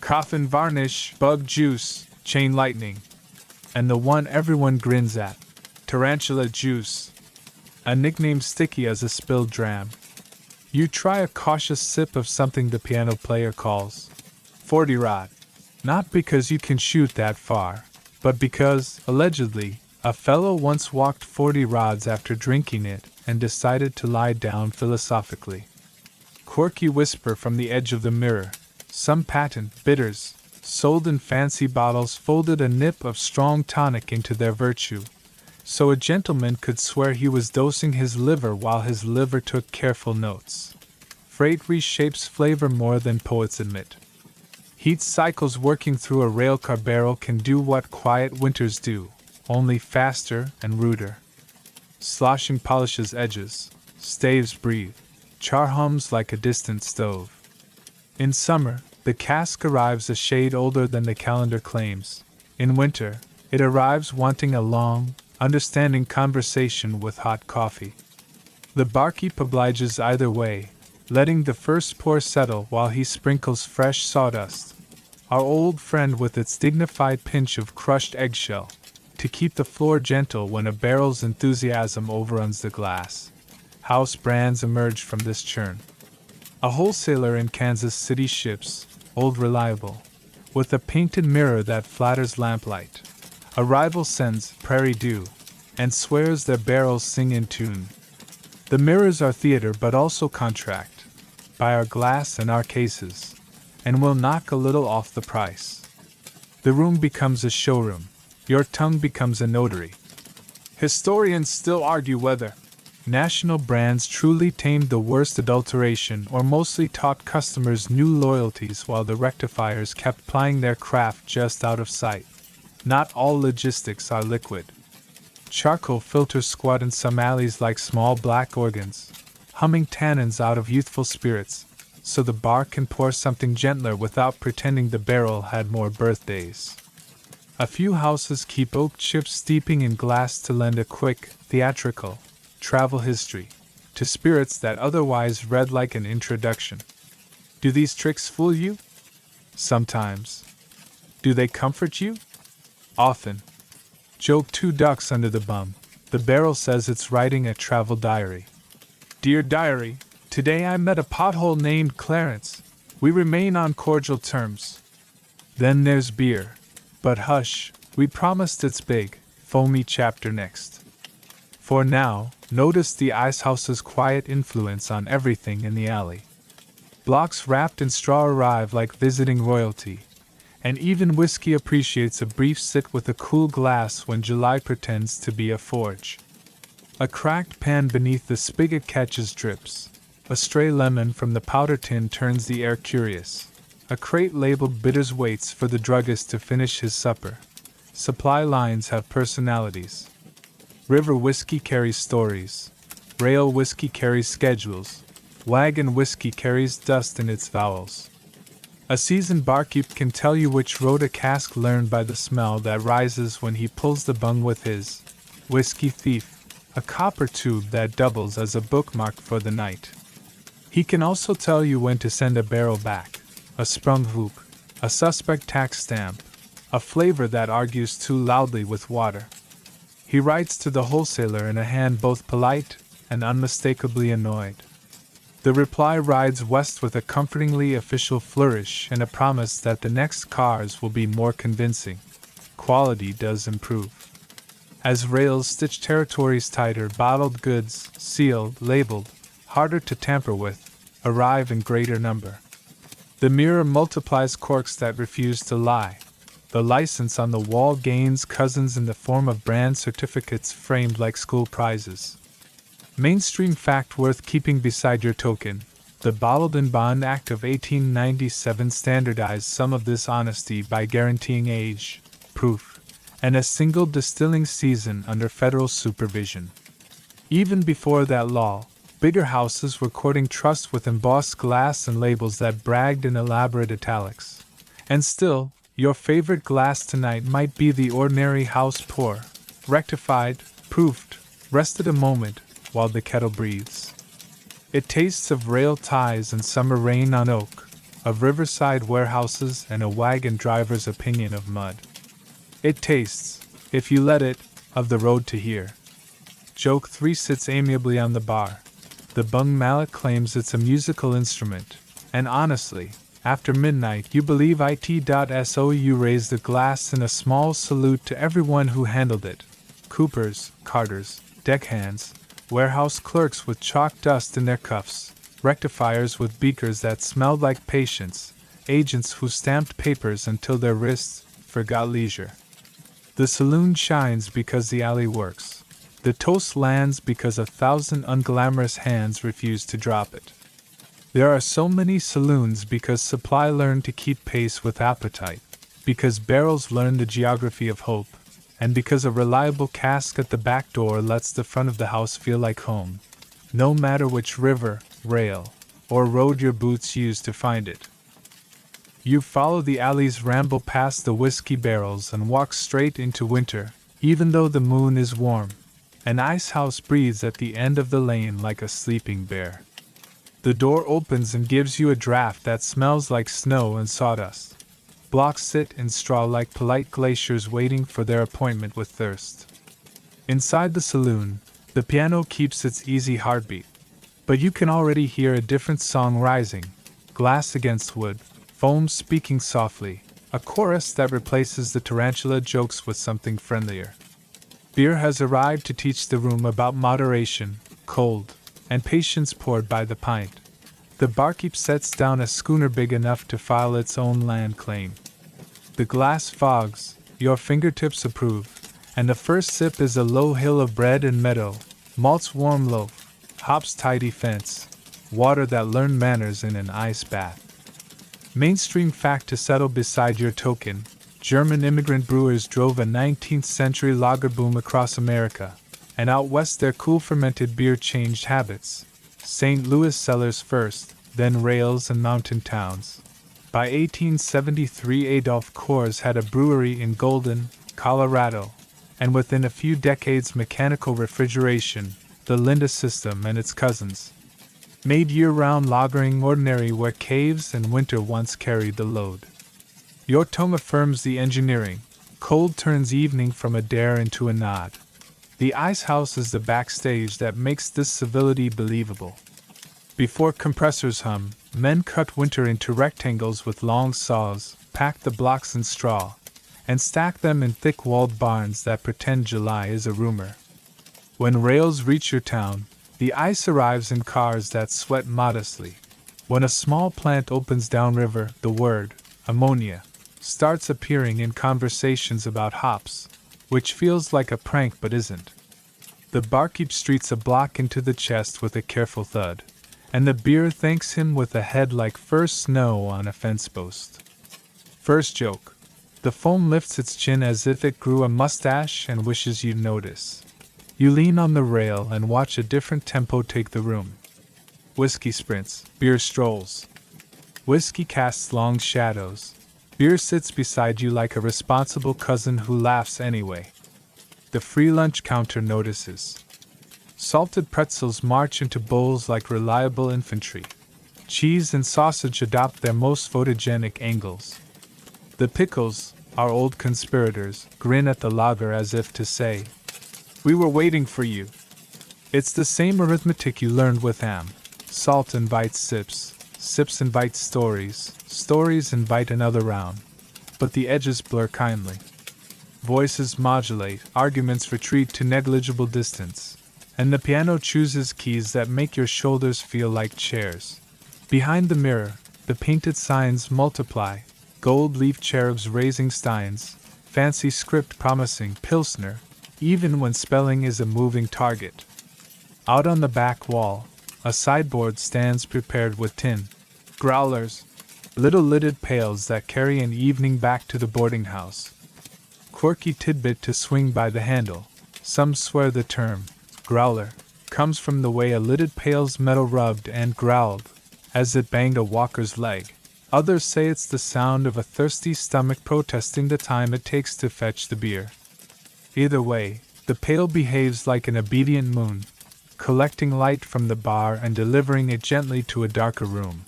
Coffin varnish, bug juice, chain lightning. And the one everyone grins at, tarantula juice. A nickname sticky as a spilled dram. You try a cautious sip of something the piano player calls 40 rod. Not because you can shoot that far, but because, allegedly, a fellow once walked 40 rods after drinking it and decided to lie down philosophically. Quirky whisper from the edge of the mirror. Some patent bitters, sold in fancy bottles, folded a nip of strong tonic into their virtue, so a gentleman could swear he was dosing his liver while his liver took careful notes. Freight reshapes flavor more than poets admit. Heat cycles working through a railcar barrel can do what quiet winters do, only faster and ruder. Sloshing polishes edges, staves breathe, char hums like a distant stove. In summer, the cask arrives a shade older than the calendar claims. In winter, it arrives wanting a long, understanding conversation with hot coffee. The barkeep obliges either way, letting the first pour settle while he sprinkles fresh sawdust, our old friend with its dignified pinch of crushed eggshell, to keep the floor gentle when a barrel's enthusiasm overruns the glass. House brands emerge from this churn. A wholesaler in Kansas City ships, old reliable, with a painted mirror that flatters lamplight. A rival sends Prairie Dew, and swears their barrels sing in tune. The mirrors are theater but also contract, buy our glass and our cases, and we'll knock a little off the price. The room becomes a showroom, your tongue becomes a notary. Historians still argue whether national brands truly tamed the worst adulteration or mostly taught customers new loyalties while the rectifiers kept plying their craft just out of sight. Not all logistics are liquid. Charcoal filters squat in some alleys like small black organs, humming tannins out of youthful spirits, so the bar can pour something gentler without pretending the barrel had more birthdays. A few houses keep oak chips steeping in glass to lend a quick, theatrical, travel history to spirits that otherwise read like an introduction. Do these tricks fool you? Sometimes. Do they comfort you? Often. Joke 2 ducks under the bum. The barrel says it's writing a travel diary. Dear diary, today I met a pothole named Clarence. We remain on cordial terms. Then there's beer. But hush, we promised it's big, foamy chapter next. For now, notice the icehouse's quiet influence on everything in the alley. Blocks wrapped in straw arrive like visiting royalty, and even whiskey appreciates a brief sit with a cool glass when July pretends to be a forge. A cracked pan beneath the spigot catches drips. A stray lemon from the powder tin turns the air curious. A crate labeled bitters waits for the druggist to finish his supper. Supply lines have personalities. River whiskey carries stories. Rail whiskey carries schedules. Wagon whiskey carries dust in its vowels. A seasoned barkeep can tell you which road a cask learned by the smell that rises when he pulls the bung with his whiskey thief, a copper tube that doubles as a bookmark for the night. He can also tell you when to send a barrel back, a sprung hoop, a suspect tax stamp, a flavor that argues too loudly with water. He writes to the wholesaler in a hand both polite and unmistakably annoyed. The reply rides west with a comfortingly official flourish and a promise that the next cars will be more convincing. Quality does improve. As rails stitch territories tighter, bottled goods, sealed, labeled, harder to tamper with, arrive in greater number. The mirror multiplies corks that refuse to lie. The license on the wall gains cousins in the form of brand certificates framed like school prizes. Mainstream fact worth keeping beside your token. The Bottled in Bond Act of 1897 standardized some of this honesty by guaranteeing age, proof, and a single distilling season under federal supervision. Even before that law, bigger houses were courting trust with embossed glass and labels that bragged in elaborate italics. And still, your favorite glass tonight might be the ordinary house pour, rectified, proofed, rested a moment while the kettle breathes. It tastes of rail ties and summer rain on oak, of riverside warehouses and a wagon driver's opinion of mud. It tastes, if you let it, of the road to here. Joke 3 sits amiably on the bar. The bung mallet claims it's a musical instrument, and honestly, after midnight you believe it.so. You raised a glass in a small salute to everyone who handled it. Coopers, carters, deckhands, warehouse clerks with chalk dust in their cuffs, rectifiers with beakers that smelled like patience, agents who stamped papers until their wrists forgot leisure. The saloon shines because the alley works. The toast lands because 1,000 unglamorous hands refuse to drop it. There are so many saloons because supply learned to keep pace with appetite, because barrels learn the geography of hope, and because a reliable cask at the back door lets the front of the house feel like home, no matter which river, rail, or road your boots use to find it. You follow the alley's ramble past the whiskey barrels and walk straight into winter, even though the moon is warm. An icehouse breathes at the end of the lane like a sleeping bear. The door opens and gives you a draft that smells like snow and sawdust. Blocks sit in straw like polite glaciers waiting for their appointment with thirst. Inside the saloon, the piano keeps its easy heartbeat, but you can already hear a different song rising, glass against wood, foam speaking softly, a chorus that replaces the tarantula jokes with something friendlier. Beer has arrived to teach the room about moderation, cold, and patience poured by the pint. The barkeep sets down a schooner big enough to file its own land claim. The glass fogs, your fingertips approve, and the first sip is a low hill of bread and meadow, malt's warm loaf, hops tidy fence, water that learned manners in an ice bath. Mainstream fact to settle beside your token. German immigrant brewers drove a 19th century lager boom across America, and out west their cool fermented beer changed habits. St. Louis cellars first, then rails and mountain towns. By 1873, Adolph Coors had a brewery in Golden, Colorado, and within a few decades, mechanical refrigeration, the Linda system and its cousins, made year-round lagering ordinary where caves and winter once carried the load. Your tome affirms the engineering. Cold turns evening from a dare into a nod. The ice house is the backstage that makes this civility believable. Before compressors hum, men cut winter into rectangles with long saws, pack the blocks in straw, and stack them in thick-walled barns that pretend July is a rumor. When rails reach your town, the ice arrives in cars that sweat modestly. When a small plant opens downriver, the word, ammonia, starts appearing in conversations about hops, which feels like a prank but isn't. The barkeep streets a block into the chest with a careful thud, and the beer thanks him with a head like first snow on a fence post. First joke. The foam lifts its chin as if it grew a mustache and wishes you'd notice. You lean on the rail and watch a different tempo take the room. Whiskey sprints, beer strolls. Whiskey casts long shadows. Beer sits beside you like a responsible cousin who laughs anyway. The free lunch counter notices. Salted pretzels march into bowls like reliable infantry. Cheese and sausage adopt their most photogenic angles. The pickles, our old conspirators, grin at the lager as if to say, "We were waiting for you." It's the same arithmetic you learned with ham. Salt invites sips, sips invite stories, stories invite another round. But the edges blur kindly. Voices modulate, arguments retreat to negligible distance, and the piano chooses keys that make your shoulders feel like chairs. Behind the mirror, the painted signs multiply, gold leaf cherubs raising steins, fancy script promising Pilsner, even when spelling is a moving target. Out on the back wall, a sideboard stands prepared with tin growlers, little lidded pails that carry an evening back to the boarding house. Quirky tidbit to swing by the handle. Some swear the term, growler, comes from the way a lidded pail's metal rubbed and growled as it banged a walker's leg. Others say it's the sound of a thirsty stomach protesting the time it takes to fetch the beer. Either way, the pail behaves like an obedient moon, collecting light from the bar and delivering it gently to a darker room.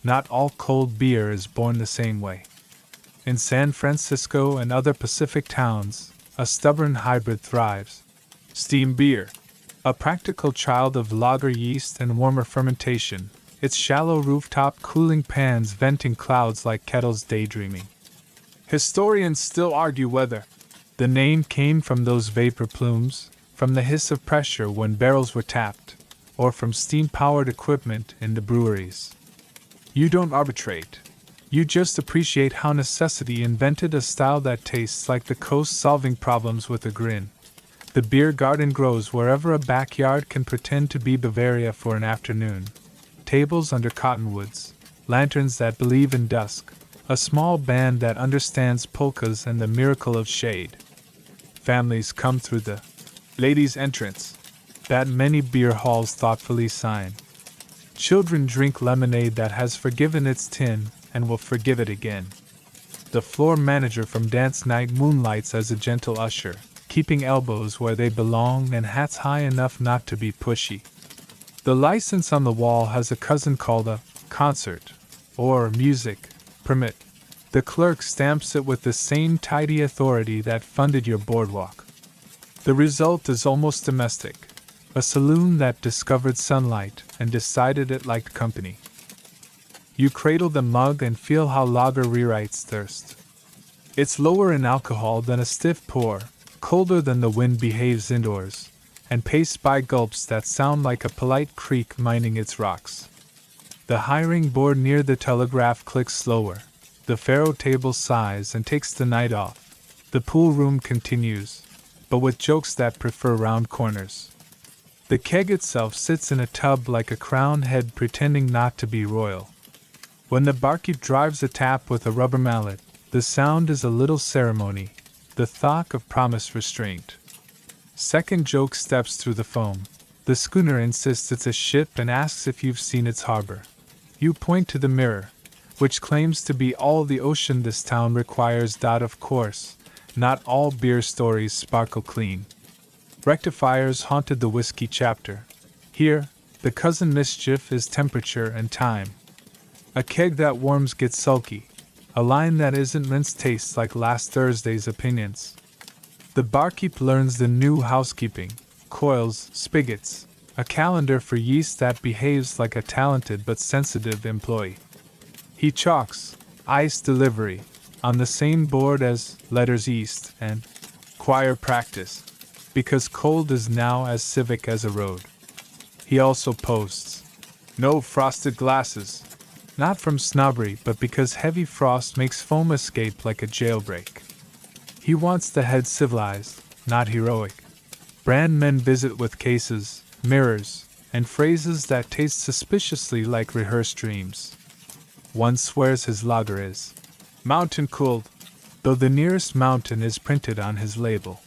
Not all cold beer is born the same way. In San Francisco and other Pacific towns, a stubborn hybrid thrives. Steam beer, a practical child of lager yeast and warmer fermentation, its shallow rooftop cooling pans venting clouds like kettles daydreaming. Historians still argue whether the name came from those vapor plumes, from the hiss of pressure when barrels were tapped, or from steam-powered equipment in the breweries. You don't arbitrate. You just appreciate how necessity invented a style that tastes like the coast solving problems with a grin. The beer garden grows wherever a backyard can pretend to be Bavaria for an afternoon. Tables under cottonwoods, lanterns that believe in dusk, a small band that understands polkas and the miracle of shade. Families come through the ladies' entrance that many beer halls thoughtfully sign. Children drink lemonade that has forgiven its tin and will forgive it again. The floor manager from dance night moonlights as a gentle usher, keeping elbows where they belong and hats high enough not to be pushy. The license on the wall has a cousin called a concert or music permit. The clerk stamps it with the same tidy authority that funded your boardwalk. The result is almost domestic. A saloon that discovered sunlight and decided it liked company. You cradle the mug and feel how lager rewrites thirst. It's lower in alcohol than a stiff pour, colder than the wind behaves indoors, and paced by gulps that sound like a polite creek mining its rocks. The hiring board near the telegraph clicks slower. The faro table sighs and takes the night off. The pool room continues, but with jokes that prefer round corners. The keg itself sits in a tub like a crowned head pretending not to be royal. When the barkeep drives a tap with a rubber mallet, the sound is a little ceremony, the thought of promise restraint. Second joke steps through the foam. The schooner insists it's a ship and asks if you've seen its harbor. You point to the mirror. which claims to be all the ocean this town requires. Of course, not all beer stories sparkle clean. Rectifiers haunted the whiskey chapter. Here, the cousin mischief is temperature and time. A keg that warms gets sulky. A line that isn't rinsed tastes like last Thursday's opinions. The barkeep learns the new housekeeping, coils, spigots, a calendar for yeast that behaves like a talented but sensitive employee. He chalks ice delivery on the same board as letters east and choir practice, because cold is now as civic as a road. He also posts no frosted glasses, not from snobbery but because heavy frost makes foam escape like a jailbreak. He wants the head civilized, not heroic. Brand men visit with cases, mirrors, and phrases that taste suspiciously like rehearsed dreams. One swears his lager is mountain cooled, though the nearest mountain is printed on his label.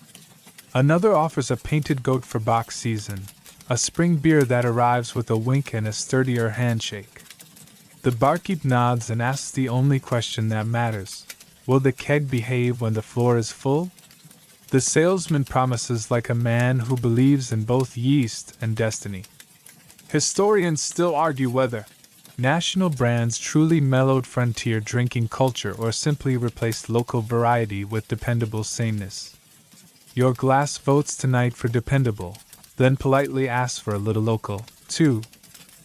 Another offers a painted goat for box season, a spring beer that arrives with a wink and a sturdier handshake. The barkeep nods and asks the only question that matters: will the keg behave when the floor is full? The salesman promises like a man who believes in both yeast and destiny. Historians still argue whether national brands truly mellowed frontier drinking culture or simply replaced local variety with dependable sameness. Your glass votes tonight for dependable, then politely asks for a little local, too.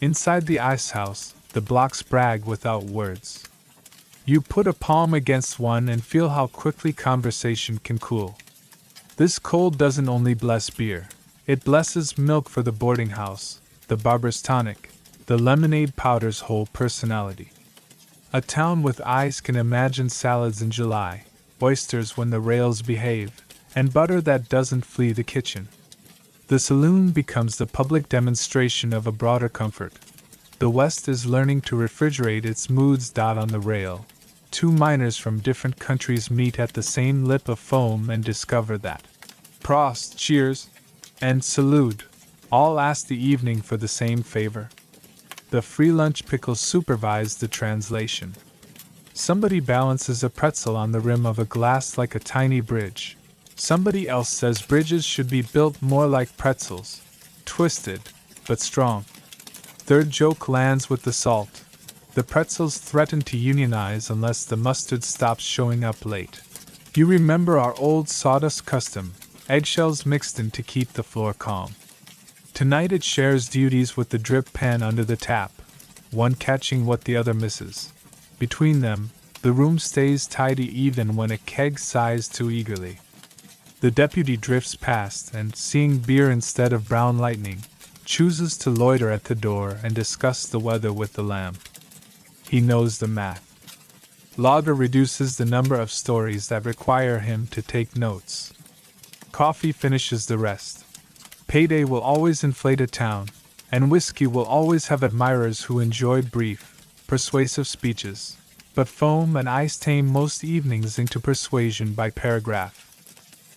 Inside the ice house, the blocks brag without words. You put a palm against one and feel how quickly conversation can cool. This cold doesn't only bless beer, it blesses milk for the boarding house, the barber's tonic, the lemonade powder's whole personality. A town with eyes can imagine salads in July, oysters when the rails behave, and butter that doesn't flee the kitchen. The saloon becomes the public demonstration of a broader comfort. The West is learning to refrigerate its moods. On the rail, two miners from different countries meet at the same lip of foam and discover that Prost, cheers, and salute all ask the evening for the same favor. The free lunch pickles supervise the translation. Somebody balances a pretzel on the rim of a glass like a tiny bridge. Somebody else says bridges should be built more like pretzels, twisted, but strong. Third joke lands with the salt. The pretzels threaten to unionize unless the mustard stops showing up late. You remember our old sawdust custom, eggshells mixed in to keep the floor calm. Tonight it shares duties with the drip pan under the tap, one catching what the other misses. Between them, the room stays tidy even when a keg sighs too eagerly. The deputy drifts past and, seeing beer instead of brown lightning, chooses to loiter at the door and discuss the weather with the lamp. He knows the math. Lager reduces the number of stories that require him to take notes. Coffee finishes the rest. Payday will always inflate a town, and whiskey will always have admirers who enjoy brief, persuasive speeches, but foam and ice tame most evenings into persuasion by paragraph.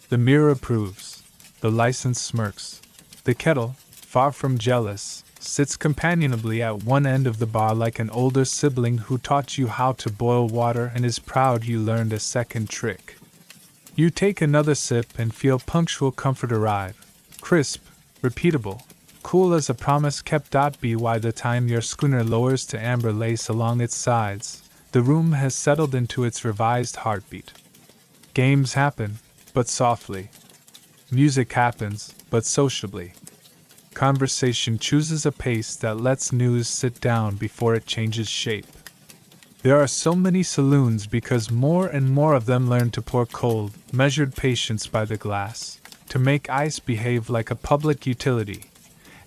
The mirror approves. The license smirks. The kettle, far from jealous, sits companionably at one end of the bar like an older sibling who taught you how to boil water and is proud you learned a second trick. You take another sip and feel punctual comfort arrive, crisp, repeatable, cool as a promise kept. By the time your schooner lowers to amber lace along its sides, the room has settled into its revised heartbeat. Games happen, but softly. Music happens, but sociably. Conversation chooses a pace that lets news sit down before it changes shape. There are so many saloons because more and more of them learn to pour cold, measured patience by the glass, to make ice behave like a public utility,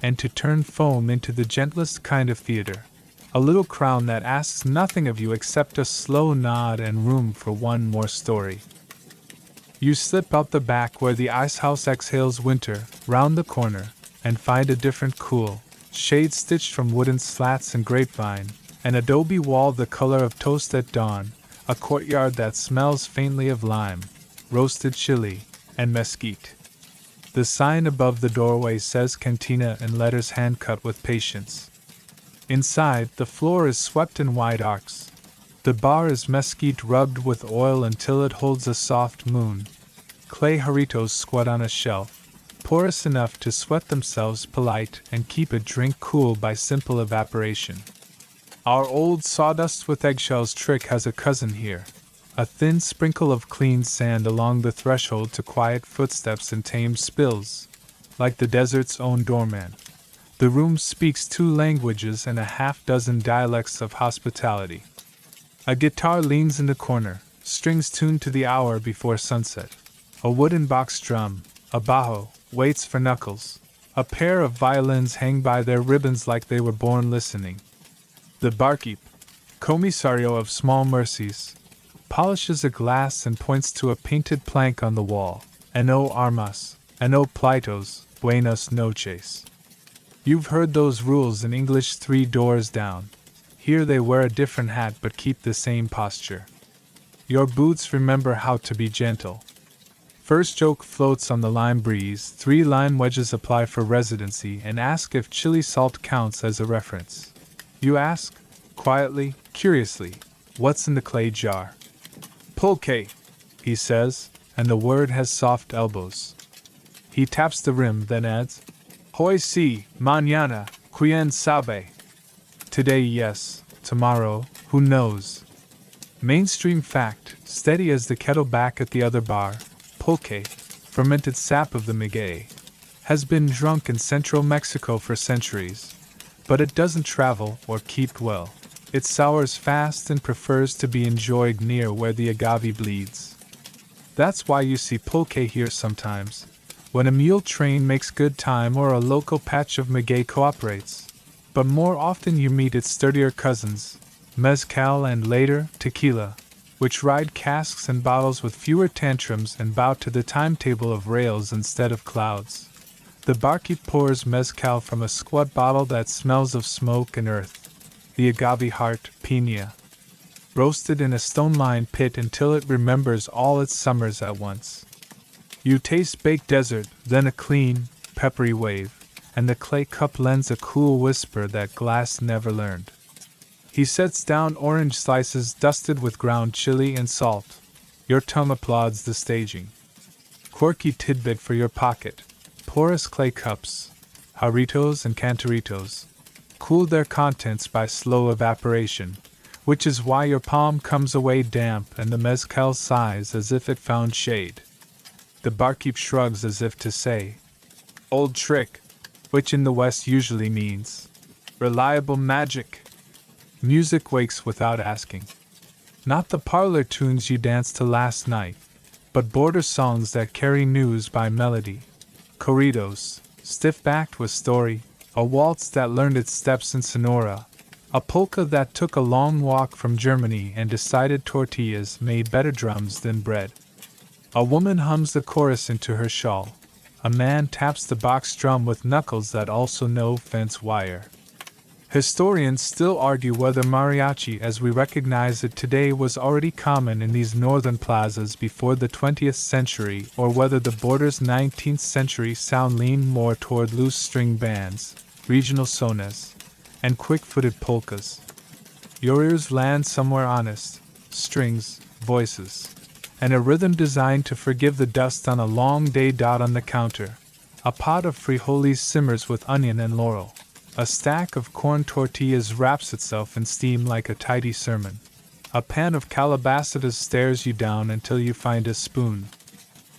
and to turn foam into the gentlest kind of theater, a little crown that asks nothing of you except a slow nod and room for one more story. You slip out the back where the ice house exhales winter, round the corner, and find a different cool, shade stitched from wooden slats and grapevine, an adobe wall the color of toast at dawn, a courtyard that smells faintly of lime, roasted chili, and mesquite. The sign above the doorway says Cantina in letters hand-cut with patience. Inside, the floor is swept in wide arcs. The bar is mesquite rubbed with oil until it holds a soft moon. Clay jarritos squat on a shelf, porous enough to sweat themselves polite and keep a drink cool by simple evaporation. Our old sawdust with eggshells trick has a cousin here. A thin sprinkle of clean sand along the threshold to quiet footsteps and tame spills, like the desert's own doorman. The room speaks 2 languages and a half-dozen dialects of hospitality. A guitar leans in the corner, strings tuned to the hour before sunset. A wooden box drum, a bajo, waits for knuckles. A pair of violins hang by their ribbons like they were born listening. The barkeep, commissario of small mercies, polishes a glass and points to a painted plank on the wall. No armas, no plitos, buenas noches. You've heard those rules in English 3 doors down. Here they wear a different hat but keep the same posture. Your boots remember how to be gentle. First joke floats on the lime breeze, 3 lime wedges apply for residency and ask if chili salt counts as a reference. You ask, quietly, curiously, what's in the clay jar? Pulque, he says, and the word has soft elbows. He taps the rim, then adds, Hoy si, mañana, quien sabe. Today, yes, tomorrow, who knows? Mainstream fact, steady as the kettle back at the other bar, pulque, fermented sap of the maguey, has been drunk in central Mexico for centuries, but it doesn't travel or keep well. It sours fast and prefers to be enjoyed near where the agave bleeds. That's why you see pulque here sometimes, when a mule train makes good time or a local patch of maguey cooperates. But more often you meet its sturdier cousins, mezcal and later, tequila, which ride casks and bottles with fewer tantrums and bow to the timetable of rails instead of clouds. The barkeep pours mezcal from a squat bottle that smells of smoke and earth. The agave heart, piña, roasted in a stone-lined pit until it remembers all its summers at once. You taste baked desert, then a clean, peppery wave, and the clay cup lends a cool whisper that glass never learned. He sets down orange slices dusted with ground chili and salt. Your tongue applauds the staging. Quirky tidbit for your pocket. Porous clay cups, jarritos and cantaritos, cool their contents by slow evaporation, which is why your palm comes away damp and the mezcal sighs as if it found shade. The barkeep shrugs as if to say, old trick, which in the West usually means reliable magic. Music wakes without asking. Not the parlor tunes you danced to last night, but border songs that carry news by melody. Corridos, stiff-backed with story, a waltz that learned its steps in Sonora, a polka that took a long walk from Germany and decided tortillas made better drums than bread. A woman hums the chorus into her shawl. A man taps the box drum with knuckles that also know fence wire. Historians still argue whether mariachi as we recognize it today was already common in these northern plazas before the 20th century or whether the border's 19th century sound leaned more toward loose string bands, regional sonas, and quick-footed polkas. Your ears land somewhere honest, strings, voices, and a rhythm designed to forgive the dust on a long day dot on the counter. A pot of frijoles simmers with onion and laurel. A stack of corn tortillas wraps itself in steam like a tidy sermon. A pan of calabacitas stares you down until you find a spoon.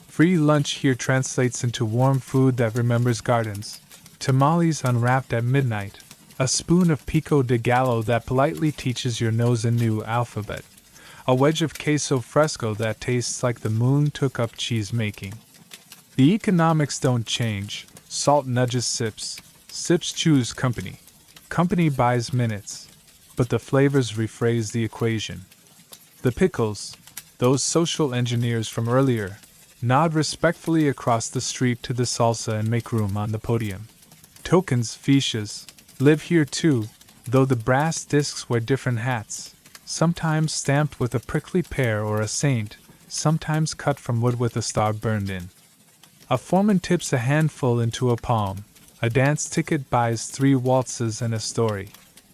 Free lunch here translates into warm food that remembers gardens. Tamales unwrapped at midnight. A spoon of pico de gallo that politely teaches your nose a new alphabet. A wedge of queso fresco that tastes like the moon took up cheese making. The economics don't change. Salt nudges sips. Sips choose company. Company buys minutes. But the flavors rephrase the equation. The pickles, those social engineers from earlier, nod respectfully across the street to the salsa and make room on the podium. Tokens, fiches, live here too, though the brass discs wear different hats, sometimes stamped with a prickly pear or a saint, sometimes cut from wood with a star burned in. A foreman tips a handful into a palm. A dance ticket buys 3 waltzes and a story.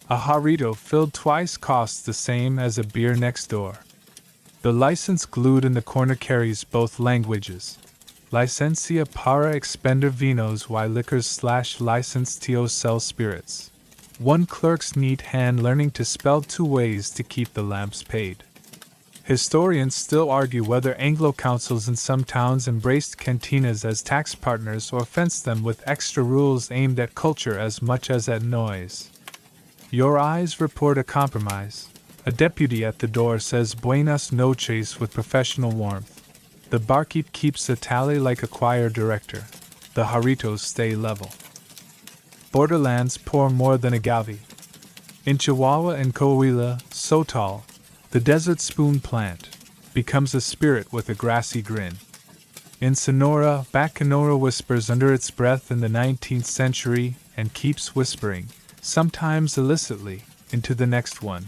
A jarrito filled twice costs the same as a beer next door. The license glued in the corner carries both languages. Licencia para expender vinos y liquors / license to sell spirits. One clerk's neat hand learning to spell two ways to keep the lamps paid. Historians still argue whether Anglo councils in some towns embraced cantinas as tax partners or fenced them with extra rules aimed at culture as much as at noise. Your eyes report a compromise. A deputy at the door says buenas noches with professional warmth. The barkeep keeps a tally like a choir director. The jarritos stay level. Borderlands pour more than agave. In Chihuahua and Coahuila, so tall, the desert spoon plant becomes a spirit with a grassy grin. In Sonora, Bacanora whispers under its breath in the 19th century and keeps whispering, sometimes illicitly, into the next one.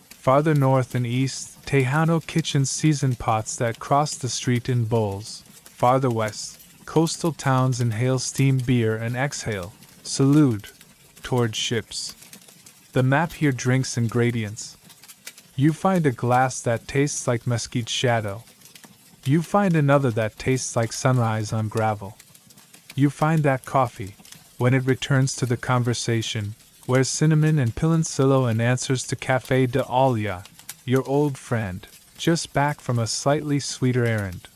Farther north and east, Tejano kitchens season pots that cross the street in bowls. Farther west, coastal towns inhale steamed beer and exhale, salute, toward ships. The map here drinks in gradients. You find a glass that tastes like mesquite shadow. You find another that tastes like sunrise on gravel. You find that coffee, when it returns to the conversation, wears cinnamon and piloncillo and answers to Café de Olla, your old friend, just back from a slightly sweeter errand.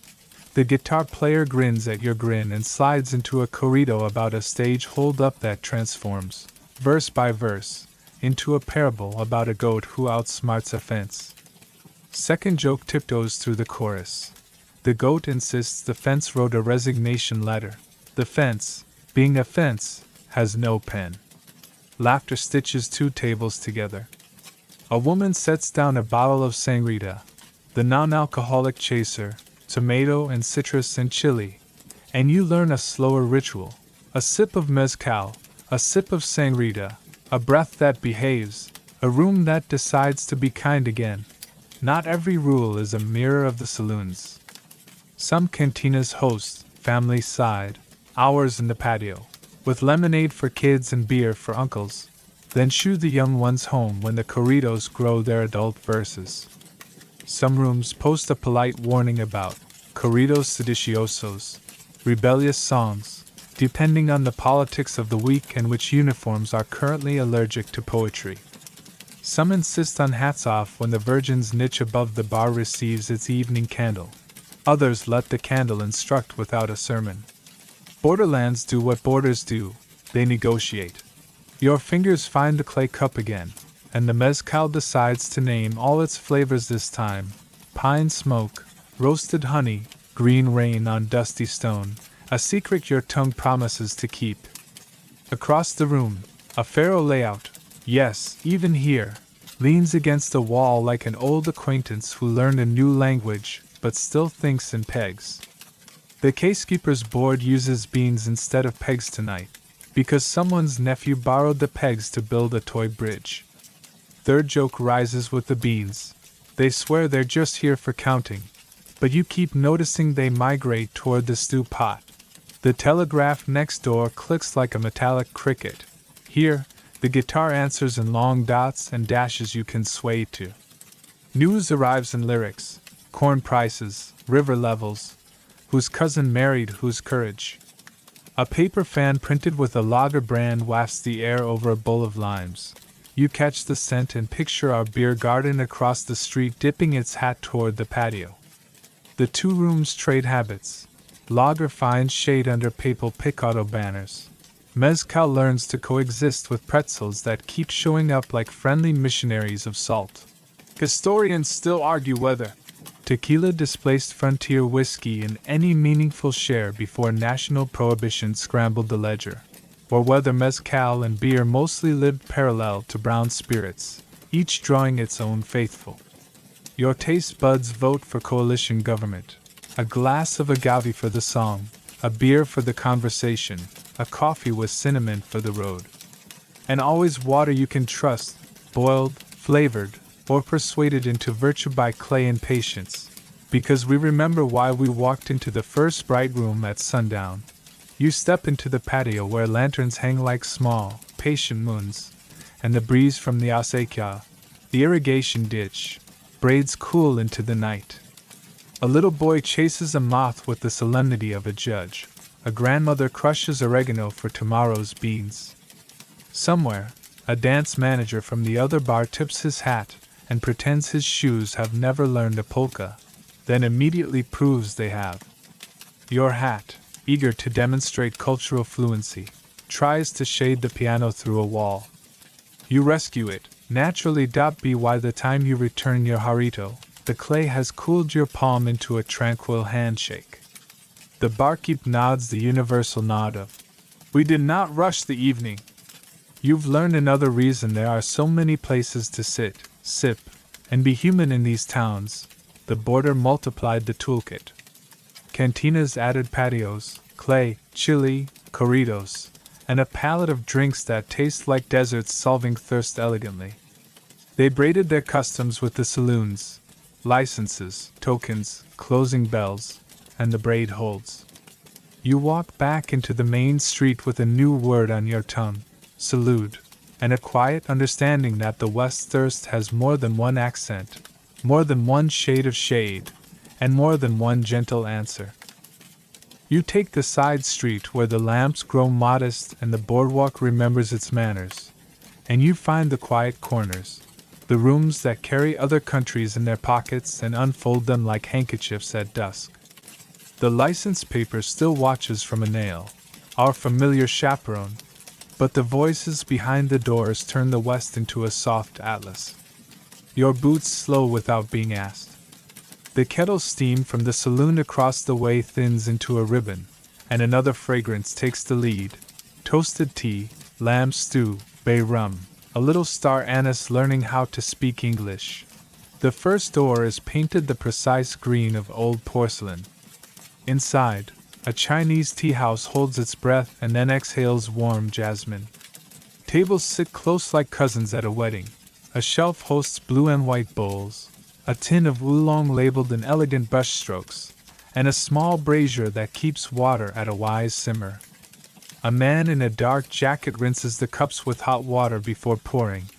The guitar player grins at your grin and slides into a corrido about a stage hold-up that transforms, verse by verse, into a parable about a goat who outsmarts a fence. Second joke tiptoes through the chorus. The goat insists the fence wrote a resignation letter. The fence, being a fence, has no pen. Laughter stitches two tables together. A woman sets down a bottle of sangrita, the non-alcoholic chaser, tomato and citrus and chili, and you learn a slower ritual. A sip of mezcal, a sip of sangrita, a breath that behaves, a room that decides to be kind again. Not every rule is a mirror of the saloons. Some cantinas host, family side, hours in the patio, with lemonade for kids and beer for uncles, then shoo the young ones home when the corridos grow their adult verses. Some rooms post a polite warning about corridos sediciosos, rebellious songs, depending on the politics of the week and which uniforms are currently allergic to poetry. Some insist on hats off when the Virgin's niche above the bar receives its evening candle. Others let the candle instruct without a sermon. Borderlands do what borders do, they negotiate. Your fingers find the clay cup again, and the mezcal decides to name all its flavors this time: pine smoke, roasted honey, green rain on dusty stone, a secret your tongue promises to keep. Across the room, a faro layout, yes, even here, leans against the wall like an old acquaintance who learned a new language but still thinks in pegs. The casekeeper's board uses beans instead of pegs tonight, because someone's nephew borrowed the pegs to build a toy bridge. Third joke rises with the beans. They swear they're just here for counting, but you keep noticing they migrate toward the stew pot. The telegraph next door clicks like a metallic cricket. Here, the guitar answers in long dots and dashes you can sway to. News arrives in lyrics, corn prices, river levels, whose cousin married whose courage. A paper fan printed with a lager brand wafts the air over a bowl of limes. You catch the scent and picture our beer garden across the street dipping its hat toward the patio. The two rooms trade habits. Lager finds shade under papal picado banners. Mezcal learns to coexist with pretzels that keep showing up like friendly missionaries of salt. Historians still argue whether tequila displaced frontier whiskey in any meaningful share before national prohibition scrambled the ledger, or whether mezcal and beer mostly lived parallel to brown spirits, each drawing its own faithful. Your taste buds vote for coalition government. A glass of agave for the song, a beer for the conversation, a coffee with cinnamon for the road. And always water you can trust, boiled, flavored, or persuaded into virtue by clay and patience, because we remember why we walked into the first bright room at sundown. You step into the patio where lanterns hang like small, patient moons, and the breeze from the acequia, the irrigation ditch, braids cool into the night. A little boy chases a moth with the solemnity of a judge. A grandmother crushes oregano for tomorrow's beans. Somewhere, a dance manager from the other bar tips his hat and pretends his shoes have never learned a polka, then immediately proves they have. Your hat, eager to demonstrate cultural fluency, tries to shade the piano through a wall. You rescue it, naturally. By the time you return your harito, the clay has cooled your palm into a tranquil handshake. The barkeep nods the universal nod of, "We did not rush the evening." You've learned another reason there are so many places to sit, sip, and be human in these towns. The border multiplied the toolkit. Cantinas added patios, clay, chili, corridos, and a palette of drinks that taste like deserts solving thirst elegantly. They braided their customs with the saloons, licenses, tokens, closing bells, and the braid holds. You walk back into the main street with a new word on your tongue, salute, and a quiet understanding that the West thirst has more than one accent, more than one shade of shade, and more than one gentle answer. You take the side street where the lamps grow modest and the boardwalk remembers its manners, and you find the quiet corners, the rooms that carry other countries in their pockets and unfold them like handkerchiefs at dusk. The license paper still watches from a nail, our familiar chaperone, but the voices behind the doors turn the West into a soft atlas. Your boots slow without being asked. The kettle steam from the saloon across the way thins into a ribbon, and another fragrance takes the lead. Toasted tea, lamb stew, bay rum, a little star anise learning how to speak English. The first door is painted the precise green of old porcelain. Inside, a Chinese tea house holds its breath and then exhales warm jasmine. Tables sit close like cousins at a wedding. A shelf hosts blue and white bowls, a tin of oolong labeled in elegant brushstrokes, and a small brazier that keeps water at a wise simmer. A man in a dark jacket rinses the cups with hot water before pouring,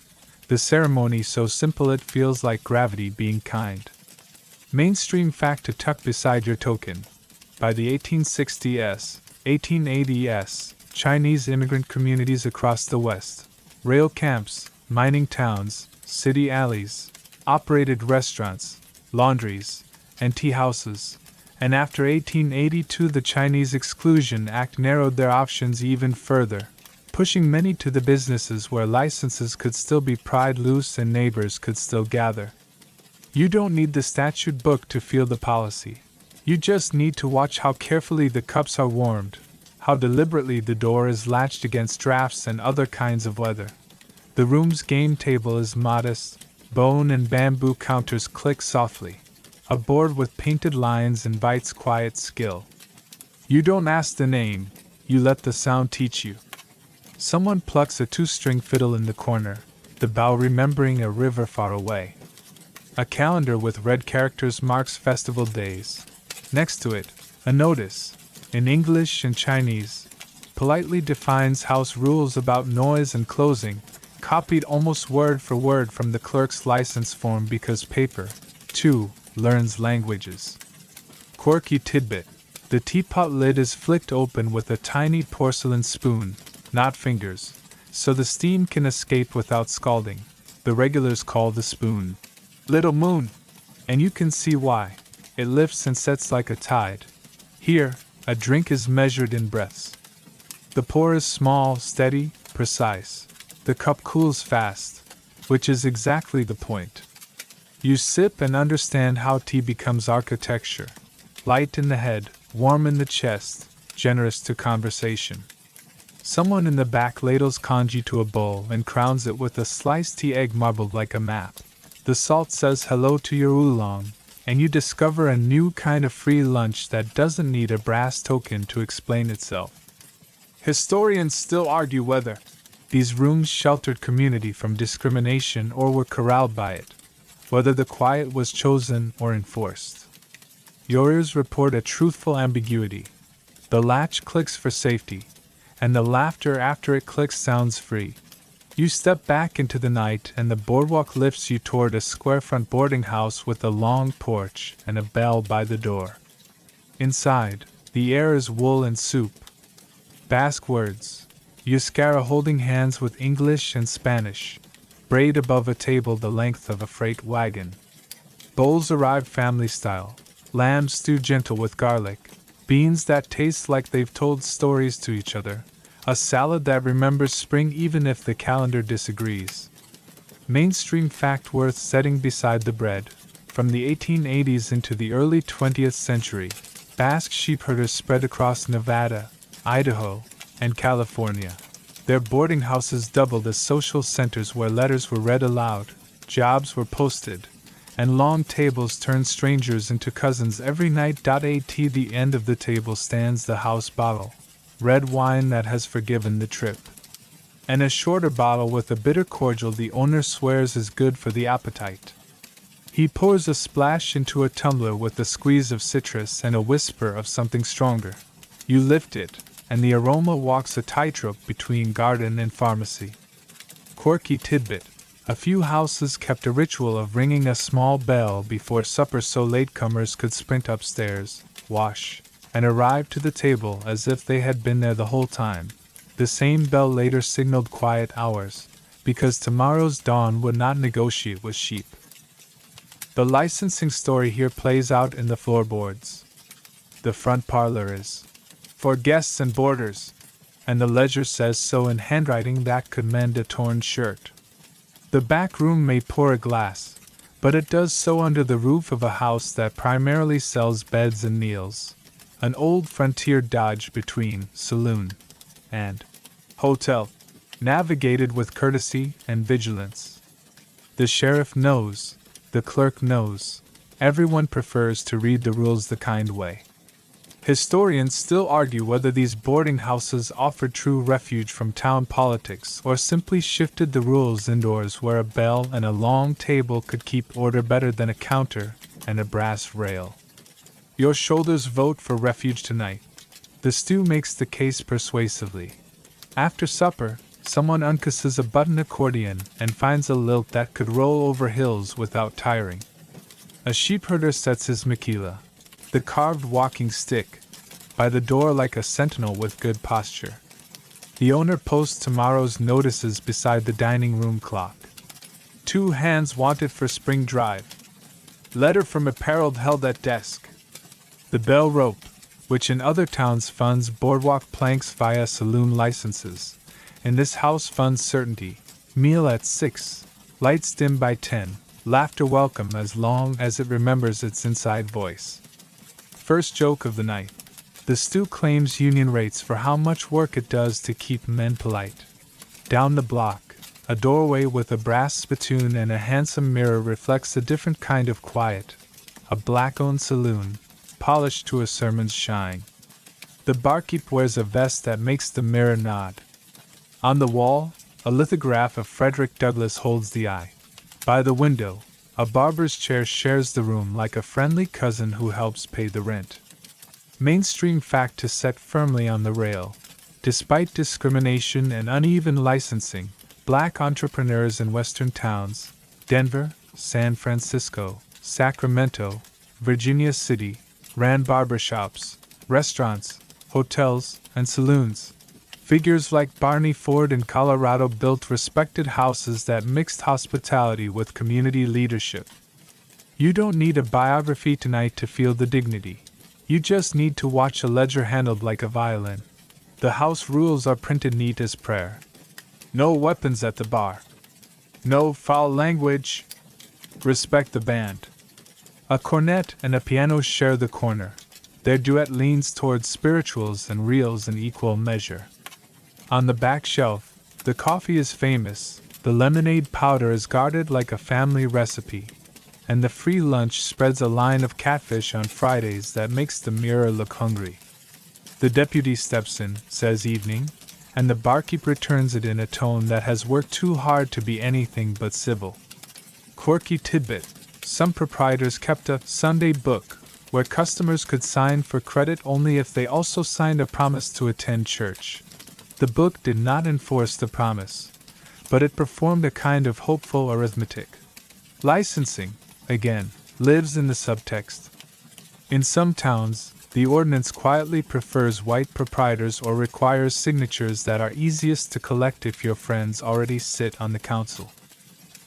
the ceremony so simple it feels like gravity being kind. Mainstream fact to tuck beside your token. By the 1860s, 1880s, Chinese immigrant communities across the West, rail camps, mining towns, city alleys, operated restaurants, laundries, and tea houses, and after 1882 the Chinese Exclusion Act narrowed their options even further, pushing many to the businesses where licenses could still be pried loose and neighbors could still gather. You don't need the statute book to feel the policy. You just need to watch how carefully the cups are warmed, how deliberately the door is latched against drafts and other kinds of weather. The room's game table is modest, bone and bamboo counters click softly. A board with painted lines invites quiet skill. You don't ask the name, you let the sound teach you. Someone plucks a two-string fiddle in the corner, the bow remembering a river far away. A calendar with red characters marks festival days. Next to it, a notice, in English and Chinese, politely defines house rules about noise and closing, copied almost word for word from the clerk's license form because paper, too, learns languages. Quirky tidbit: the teapot lid is flicked open with a tiny porcelain spoon, not fingers, so the steam can escape without scalding. The regulars call the spoon Little Moon, and you can see why. It lifts and sets like a tide. Here, a drink is measured in breaths. The pour is small, steady, precise. The cup cools fast, which is exactly the point. You sip and understand how tea becomes architecture. Light in the head, warm in the chest, generous to conversation. Someone in the back ladles congee to a bowl and crowns it with a sliced tea egg marbled like a map. The salt says hello to your oolong, and you discover a new kind of free lunch that doesn't need a brass token to explain itself. Historians still argue whether these rooms sheltered community from discrimination or were corralled by it, whether the quiet was chosen or enforced. Your ears report a truthful ambiguity. The latch clicks for safety, and the laughter after it clicks sounds free. You step back into the night and the boardwalk lifts you toward a square front boarding house with a long porch and a bell by the door. Inside, the air is wool and soup. Basque words. Euskara holding hands with English and Spanish. Braid above a table the length of a freight wagon. Bowls arrive family style. Lamb stew gentle with garlic. Beans that taste like they've told stories to each other. A salad that remembers spring even if the calendar disagrees. Mainstream fact worth setting beside the bread. From the 1880s into the early 20th century, Basque sheepherders spread across Nevada, Idaho, and California. Their boarding houses doubled as social centers where letters were read aloud, jobs were posted, and long tables turned strangers into cousins every night. At the end of the table stands the house bottle, red wine that has forgiven the trip, and a shorter bottle with a bitter cordial the owner swears is good for the appetite. He pours a splash into a tumbler with a squeeze of citrus and a whisper of something stronger. You lift it, and the aroma walks a tightrope between garden and pharmacy. Quirky tidbit. A few houses kept a ritual of ringing a small bell before supper so latecomers could sprint upstairs, wash, and arrive to the table as if they had been there the whole time. The same bell later signaled quiet hours, because tomorrow's dawn would not negotiate with sheep. The licensing story here plays out in the floorboards. The front parlor is for guests and boarders, and the ledger says so in handwriting that could mend a torn shirt. The back room may pour a glass, but it does so under the roof of a house that primarily sells beds and meals. An old frontier dodge between saloon and hotel, navigated with courtesy and vigilance. The sheriff knows, the clerk knows, everyone prefers to read the rules the kind way. Historians still argue whether these boarding houses offered true refuge from town politics or simply shifted the rules indoors where a bell and a long table could keep order better than a counter and a brass rail. Your shoulders vote for refuge tonight. The stew makes the case persuasively. After supper, someone uncasses a button accordion and finds a lilt that could roll over hills without tiring. A sheepherder sets his maquila, the carved walking stick, by the door like a sentinel with good posture. The owner posts tomorrow's notices beside the dining room clock. 2 hands wanted for spring drive. Letter from apparelled held at desk. The bell rope, which in other towns funds boardwalk planks via saloon licenses, in this house funds certainty. Meal at 6, lights dim by 10, laughter welcome as long as it remembers its inside voice. First joke of the night. The stew claims union rates for how much work it does to keep men polite. Down the block, a doorway with a brass spittoon and a handsome mirror reflects a different kind of quiet. A black-owned saloon, polished to a sermon's shine. The barkeep wears a vest that makes the mirror nod. On the wall, a lithograph of Frederick Douglass holds the eye. By the window, a barber's chair shares the room like a friendly cousin who helps pay the rent. Mainstream fact is set firmly on the rail. Despite discrimination and uneven licensing, black entrepreneurs in western towns, Denver, San Francisco, Sacramento, Virginia City, ran barbershops, restaurants, hotels, and saloons. Figures like Barney Ford in Colorado built respected houses that mixed hospitality with community leadership. You don't need a biography tonight to feel the dignity. You just need to watch a ledger handled like a violin. The house rules are printed neat as prayer. No weapons at the bar. No foul language. Respect the band. A cornet and a piano share the corner. Their duet leans towards spirituals and reels in equal measure. On the back shelf, the coffee is famous, the lemonade powder is guarded like a family recipe, and the free lunch spreads a line of catfish on Fridays that makes the mirror look hungry. The deputy steps in, says evening, and the barkeep returns it in a tone that has worked too hard to be anything but civil. Quirky tidbit. Some proprietors kept a Sunday book, where customers could sign for credit only if they also signed a promise to attend church. The book did not enforce the promise, but it performed a kind of hopeful arithmetic. Licensing, again, lives in the subtext. In some towns, the ordinance quietly prefers white proprietors or requires signatures that are easiest to collect if your friends already sit on the council.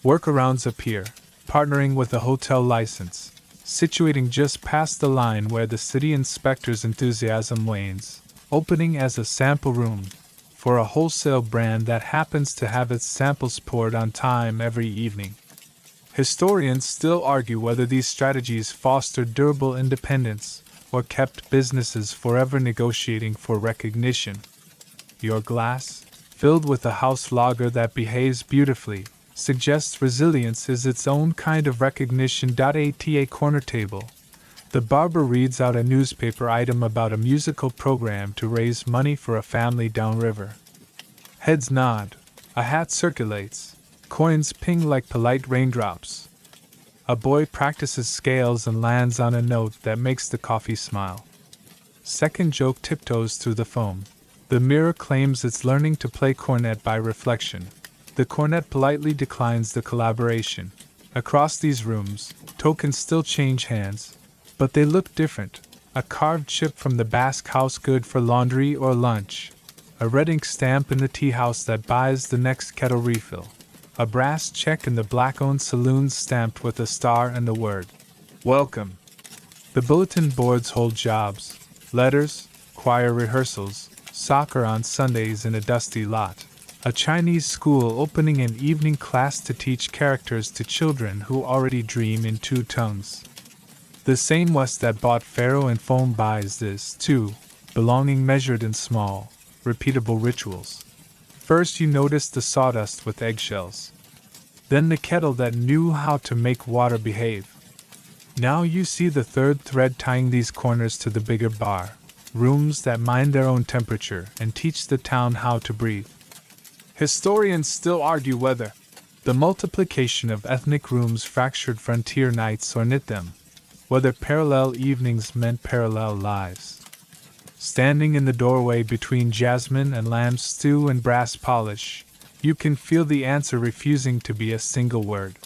Workarounds appear, partnering with a hotel license, situating just past the line where the city inspector's enthusiasm wanes, opening as a sample room for a wholesale brand that happens to have its samples poured on time every evening. Historians still argue whether these strategies fostered durable independence or kept businesses forever negotiating for recognition. Your glass, filled with a house lager that behaves beautifully, suggests resilience is its own kind of recognition. At a corner table, the barber reads out a newspaper item about a musical program to raise money for a family downriver. Heads nod, a hat circulates, coins ping like polite raindrops. A boy practices scales and lands on a note that makes the coffee smile. Second joke tiptoes through the foam. The mirror claims it's learning to play cornet by reflection. The cornet politely declines the collaboration. Across these rooms, tokens still change hands, but they look different. A carved chip from the Basque house good for laundry or lunch. A red ink stamp in the tea house that buys the next kettle refill. A brass check in the black-owned Saloons stamped with a star and the word, "Welcome." The bulletin boards hold jobs, letters, choir rehearsals, soccer on Sundays in a dusty lot, a Chinese school opening an evening class to teach characters to children who already dream in two tongues. The same West that bought faro and foam buys this, too, belonging measured in small, repeatable rituals. First you notice the sawdust with eggshells. Then the kettle that knew how to make water behave. Now you see the third thread tying these corners to the bigger bar, rooms that mind their own temperature and teach the town how to breathe. Historians still argue whether the multiplication of ethnic rooms fractured frontier nights or knit them, whether parallel evenings meant parallel lives. Standing in the doorway between jasmine and lamb stew and brass polish, you can feel the answer refusing to be a single word.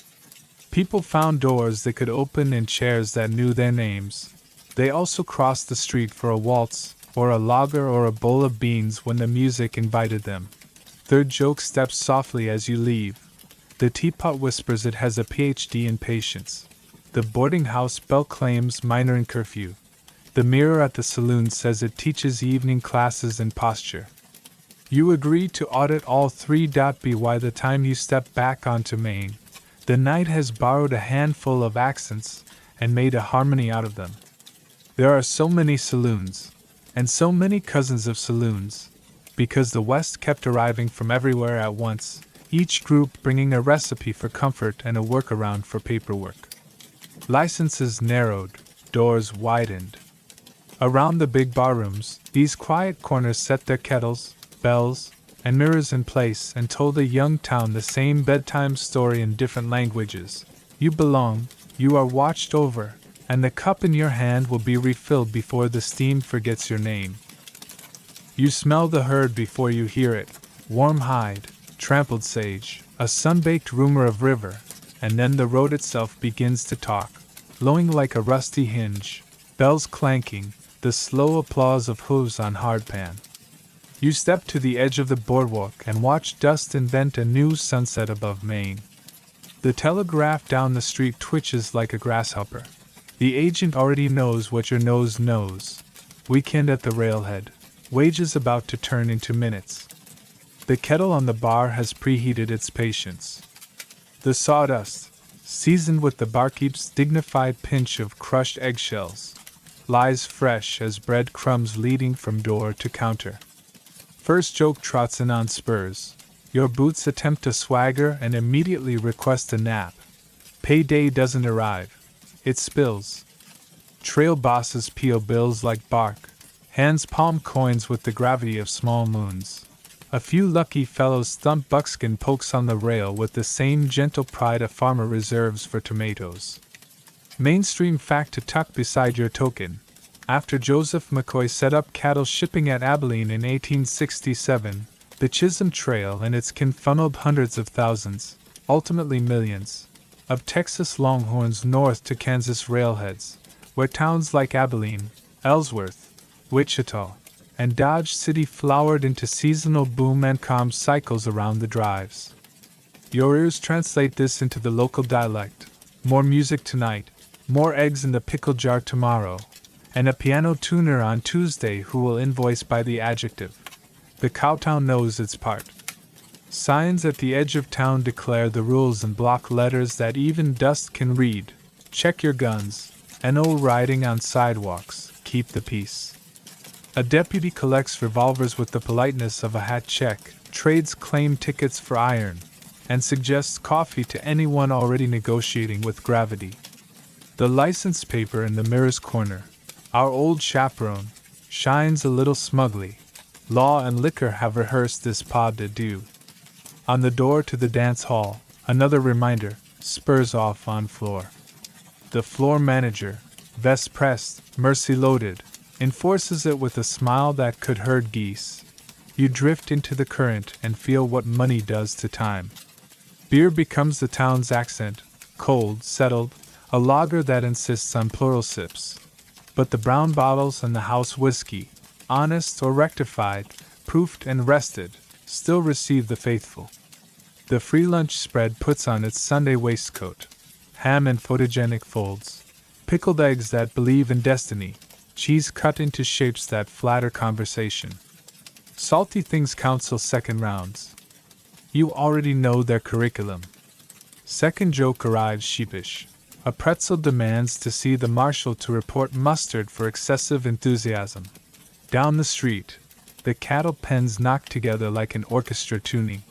People found doors they could open and chairs that knew their names. They also crossed the street for a waltz, or a lager or a bowl of beans when the music invited them. Third joke steps softly as you leave. The teapot whispers it has a PhD in patience. The boarding house bell claims minor in curfew. The mirror at the saloon says it teaches evening classes in posture. You agree to audit all three. By the time you step back onto Main, the night has borrowed a handful of accents and made a harmony out of them. There are so many saloons, and so many cousins of saloons, because the West kept arriving from everywhere at once, each group bringing a recipe for comfort and a workaround for paperwork. Licenses narrowed, doors widened. Around the big barrooms, these quiet corners set their kettles, bells, and mirrors in place and told a young town the same bedtime story in different languages. You belong, you are watched over, and the cup in your hand will be refilled before the steam forgets your name. You smell the herd before you hear it, warm hide, trampled sage, a sun-baked rumor of river, and then the road itself begins to talk, lowing like a rusty hinge, bells clanking, the slow applause of hooves on hardpan. You step to the edge of the boardwalk and watch dust invent a new sunset above Maine. The telegraph down the street twitches like a grasshopper. The agent already knows what your nose knows. Weekend at the railhead. Wages about to turn into minutes. The kettle on the bar has preheated its patience. The sawdust, seasoned with the barkeep's dignified pinch of crushed eggshells, lies fresh as bread crumbs leading from door to counter. First joke trots in on spurs. Your boots attempt to swagger and immediately request a nap. Payday doesn't arrive. It spills. Trail bosses peel bills like bark. Hands palm coins with the gravity of small moons. A few lucky fellows thump buckskin pokes on the rail with the same gentle pride a farmer reserves for tomatoes. Mainstream fact to tuck beside your token. After Joseph McCoy set up cattle shipping at Abilene in 1867, The Chisholm Trail and its kin funneled hundreds of thousands, ultimately millions, of Texas Longhorns north to Kansas railheads, where towns like Abilene, Ellsworth, Wichita, and Dodge City flowered into seasonal boom and calm cycles around the drives. Your ears translate this into the local dialect: more music tonight, more eggs in the pickle jar tomorrow, and a piano tuner on Tuesday who will invoice by the adjective. The cowtown knows its part. Signs at the edge of town declare the rules in block letters that even dust can read. Check your guns. No riding on sidewalks. Keep the peace. A deputy collects revolvers with the politeness of a hat check, trades claim tickets for iron, and suggests coffee to anyone already negotiating with gravity. The license paper in the mirror's corner, our old chaperone, shines a little smugly. Law and liquor have rehearsed this pas de deux. On the door to the dance hall, another reminder, spurs off on floor. The floor manager, vest pressed, mercy loaded, enforces it with a smile that could herd geese. You drift into the current and feel what money does to time. Beer becomes the town's accent, cold, settled, a lager that insists on plural sips. But the brown bottles and the house whiskey, honest or rectified, proofed and rested, still receive the faithful. The free lunch spread puts on its Sunday waistcoat, ham in photogenic folds, pickled eggs that believe in destiny, cheese cut into shapes that flatter conversation. Salty things counsel second rounds. You already know their curriculum. Second joke arrives sheepish. A pretzel demands to see the marshal to report mustard for excessive enthusiasm. Down the street, the cattle pens knock together like an orchestra tuning.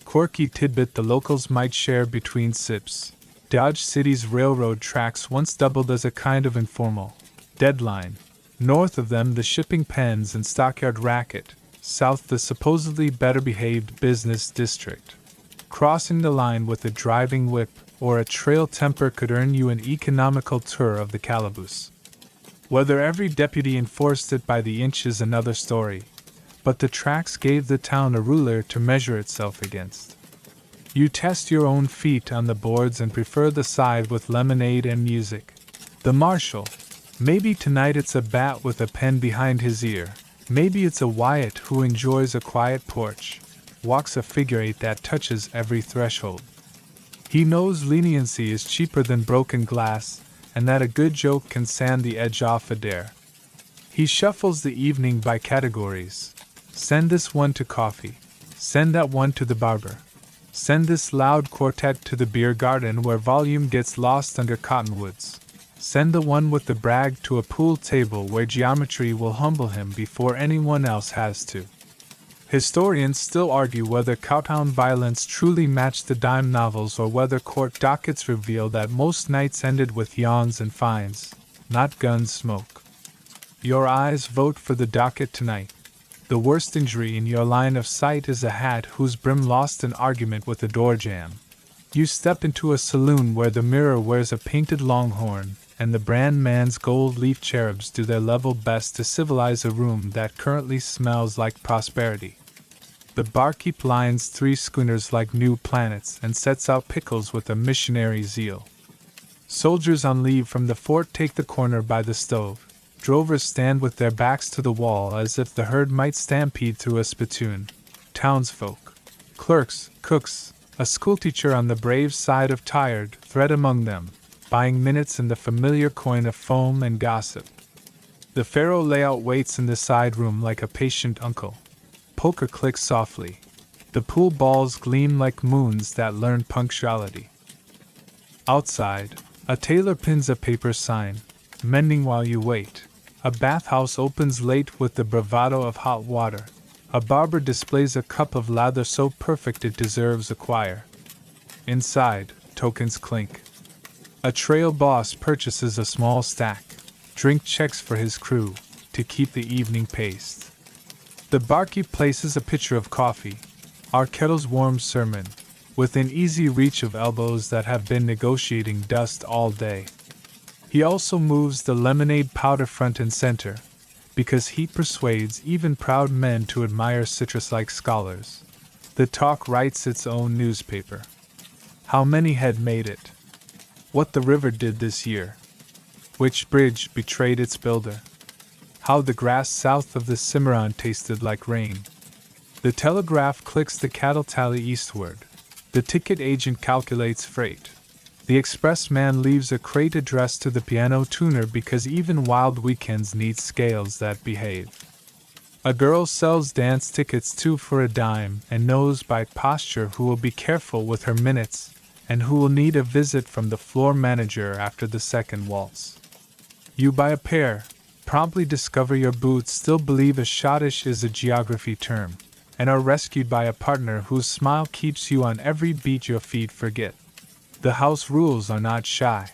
Quirky tidbit the locals might share between sips. Dodge City's railroad tracks once doubled as a kind of informal deadline. North of them the shipping pens and stockyard racket, south the supposedly better-behaved business district. Crossing the line with a driving whip or a trail temper could earn you an economical tour of the calaboose. Whether every deputy enforced it by the inch is another story, but the tracks gave the town a ruler to measure itself against. You test your own feet on the boards and prefer the side with lemonade and music. The marshal. Maybe tonight it's a bat with a pen behind his ear. Maybe it's a Wyatt who enjoys a quiet porch, walks a figure eight that touches every threshold. He knows leniency is cheaper than broken glass, and that a good joke can sand the edge off a dare. He shuffles the evening by categories. Send this one to coffee. Send that one to the barber. Send this loud quartet to the beer garden where volume gets lost under cottonwoods. Send the one with the brag to a pool table where geometry will humble him before anyone else has to. Historians still argue whether cowtown violence truly matched the dime novels or whether court dockets reveal that most nights ended with yawns and fines, not gun smoke. Your eyes vote for the docket tonight. The worst injury in your line of sight is a hat whose brim lost an argument with a door jamb. You step into a saloon where the mirror wears a painted longhorn, and the brand man's gold leaf cherubs do their level best to civilize a room that currently smells like prosperity. The barkeep lines 3 schooners like new planets and sets out pickles with a missionary zeal. Soldiers on leave from the fort take the corner by the stove. Drovers stand with their backs to the wall as if the herd might stampede through a spittoon. Townsfolk, clerks, cooks, a schoolteacher on the brave side of tired, thread among them, buying minutes in the familiar coin of foam and gossip. The faro layout waits in the side room like a patient uncle. Poker clicks softly. The pool balls gleam like moons that learn punctuality. Outside, a tailor pins a paper sign, mending while you wait. A bathhouse opens late with the bravado of hot water. A barber displays a cup of lather so perfect it deserves a choir. Inside, tokens clink. A trail boss purchases a small stack, drink checks for his crew, to keep the evening paced. The barkeep places a pitcher of coffee, our kettle's warm sermon, within easy reach of elbows that have been negotiating dust all day. He also moves the lemonade powder front and center, because heat persuades even proud men to admire citrus-like scholars. The talk writes its own newspaper. How many had made it? What the river did this year? Which bridge betrayed its builder? How the grass south of the Cimarron tasted like rain. The telegraph clicks the cattle tally eastward. The ticket agent calculates freight. The expressman leaves a crate addressed to the piano tuner because even wild weekends need scales that behave. A girl sells dance tickets 2 for a dime and knows by posture who will be careful with her minutes and who will need a visit from the floor manager after the second waltz. You buy a pair, promptly discover your boots still believe a schottisch is a geography term, and are rescued by a partner whose smile keeps you on every beat your feet forget. The house rules are not shy.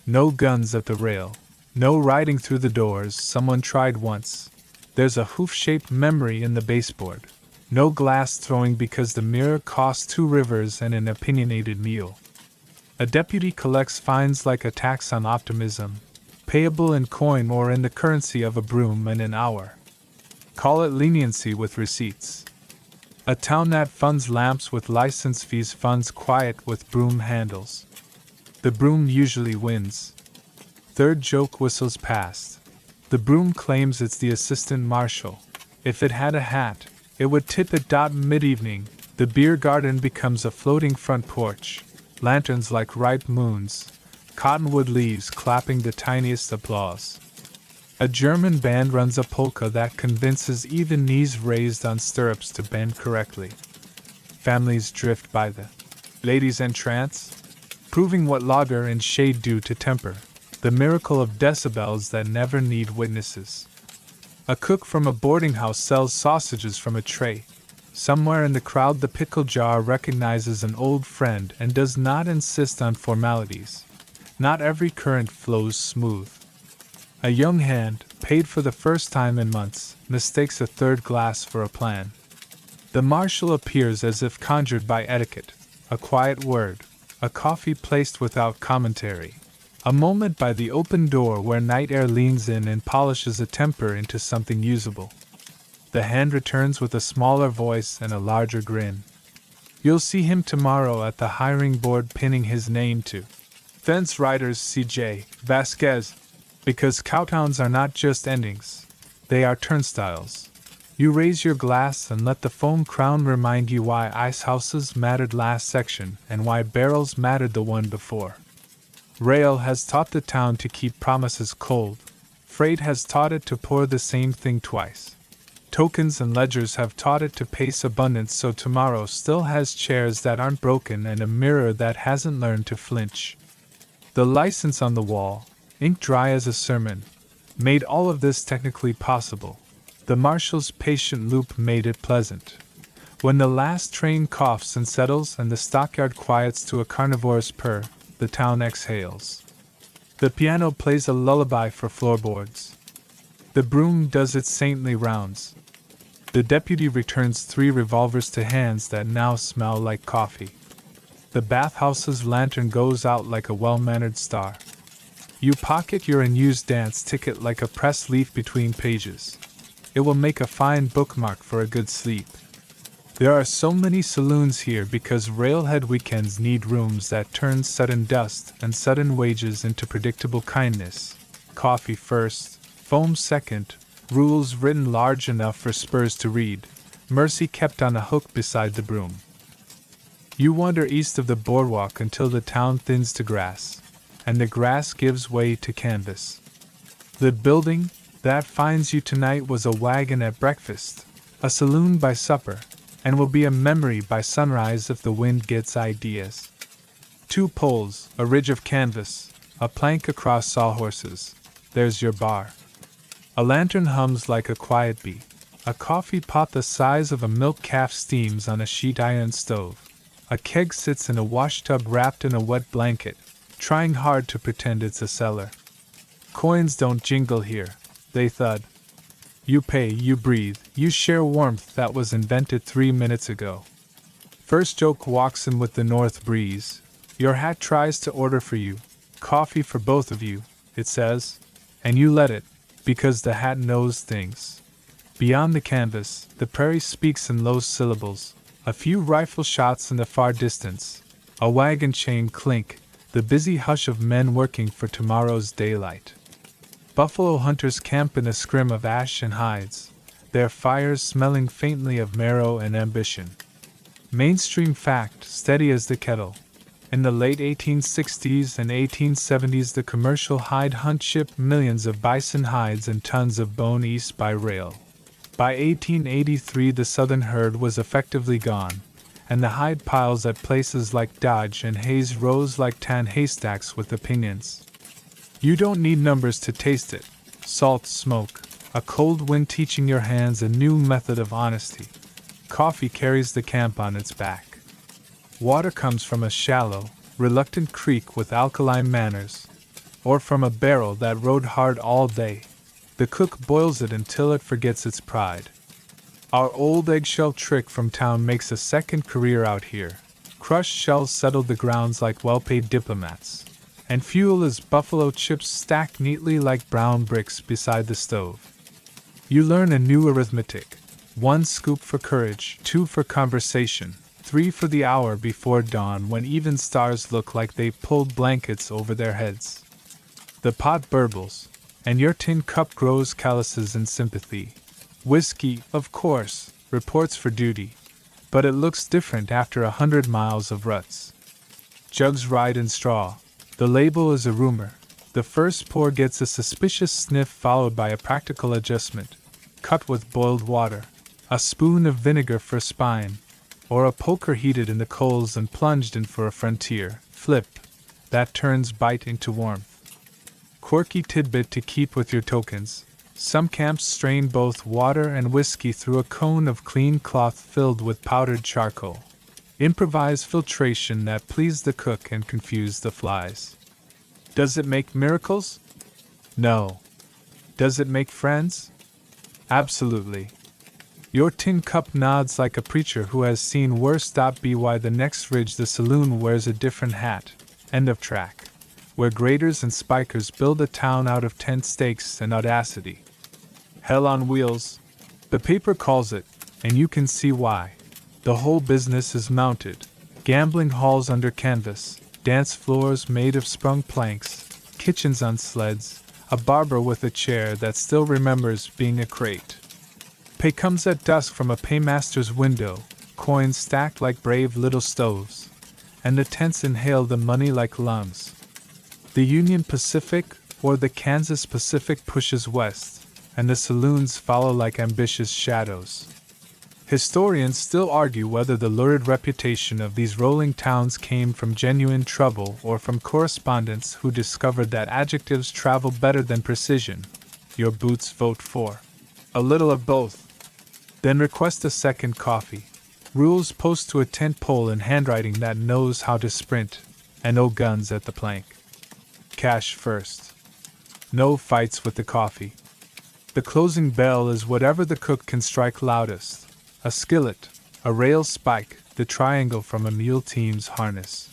No guns at the rail, no riding through the doors someone tried once. There's a hoof-shaped memory in the baseboard. No glass throwing because the mirror costs 2 rivers and an opinionated meal. A deputy collects fines like a tax on optimism, payable in coin or in the currency of a broom and an hour. Call it leniency with receipts. A town that funds lamps with license fees funds quiet with broom handles. The broom usually wins. Third joke whistles past. The broom claims it's the assistant marshal. If it had a hat, it would tip at mid-evening. The beer garden becomes a floating front porch. Lanterns like ripe moons. Cottonwood leaves clapping the tiniest applause. A German band runs a polka that convinces even knees raised on stirrups to bend correctly. Families drift by the ladies' entrance, proving what lager and shade do to temper, the miracle of decibels that never need witnesses. A cook from a boarding house sells sausages from a tray. Somewhere in the crowd the pickle jar recognizes an old friend and does not insist on formalities. Not every current flows smooth. A young hand, paid for the first time in months, mistakes a third glass for a plan. The marshal appears as if conjured by etiquette. A quiet word, a coffee placed without commentary. A moment by the open door where night air leans in and polishes a temper into something usable. The hand returns with a smaller voice and a larger grin. You'll see him tomorrow at the hiring board pinning his name to Fence Riders C.J. Vasquez. Because cowtowns are not just endings, they are turnstiles. You raise your glass and let the foam crown remind you why ice houses mattered last section and why barrels mattered the one before. Rail has taught the town to keep promises cold. Freight has taught it to pour the same thing twice. Tokens and ledgers have taught it to pace abundance so tomorrow still has chairs that aren't broken and a mirror that hasn't learned to flinch. The license on the wall, ink dry as a sermon, made all of this technically possible. The marshal's patient loop made it pleasant. When the last train coughs and settles and the stockyard quiets to a carnivore's purr, the town exhales. The piano plays a lullaby for floorboards. The broom does its saintly rounds. The deputy returns 3 revolvers to hands that now smell like coffee. The bathhouse's lantern goes out like a well-mannered star. You pocket your unused dance ticket like a press leaf between pages. It will make a fine bookmark for a good sleep. There are so many saloons here because railhead weekends need rooms that turn sudden dust and sudden wages into predictable kindness. Coffee first, foam second, rules written large enough for Spurs to read, mercy kept on a hook beside the broom. You wander east of the boardwalk until the town thins to grass, and the grass gives way to canvas. The building that finds you tonight was a wagon at breakfast, a saloon by supper, and will be a memory by sunrise if the wind gets ideas. 2 poles, a ridge of canvas, a plank across sawhorses. There's your bar. A lantern hums like a quiet bee. A coffee pot the size of a milk calf steams on a sheet iron stove. A keg sits in a washtub wrapped in a wet blanket, trying hard to pretend it's a cellar. Coins don't jingle here, they thud. You pay, you breathe, you share warmth that was invented 3 minutes ago. First joke walks in with the north breeze. Your hat tries to order for you, coffee for both of you, it says, and you let it, because the hat knows things. Beyond the canvas, the prairie speaks in low syllables, a few rifle shots in the far distance, a wagon chain clink, the busy hush of men working for tomorrow's daylight. Buffalo hunters camp in a scrim of ash and hides, their fires smelling faintly of marrow and ambition. Mainstream fact, steady as the kettle. In the late 1860s and 1870s, the commercial hide hunt shipped millions of bison hides and tons of bone east by rail. By 1883, the southern herd was effectively gone, and the hide piles at places like Dodge and Hayes rose like tan haystacks with opinions. You don't need numbers to taste it. Salt, smoke, a cold wind teaching your hands a new method of honesty. Coffee carries the camp on its back. Water comes from a shallow, reluctant creek with alkaline manners, or from a barrel that rode hard all day. The cook boils it until it forgets its pride. Our old eggshell trick from town makes a second career out here. Crushed shells settle the grounds like well-paid diplomats, and fuel is buffalo chips stacked neatly like brown bricks beside the stove. You learn a new arithmetic. 1 scoop for courage, 2 for conversation, 3 for the hour before dawn when even stars look like they pulled blankets over their heads. The pot burbles, and your tin cup grows calluses in sympathy. Whiskey, of course, reports for duty, but it looks different after 100 miles of ruts. Jugs ride in straw. The label is a rumor. The first pour gets a suspicious sniff followed by a practical adjustment. Cut with boiled water, a spoon of vinegar for spine, or a poker heated in the coals and plunged in for a frontier flip that turns bite into warmth. Quirky tidbit to keep with your tokens. Some camps strain both water and whiskey through a cone of clean cloth filled with powdered charcoal. Improvise filtration that please the cook and confuse the flies. Does it make miracles? No. Does it make friends? Absolutely. Your tin cup nods like a preacher who has seen worse. By the next ridge the saloon wears a different hat. End of track. Where graders and spikers build a town out of tent stakes and audacity. Hell on wheels. The paper calls it, and you can see why. The whole business is mounted. Gambling halls under canvas, dance floors made of sprung planks, kitchens on sleds, a barber with a chair that still remembers being a crate. Pay comes at dusk from a paymaster's window, coins stacked like brave little stoves, and the tents inhale the money like lungs. The Union Pacific or the Kansas Pacific pushes west, and the saloons follow like ambitious shadows. Historians still argue whether the lurid reputation of these rolling towns came from genuine trouble or from correspondents who discovered that adjectives travel better than precision. Your boots vote for a little of both. Then request a second coffee. Rules post to a tent pole in handwriting that knows how to sprint, and no guns at the plank. Cash first. No fights with the coffee. The closing bell is whatever the cook can strike loudest. A skillet, a rail spike, the triangle from a mule team's harness.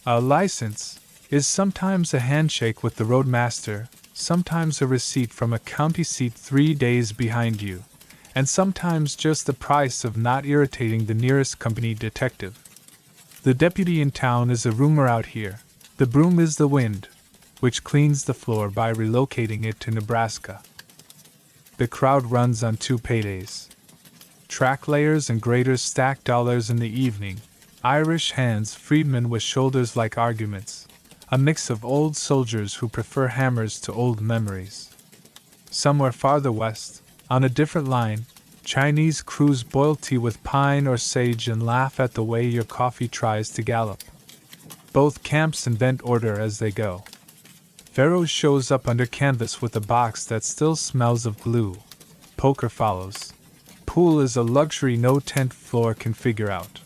A license is sometimes a handshake with the roadmaster, sometimes a receipt from a county seat 3 days behind you, and sometimes just the price of not irritating the nearest company detective. The deputy in town is a rumor out here. The broom is the wind, which cleans the floor by relocating it to Nebraska. The crowd runs on 2 paydays. Track layers and graders stack dollars in the evening. Irish hands, freedmen with shoulders like arguments. A mix of old soldiers who prefer hammers to old memories. Somewhere farther west, on a different line, Chinese crews boil tea with pine or sage and laugh at the way your coffee tries to gallop. Both camps invent order as they go. Pharaoh shows up under canvas with a box that still smells of glue. Poker follows. Pool is a luxury no tent floor can figure out.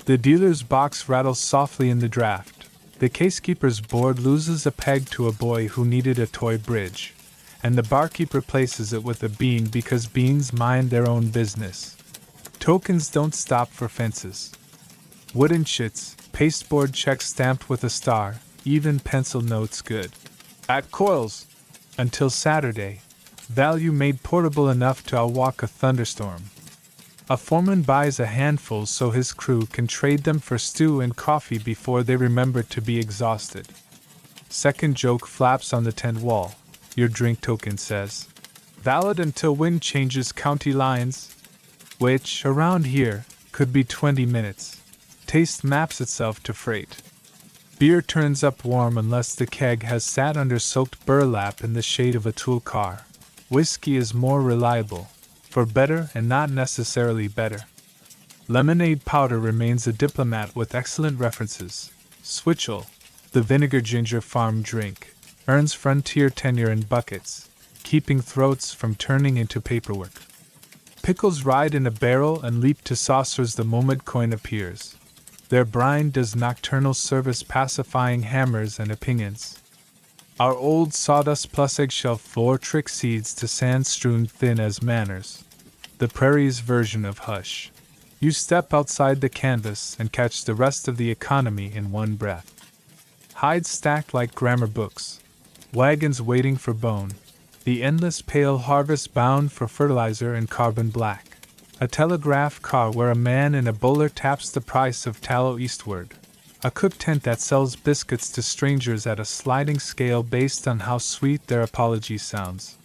The dealer's box rattles softly in the draft. The casekeeper's board loses a peg to a boy who needed a toy bridge, and the barkeeper places it with a bean because beans mind their own business. Tokens don't stop for fences. Wooden chits, pasteboard checks stamped with a star, even pencil notes good. At Coils! Until Saturday, Value made portable enough to outwalk a thunderstorm. A foreman buys a handful so his crew can trade them for stew and coffee before they remember to be exhausted. Second joke flaps on the tent wall. Your drink token says, valid until wind changes county lines, which, around here, could be 20 minutes. Taste maps itself to freight. Beer turns up warm unless the keg has sat under soaked burlap in the shade of a tool car. Whiskey is more reliable, for better and not necessarily better. Lemonade powder remains a diplomat with excellent references. Switchel, the vinegar ginger farm drink, earns frontier tenure in buckets, keeping throats from turning into paperwork. Pickles ride in a barrel and leap to saucers the moment coin appears. Their brine does nocturnal service pacifying hammers and opinions. Our old sawdust plus eggshell floor trick seeds to sand strewn thin as manners. The prairie's version of hush. You step outside the canvas and catch the rest of the economy in one breath. Hides stacked like grammar books. Wagons waiting for bone. The endless pale harvest bound for fertilizer and carbon black. A telegraph car where a man in a bowler taps the price of tallow eastward. A cook tent that sells biscuits to strangers at a sliding scale based on how sweet their apology sounds.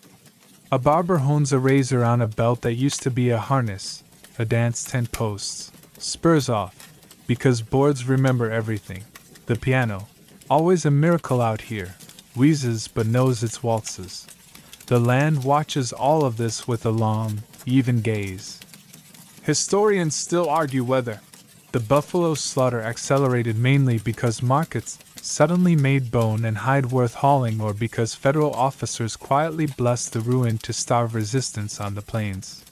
A barber hones a razor on a belt that used to be a harness. A dance tent posts. Spurs off. Because boards remember everything. The piano. Always a miracle out here. Wheezes but knows its waltzes. The land watches all of this with a long, even gaze. Historians still argue whether the buffalo slaughter accelerated mainly because markets suddenly made bone and hide worth hauling or because federal officers quietly blessed the ruin to starve resistance on the plains.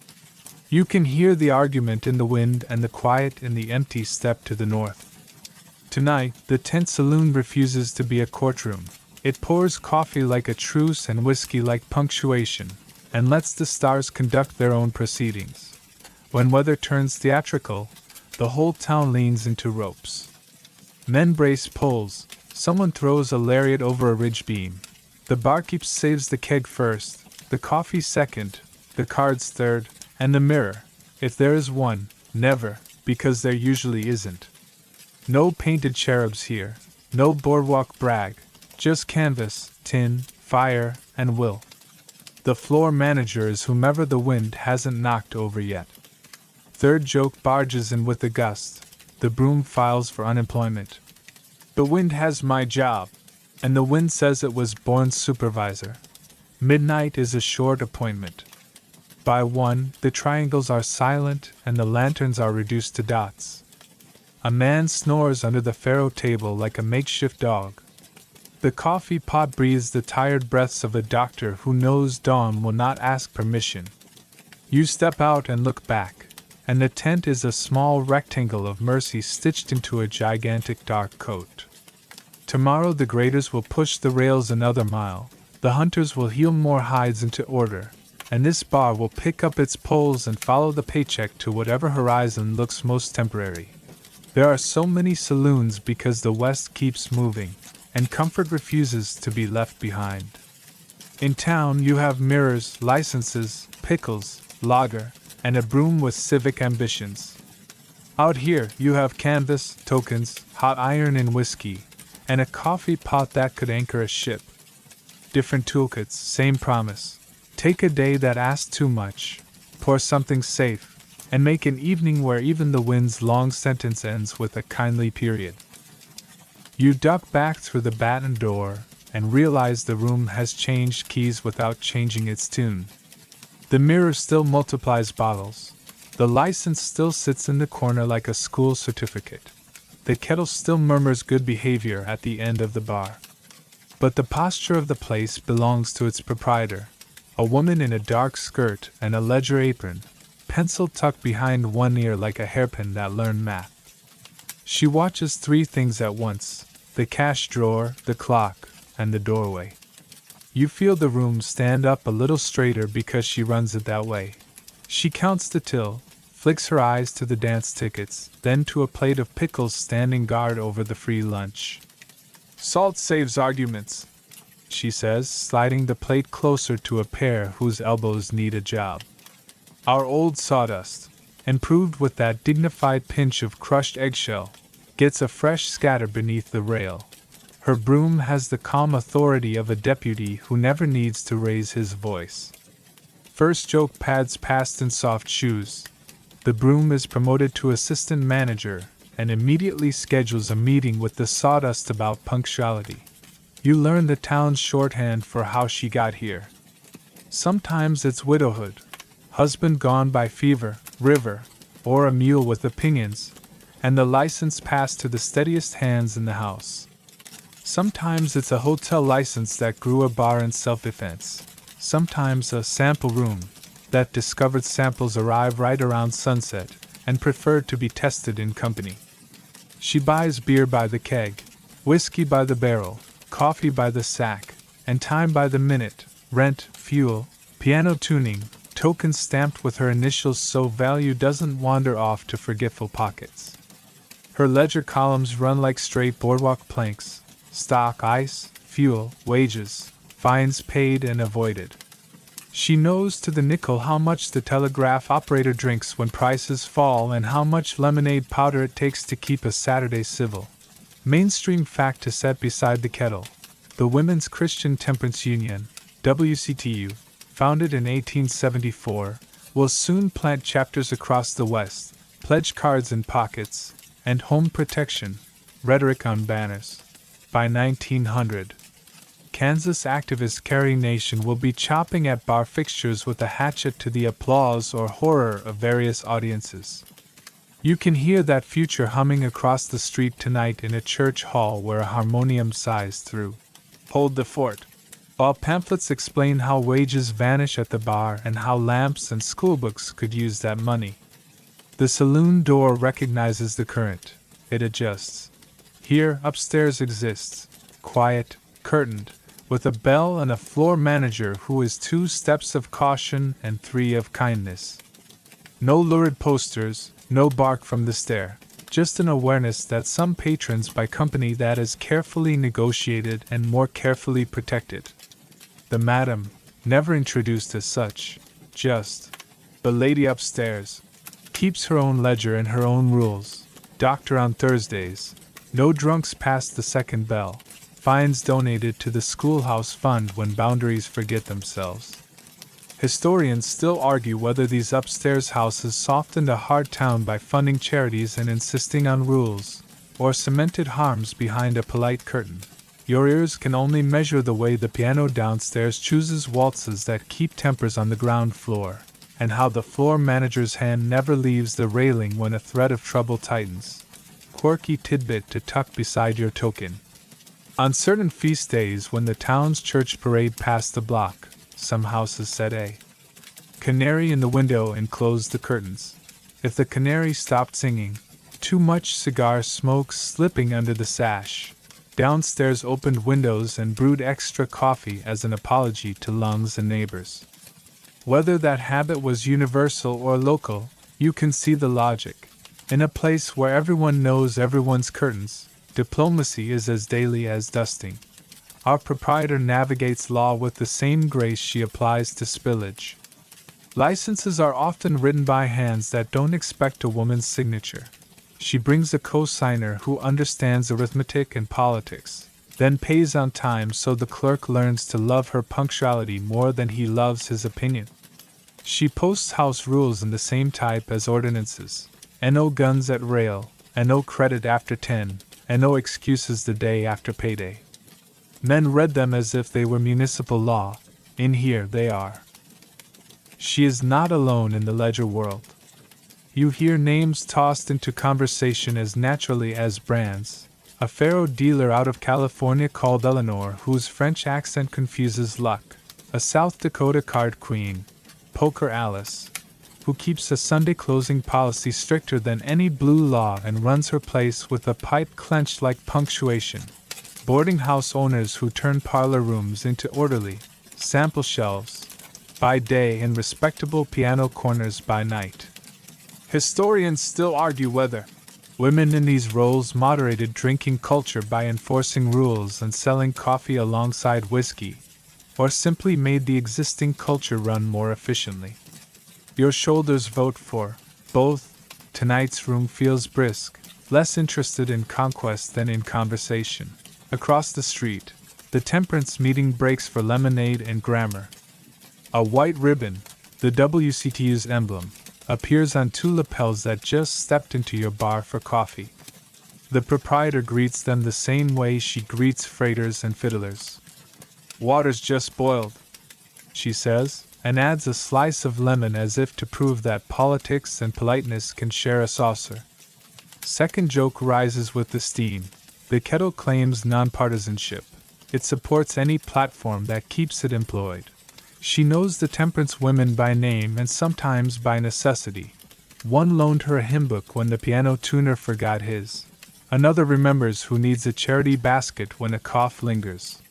You can hear the argument in the wind and the quiet in the empty steppe to the north. Tonight, the tent saloon refuses to be a courtroom. It pours coffee like a truce and whiskey like punctuation, and lets the stars conduct their own proceedings. When weather turns theatrical, the whole town leans into ropes. Men brace poles, someone throws a lariat over a ridge beam. The barkeep saves the keg first, the coffee second, the cards third, and the mirror, if there is one, never, because there usually isn't. No painted cherubs here, no boardwalk brag, just canvas, tin, fire, and will. The floor manager is whomever the wind hasn't knocked over yet. Third joke barges in with a gust. The broom files for unemployment. The wind has my job, and the wind says it was born supervisor. Midnight is a short appointment. By 1, the triangles are silent and the lanterns are reduced to dots. A man snores under the faro table like a makeshift dog. The coffee pot breathes the tired breaths of a doctor who knows dawn will not ask permission. You step out and look back, and the tent is a small rectangle of mercy stitched into a gigantic dark coat. Tomorrow the graders will push the rails another mile, the hunters will heel more hides into order, and this bar will pick up its poles and follow the paycheck to whatever horizon looks most temporary. There are so many saloons because the West keeps moving, and comfort refuses to be left behind. In town you have mirrors, licenses, pickles, lager, and a broom with civic ambitions. Out here you have canvas, tokens, hot iron and whiskey, and a coffee pot that could anchor a ship. Different toolkits, same promise. Take a day that asks too much, pour something safe, and make an evening where even the wind's long sentence ends with a kindly period. You duck back through the batten door and realize the room has changed keys without changing its tune. The mirror still multiplies bottles. The license still sits in the corner like a school certificate. The kettle still murmurs good behavior at the end of the bar. But the posture of the place belongs to its proprietor, a woman in a dark skirt and a ledger apron, pencil tucked behind one ear like a hairpin that learned math. She watches 3 things at once: the cash drawer, the clock, and the doorway. You feel the room stand up a little straighter because she runs it that way. She counts the till, flicks her eyes to the dance tickets, then to a plate of pickles standing guard over the free lunch. Salt saves arguments. she says, sliding the plate closer to a pair whose elbows need a job. Our old sawdust, improved with that dignified pinch of crushed eggshell, gets a fresh scatter beneath the rail. Her broom has the calm authority of a deputy who never needs to raise his voice. First joke pads past in soft shoes. The broom is promoted to assistant manager and immediately schedules a meeting with the sawdust about punctuality. You learn the town's shorthand for how she got here. Sometimes it's widowhood, husband gone by fever, river, or a mule with opinions, and the license passed to the steadiest hands in the house. Sometimes it's a hotel license that grew a bar in self-defense. Sometimes a sample room that discovered samples arrive right around sunset and prefer to be tested in company. She buys beer by the keg, whiskey by the barrel, coffee by the sack, and time by the minute, rent, fuel, piano tuning, tokens stamped with her initials so value doesn't wander off to forgetful pockets. Her ledger columns run like straight boardwalk planks: stock, ice, fuel, wages, fines paid and avoided. She knows to the nickel how much the telegraph operator drinks when prices fall and how much lemonade powder it takes to keep a Saturday civil. Mainstream fact to set beside the kettle. The Women's Christian Temperance Union, WCTU, founded in 1874, will soon plant chapters across the West, pledge cards in pockets, and home protection, rhetoric on banners. By 1900, Kansas activist Carrie Nation will be chopping at bar fixtures with a hatchet to the applause or horror of various audiences. You can hear that future humming across the street tonight in a church hall where a harmonium sighs through "Hold the Fort," while pamphlets explain how wages vanish at the bar and how lamps and schoolbooks could use that money. The saloon door recognizes the current. It adjusts. Here, upstairs exists, quiet, curtained, with a bell and a floor manager who is 2 steps of caution and 3 of kindness. No lurid posters, no bark from the stair, just an awareness that some patrons buy company that is carefully negotiated and more carefully protected. The madam, never introduced as such, just the lady upstairs, keeps her own ledger and her own rules. Doctor on Thursdays, no drunks past the second bell, fines donated to the schoolhouse fund when boundaries forget themselves. Historians still argue whether these upstairs houses softened a hard town by funding charities and insisting on rules, or cemented harms behind a polite curtain. Your ears can only measure the way the piano downstairs chooses waltzes that keep tempers on the ground floor, and how the floor manager's hand never leaves the railing when a thread of trouble tightens. Quirky tidbit to tuck beside your token. On certain feast days when the town's church parade passed the block, some houses set a canary in the window and closed the curtains. If the canary stopped singing, too much cigar smoke slipping under the sash, downstairs opened windows and brewed extra coffee as an apology to lungs and neighbors. Whether that habit was universal or local, you can see the logic. In a place where everyone knows everyone's curtains, diplomacy is as daily as dusting. Our proprietor navigates law with the same grace she applies to spillage. Licenses are often written by hands that don't expect a woman's signature. She brings a co-signer who understands arithmetic and politics, then pays on time so the clerk learns to love her punctuality more than he loves his opinion. She posts house rules in the same type as ordinances. No guns at rail, and no credit after 10, and no excuses the day after payday. Men read them as if they were municipal law. In here they are. She is not alone in the ledger world. You hear names tossed into conversation as naturally as brands. A faro dealer out of California called Eleanor, whose French accent confuses luck. A South Dakota card queen, Poker Alice, who keeps a Sunday closing policy stricter than any blue law and runs her place with a pipe clenched like punctuation. Boarding house owners who turn parlor rooms into orderly, sample shelves by day and respectable piano corners by night. Historians still argue whether Women in these roles moderated drinking culture by enforcing rules and selling coffee alongside whiskey, or simply made the existing culture run more efficiently. Your shoulders vote for both. Tonight's room feels brisk, less interested in conquest than in conversation. Across the street, the temperance meeting breaks for lemonade and grammar. A white ribbon, the WCTU's emblem, appears on two lapels that just stepped into your bar for coffee. The proprietor greets them the same way she greets freighters and fiddlers. "Water's just boiled," she says, and adds a slice of lemon as if to prove that politics and politeness can share a saucer. Second joke rises with the steam. The kettle claims nonpartisanship. It supports any platform that keeps it employed. She knows the temperance women by name and sometimes by necessity. One loaned her a hymn book when the piano tuner forgot his. Another remembers who needs a charity basket when a cough lingers.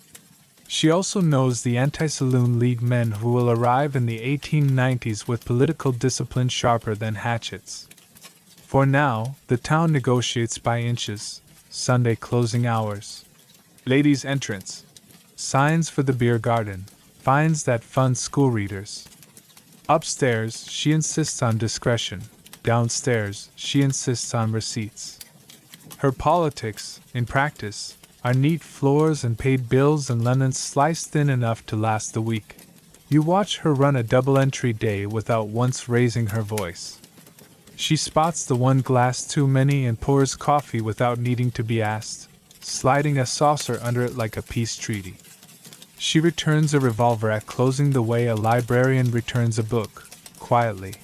She also knows the anti-Saloon League men who will arrive in the 1890s with political discipline sharper than hatchets. For now, the town negotiates by inches. Sunday closing hours. Ladies' entrance. Signs for the beer garden. Finds that fund school readers. Upstairs, she insists on discretion. Downstairs, she insists on receipts. Her politics, in practice, are neat floors and paid bills and lemons sliced thin enough to last the week. You watch her run a double-entry day without once raising her voice. She spots the one glass too many and pours coffee without needing to be asked, sliding a saucer under it like a peace treaty. She returns a revolver at closing the way a librarian returns a book, quietly,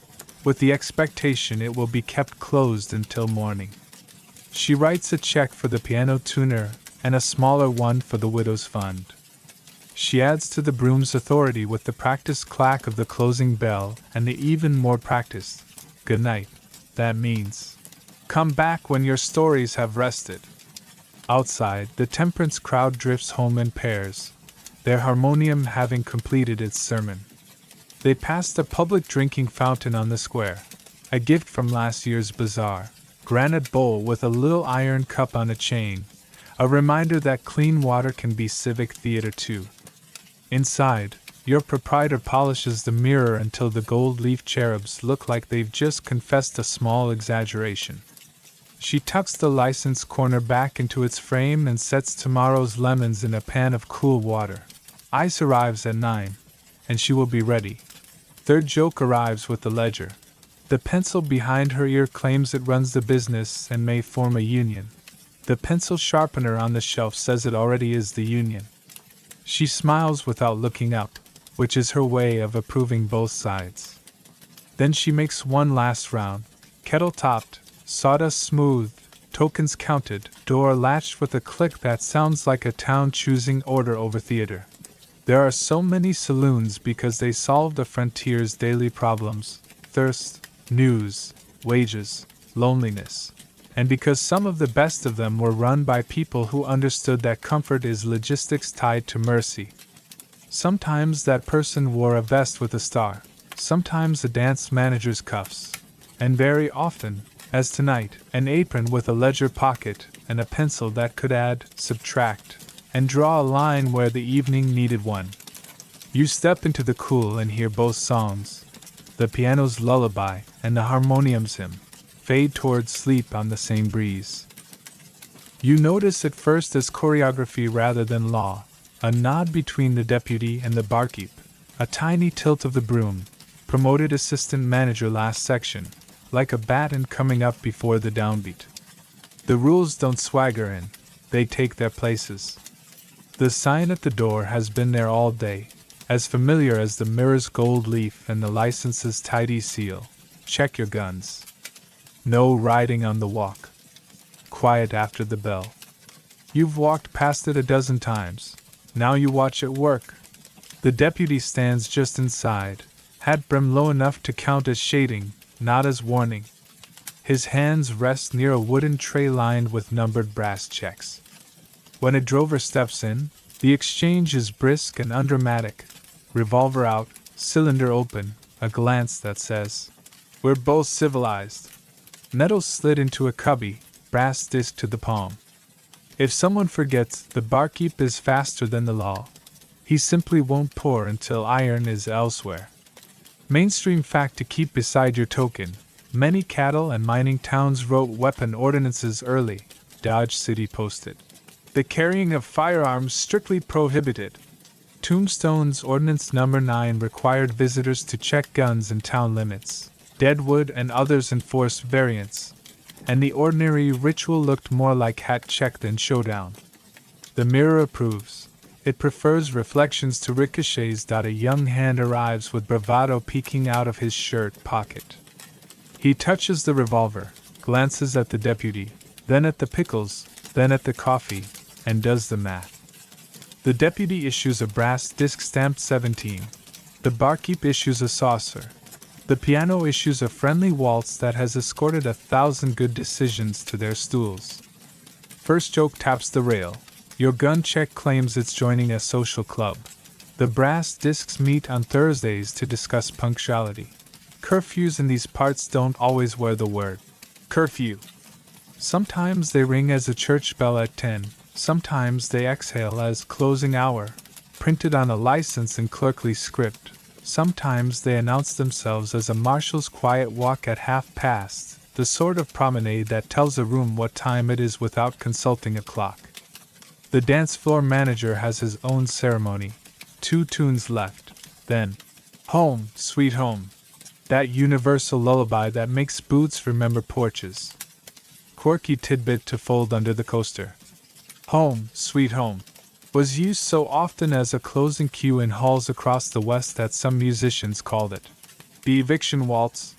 with the expectation it will be kept closed until morning. She writes a check for the piano tuner and a smaller one for the widow's fund. She adds to the broom's authority with the practiced clack of the closing bell and the even more practiced "good night." That means, "Come back when your stories have rested." Outside, the temperance crowd drifts home in pairs, their harmonium having completed its sermon. They passed a public drinking fountain on the square, a gift from last year's bazaar, granite bowl with a little iron cup on a chain, a reminder that clean water can be civic theater too. Inside, your proprietor polishes the mirror until the gold leaf cherubs look like they've just confessed a small exaggeration. She tucks the license corner back into its frame and sets tomorrow's lemons in a pan of cool water. Ice arrives at 9, and she will be ready. Third joke arrives with the ledger. The pencil behind her ear claims it runs the business and may form a union. The pencil sharpener on the shelf says it already is the union. She smiles without looking up, which is her way of approving both sides. Then she makes one last round, kettle topped, sawdust smooth, tokens counted, door latched with a click that sounds like a town choosing order over theater. There are so many saloons because they solve the frontier's daily problems: thirst, news, wages, loneliness. And because some of the best of them were run by people who understood that comfort is logistics tied to mercy. Sometimes that person wore a vest with a star, sometimes a dance manager's cuffs, and very often, as tonight, an apron with a ledger pocket and a pencil that could add, subtract, and draw a line where the evening needed one. You step into the cool and hear both songs, the piano's lullaby and the harmonium's hymn, fade towards sleep on the same breeze. You notice at first as choreography rather than law, a nod between the deputy and the barkeep, a tiny tilt of the broom, promoted assistant manager last section, like a baton coming up before the downbeat. The rules don't swagger in, they take their places. The sign at the door has been there all day, as familiar as the mirror's gold leaf and the license's tidy seal. Check your guns. No riding on the walk. Quiet after the bell. You've walked past it a dozen times. Now you watch it work. The deputy stands just inside, hat brim low enough to count as shading, not as warning. His hands rest near a wooden tray lined with numbered brass checks. When a drover steps in, the exchange is brisk and undramatic. Revolver out, cylinder open, a glance that says, "We're both civilized." Nettles slid into a cubby, brass disc to the palm. If someone forgets, the barkeep is faster than the law. He simply won't pour until iron is elsewhere. Mainstream fact to keep beside your token. Many cattle and mining towns wrote weapon ordinances early. Dodge City posted. The carrying of firearms strictly prohibited. Tombstone's Ordinance No. 9 required visitors to check guns in town limits. Deadwood and others enforced variants, and the ordinary ritual looked more like hat check than showdown. The Mirror approves. It prefers reflections to ricochets. A young hand arrives with bravado peeking out of his shirt pocket. He touches the revolver, glances at the deputy, then at the pickles, then at the coffee, and does the math. The deputy issues a brass disc stamped 17. The barkeep issues a saucer. The piano issues a friendly waltz that has escorted 1,000 good decisions to their stools. First joke taps the rail. Your gun check claims it's joining a social club. The brass discs meet on Thursdays to discuss punctuality. Curfews in these parts don't always wear the word curfew. Sometimes they ring as a church bell at 10, sometimes they exhale as closing hour, printed on a license in clerkly script. Sometimes they announce themselves as a marshal's quiet walk at past, the sort of promenade that tells a room what time it is without consulting a clock. The dance floor manager has his own ceremony. 2 tunes left. Then, Home, Sweet Home. That universal lullaby that makes boots remember porches. Quirky tidbit to fold under the coaster. Home, Sweet Home was used so often as a closing cue in halls across the West that some musicians called it the eviction waltz,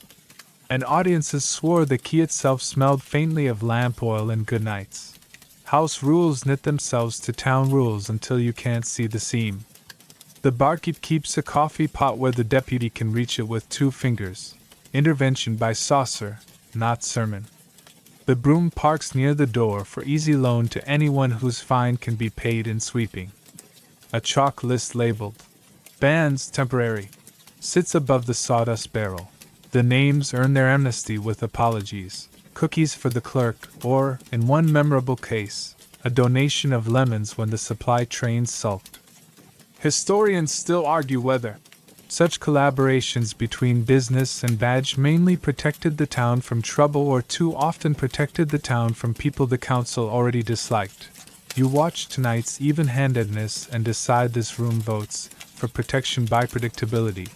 and audiences swore the key itself smelled faintly of lamp oil and good nights. House rules knit themselves to town rules until you can't see the seam. The barkeep keeps a coffee pot where the deputy can reach it with 2 fingers. Intervention by saucer, not sermon. The broom parks near the door for easy loan to anyone whose fine can be paid in sweeping. A chalk list labeled Bans Temporary sits above the sawdust barrel. The names earn their amnesty with apologies, cookies for the clerk, or, in one memorable case, a donation of lemons when the supply train sulked. Historians still argue whether such collaborations between business and badge mainly protected the town from trouble or too often protected the town from people the council already disliked. You watch tonight's even-handedness and decide this room votes for protection by predictability.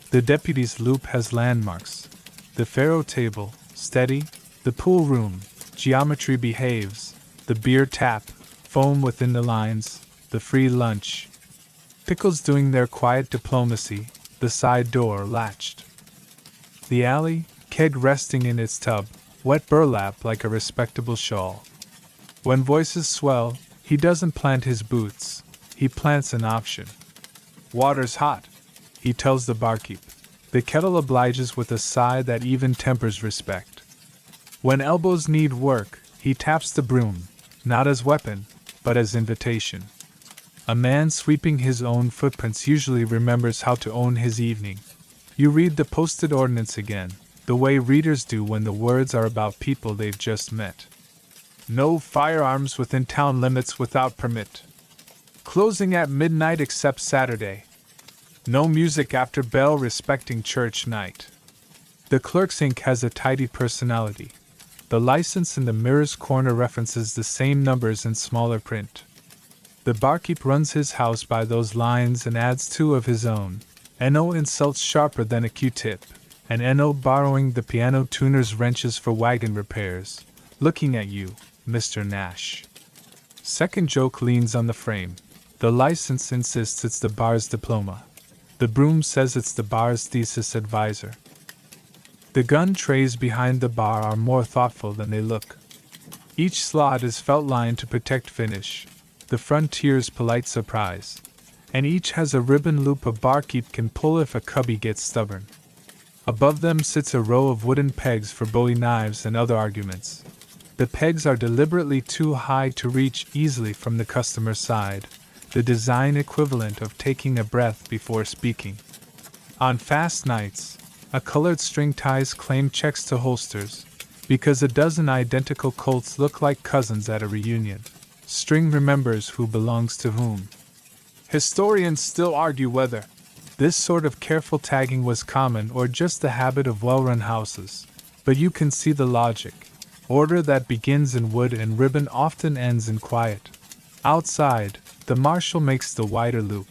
The deputy's loop has landmarks. The faro table, steady. The pool room, geometry behaves. The beer tap, foam within the lines. The free lunch. Pickles doing their quiet diplomacy, the side door latched. The alley, keg resting in its tub, wet burlap like a respectable shawl. When voices swell, he doesn't plant his boots, he plants an option. Water's hot, he tells the barkeep. The kettle obliges with a sigh that even tempers respect. When elbows need work, he taps the broom, not as weapon, but as invitation. A man sweeping his own footprints usually remembers how to own his evening. You read the posted ordinance again, the way readers do when the words are about people they've just met. No firearms within town limits without permit. Closing at midnight except Saturday. No music after bell respecting church night. The clerk's ink has a tidy personality. The license in the Mirror's corner references the same numbers in smaller print. The barkeep runs his house by those lines and adds 2 of his own. N.O. insults sharper than a Q-tip, and N.O. borrowing the piano tuner's wrenches for wagon repairs. Looking at you, Mr. Nash. Second joke leans on the frame. The license insists it's the bar's diploma. The broom says it's the bar's thesis advisor. The gun trays behind the bar are more thoughtful than they look. Each slot is felt lined to protect finish. The frontier's polite surprise, and each has a ribbon loop a barkeep can pull if a cubby gets stubborn. Above them sits a row of wooden pegs for bowie knives and other arguments. The pegs are deliberately too high to reach easily from the customer's side, the design equivalent of taking a breath before speaking. On fast nights, a colored string ties claim checks to holsters. because a dozen identical colts look like cousins at a reunion. String remembers who belongs to whom. Historians still argue whether this sort of careful tagging was common or just the habit of well-run houses, but you can see the logic. Order that begins in wood and ribbon often ends in quiet. Outside, the marshal makes the wider loop.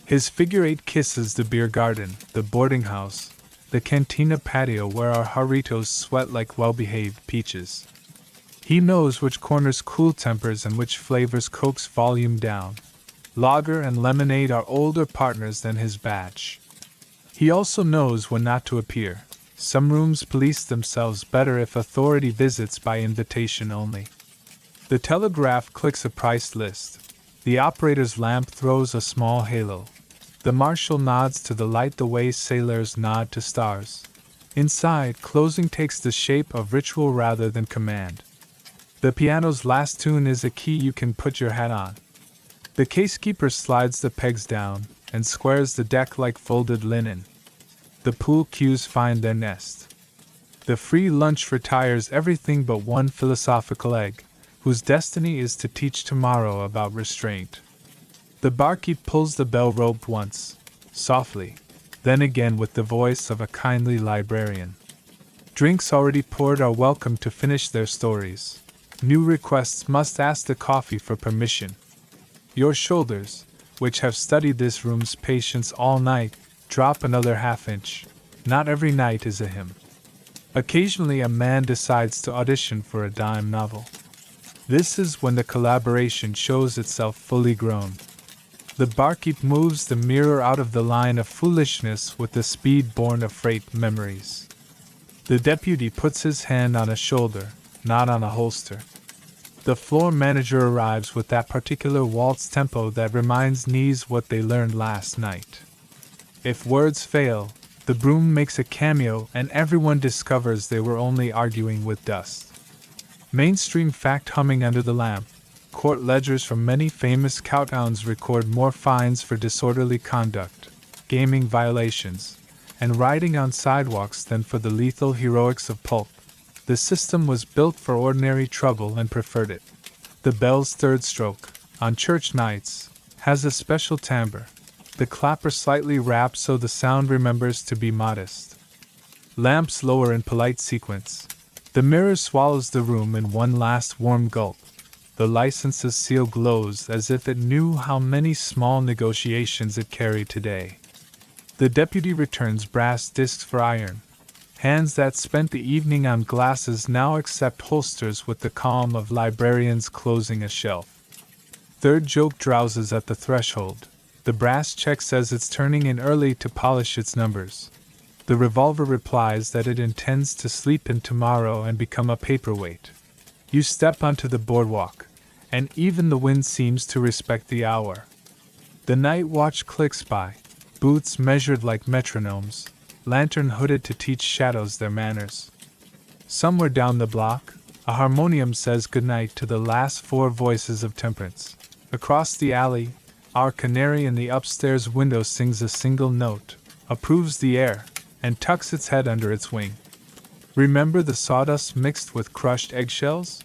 His figure eight kisses the beer garden, the boarding house, the cantina patio where our jarritos sweat like well-behaved peaches. He knows which corners cool tempers and which flavors coax volume down. Lager and lemonade are older partners than his batch. He also knows when not to appear. Some rooms police themselves better if authority visits by invitation only. The telegraph clicks a price list. The operator's lamp throws a small halo. The marshal nods to the light the way sailors nod to stars. Inside, closing takes the shape of ritual rather than command. The piano's last tune is a key you can put your hat on. The casekeeper slides the pegs down and squares the deck like folded linen. The pool cues find their nest. The free lunch retires everything but one philosophical egg, whose destiny is to teach tomorrow about restraint. The barkeep pulls the bell rope once, softly, then again with the voice of a kindly librarian. Drinks already poured are welcome to finish their stories. New requests must ask the coffee for permission. Your shoulders, which have studied this room's patience all night, drop another half-inch. Not every night is a hymn. Occasionally a man decides to audition for a dime novel. This is when the collaboration shows itself fully grown. The barkeep moves the mirror out of the line of foolishness with the speed born of freight memories. The deputy puts his hand on a shoulder, not on a holster. The floor manager arrives with that particular waltz tempo that reminds knees what they learned last night. If words fail, the broom makes a cameo and everyone discovers they were only arguing with dust. Mainstream fact humming under the lamp. Court ledgers from many famous cowtowns record more fines for disorderly conduct, gaming violations, and riding on sidewalks than for the lethal heroics of pulp. The system was built for ordinary trouble and preferred it. The bell's third stroke, on church nights, has a special timbre. The clapper slightly raps so the sound remembers to be modest. Lamps lower in polite sequence. The mirror swallows the room in one last warm gulp. The license's seal glows as if it knew how many small negotiations it carried today. The deputy returns brass discs for iron. Hands that spent the evening on glasses now accept holsters with the calm of librarians closing a shelf. Third joke drowses at the threshold. The brass check says it's turning in early to polish its numbers. The revolver replies that it intends to sleep in tomorrow and become a paperweight. You step onto the boardwalk, and even the wind seems to respect the hour. The night watch clicks by, boots measured like metronomes, lantern hooded to teach shadows their manners. Somewhere down the block, a harmonium says goodnight to the last four voices of temperance. Across the alley, our canary in the upstairs window sings a single note, approves the air, and tucks its head under its wing. Remember the sawdust mixed with crushed eggshells?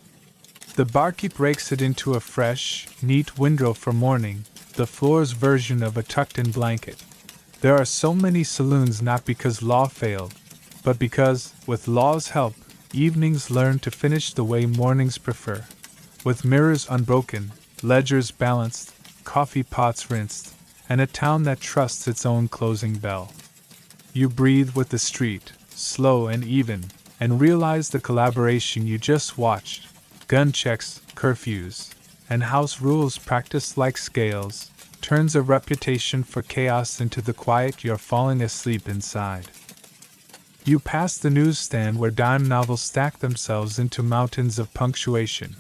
The barkeep rakes it into a fresh, neat windrow for morning, the floor's version of a tucked-in blanket. There are so many saloons not because law failed, but because, with law's help, evenings learn to finish the way mornings prefer. With mirrors unbroken, ledgers balanced, coffee pots rinsed, and a town that trusts its own closing bell. You breathe with the street, slow and even, and realize the collaboration you just watched. Gun checks, curfews, and house rules practiced like scales, turns a reputation for chaos into the quiet you're falling asleep inside. You pass the newsstand where dime novels stack themselves into mountains of punctuation,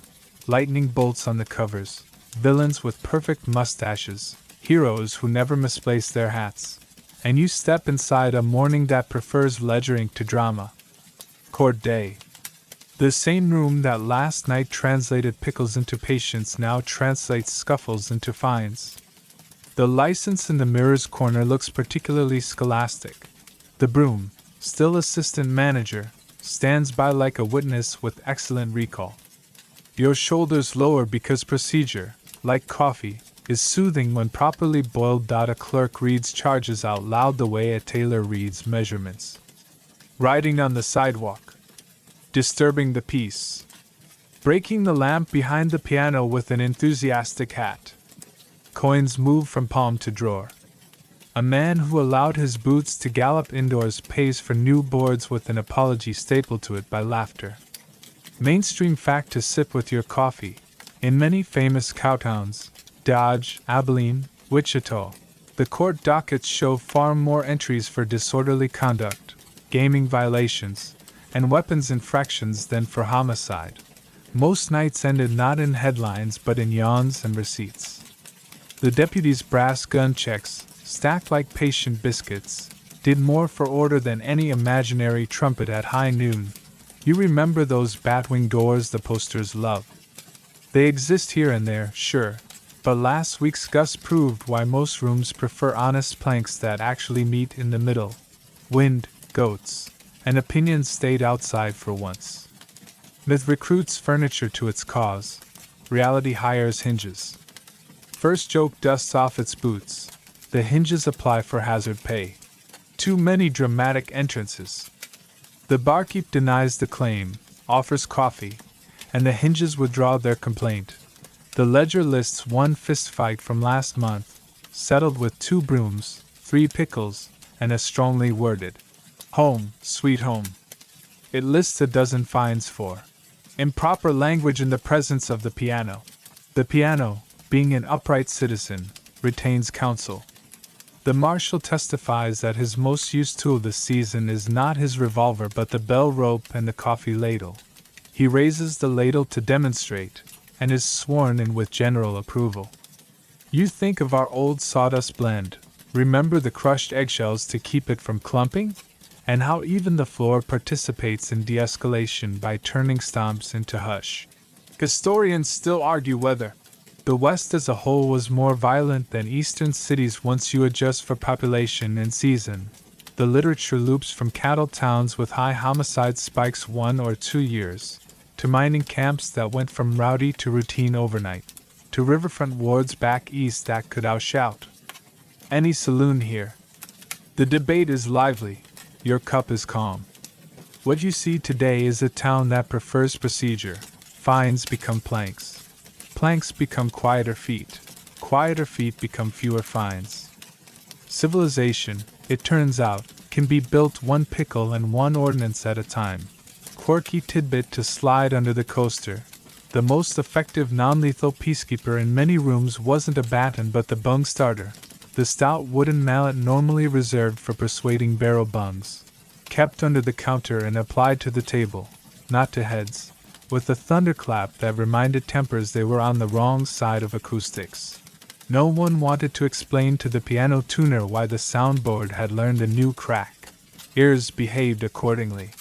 lightning bolts on the covers, villains with perfect mustaches, heroes who never misplace their hats, and you step inside a morning that prefers ledger ink to drama. Court day. The same room that last night translated pickles into patience now translates scuffles into fines. The license in the mirror's corner looks particularly scholastic. The broom, still assistant manager, stands by like a witness with excellent recall. Your shoulders lower because procedure, like coffee, is soothing when properly boiled. A clerk reads charges out loud the way a tailor reads measurements. Riding on the sidewalk. Disturbing the peace. Breaking the lamp behind the piano with an enthusiastic hat. Coins move from palm to drawer. A man who allowed his boots to gallop indoors pays for new boards with an apology stapled to it by laughter. Mainstream fact to sip with your coffee. In many famous cowtowns, Dodge, Abilene, Wichita, the court dockets show far more entries for disorderly conduct, gaming violations, and weapons infractions than for homicide. Most nights ended not in headlines but in yawns and receipts. The deputies' brass gun checks, stacked like patient biscuits, did more for order than any imaginary trumpet at high noon. You remember those batwing doors the posters love. They exist here and there, sure, but last week's gust proved why most rooms prefer honest planks that actually meet in the middle. Wind, goats, and opinions stayed outside for once. Myth recruits furniture to its cause. Reality hires hinges. First joke dusts off its boots. The hinges apply for hazard pay. Too many dramatic entrances. The barkeep denies the claim, offers coffee, and the hinges withdraw their complaint. The ledger lists one fistfight from last month, settled with 2 brooms, 3 pickles, and a strongly worded, "Home, sweet home." It lists a dozen fines for improper language in the presence of the piano. The piano, being an upright citizen, retains counsel. The marshal testifies that his most used tool this season is not his revolver but the bell rope and the coffee ladle. He raises the ladle to demonstrate, and is sworn in with general approval. You think of our old sawdust blend, remember the crushed eggshells to keep it from clumping? And how even the floor participates in de-escalation by turning stomps into hush. Historians still argue whether the West as a whole was more violent than Eastern cities once you adjust for population and season. The literature loops from cattle towns with high homicide spikes 1 or 2 years, to mining camps that went from rowdy to routine overnight, to riverfront wards back east that could outshout any saloon here. The debate is lively. Your cup is calm. What you see today is a town that prefers procedure. Fines become planks. Planks become quieter feet. Quieter feet become fewer fines. Civilization, it turns out, can be built 1 pickle and 1 ordinance at a time. Quirky tidbit to slide under the coaster. The most effective non-lethal peacekeeper in many rooms wasn't a baton but the bung starter. The stout wooden mallet normally reserved for persuading barrel bungs, kept under the counter and applied to the table, not to heads, with a thunderclap that reminded tempers they were on the wrong side of acoustics. No one wanted to explain to the piano tuner why the soundboard had learned a new crack. Ears behaved accordingly.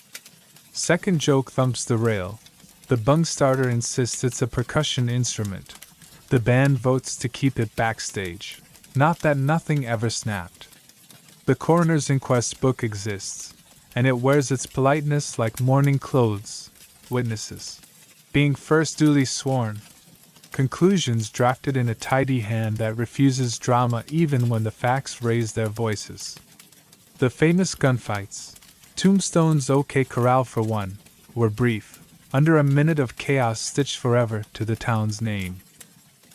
Second joke thumps the rail. The bung starter insists it's a percussion instrument. The band votes to keep it backstage. Not that nothing ever snapped. The coroner's inquest book exists, and it wears its politeness like mourning clothes. Witnesses being first duly sworn. Conclusions drafted in a tidy hand that refuses drama even when the facts raise their voices. The famous gunfights, Tombstone's OK Corral for one, were brief, under a minute of chaos stitched forever to the town's name.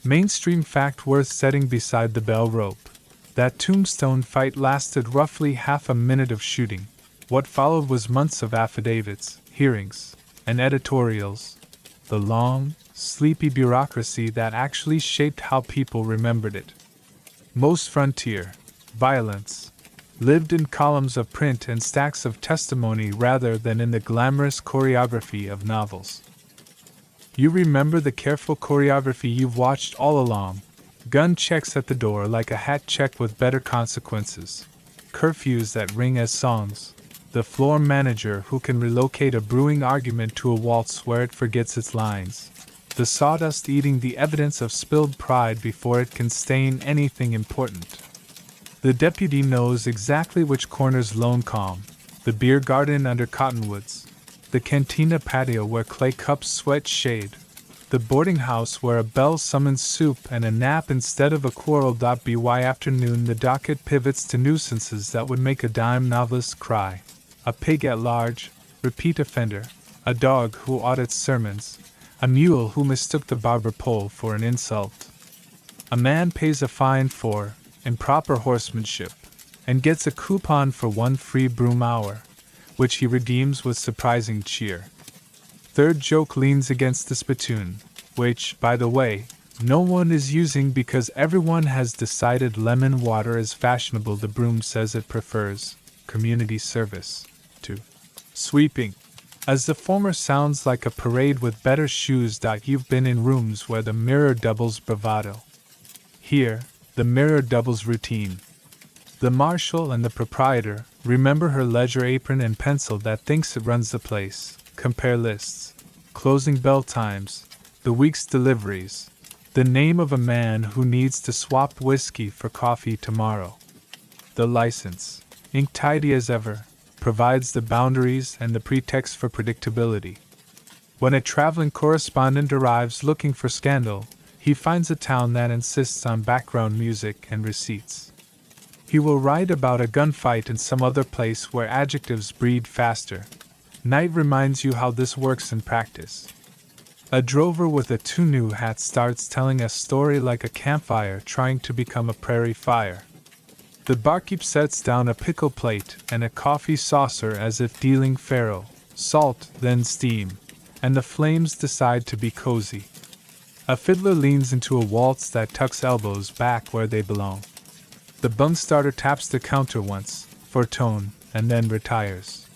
Mainstream fact worth setting beside the bell rope. That Tombstone fight lasted roughly half a minute of shooting. What followed was months of affidavits, hearings, and editorials. The long, sleepy bureaucracy that actually shaped how people remembered it. Most frontier violence lived in columns of print and stacks of testimony rather than in the glamorous choreography of novels. You remember the careful choreography you've watched all along. Gun checks at the door like a hat check with better consequences. Curfews that ring as songs. The floor manager who can relocate a brewing argument to a waltz where it forgets its lines. The sawdust eating the evidence of spilled pride before it can stain anything important. The deputy knows exactly which corner's lone calm. The beer garden under cottonwoods. the cantina patio where clay cups sweat shade, the boarding house where a bell summons soup and a nap instead of a quarrel. By afternoon, the docket pivots to nuisances that would make a dime novelist cry. A pig at large, repeat offender, a dog who audits sermons, a mule who mistook the barber pole for an insult. A man pays a fine for improper horsemanship and gets a coupon for 1 free broom hour, which he redeems with surprising cheer. Third joke leans against the spittoon, which, by the way, no one is using because everyone has decided lemon water is fashionable. The broom says it prefers community service to sweeping, as the former sounds like a parade with better shoes. You've been in rooms where the mirror doubles bravado. Here, the mirror doubles routine. The marshal and the proprietor remember her ledger apron and pencil that thinks it runs the place, compare lists, closing bell times, the week's deliveries, the name of a man who needs to swap whiskey for coffee tomorrow. The license, ink tidy as ever, provides the boundaries and the pretext for predictability. When a traveling correspondent arrives looking for scandal, he finds a town that insists on background music and receipts. He will write about a gunfight in some other place where adjectives breed faster. Night reminds you how this works in practice. A drover with a two-new hat starts telling a story like a campfire trying to become a prairie fire. The barkeep sets down a pickle plate and a coffee saucer as if dealing faro, salt, then steam, and the flames decide to be cozy. A fiddler leans into a waltz that tucks elbows back where they belong. The bung starter taps the counter once, for tone, and then retires.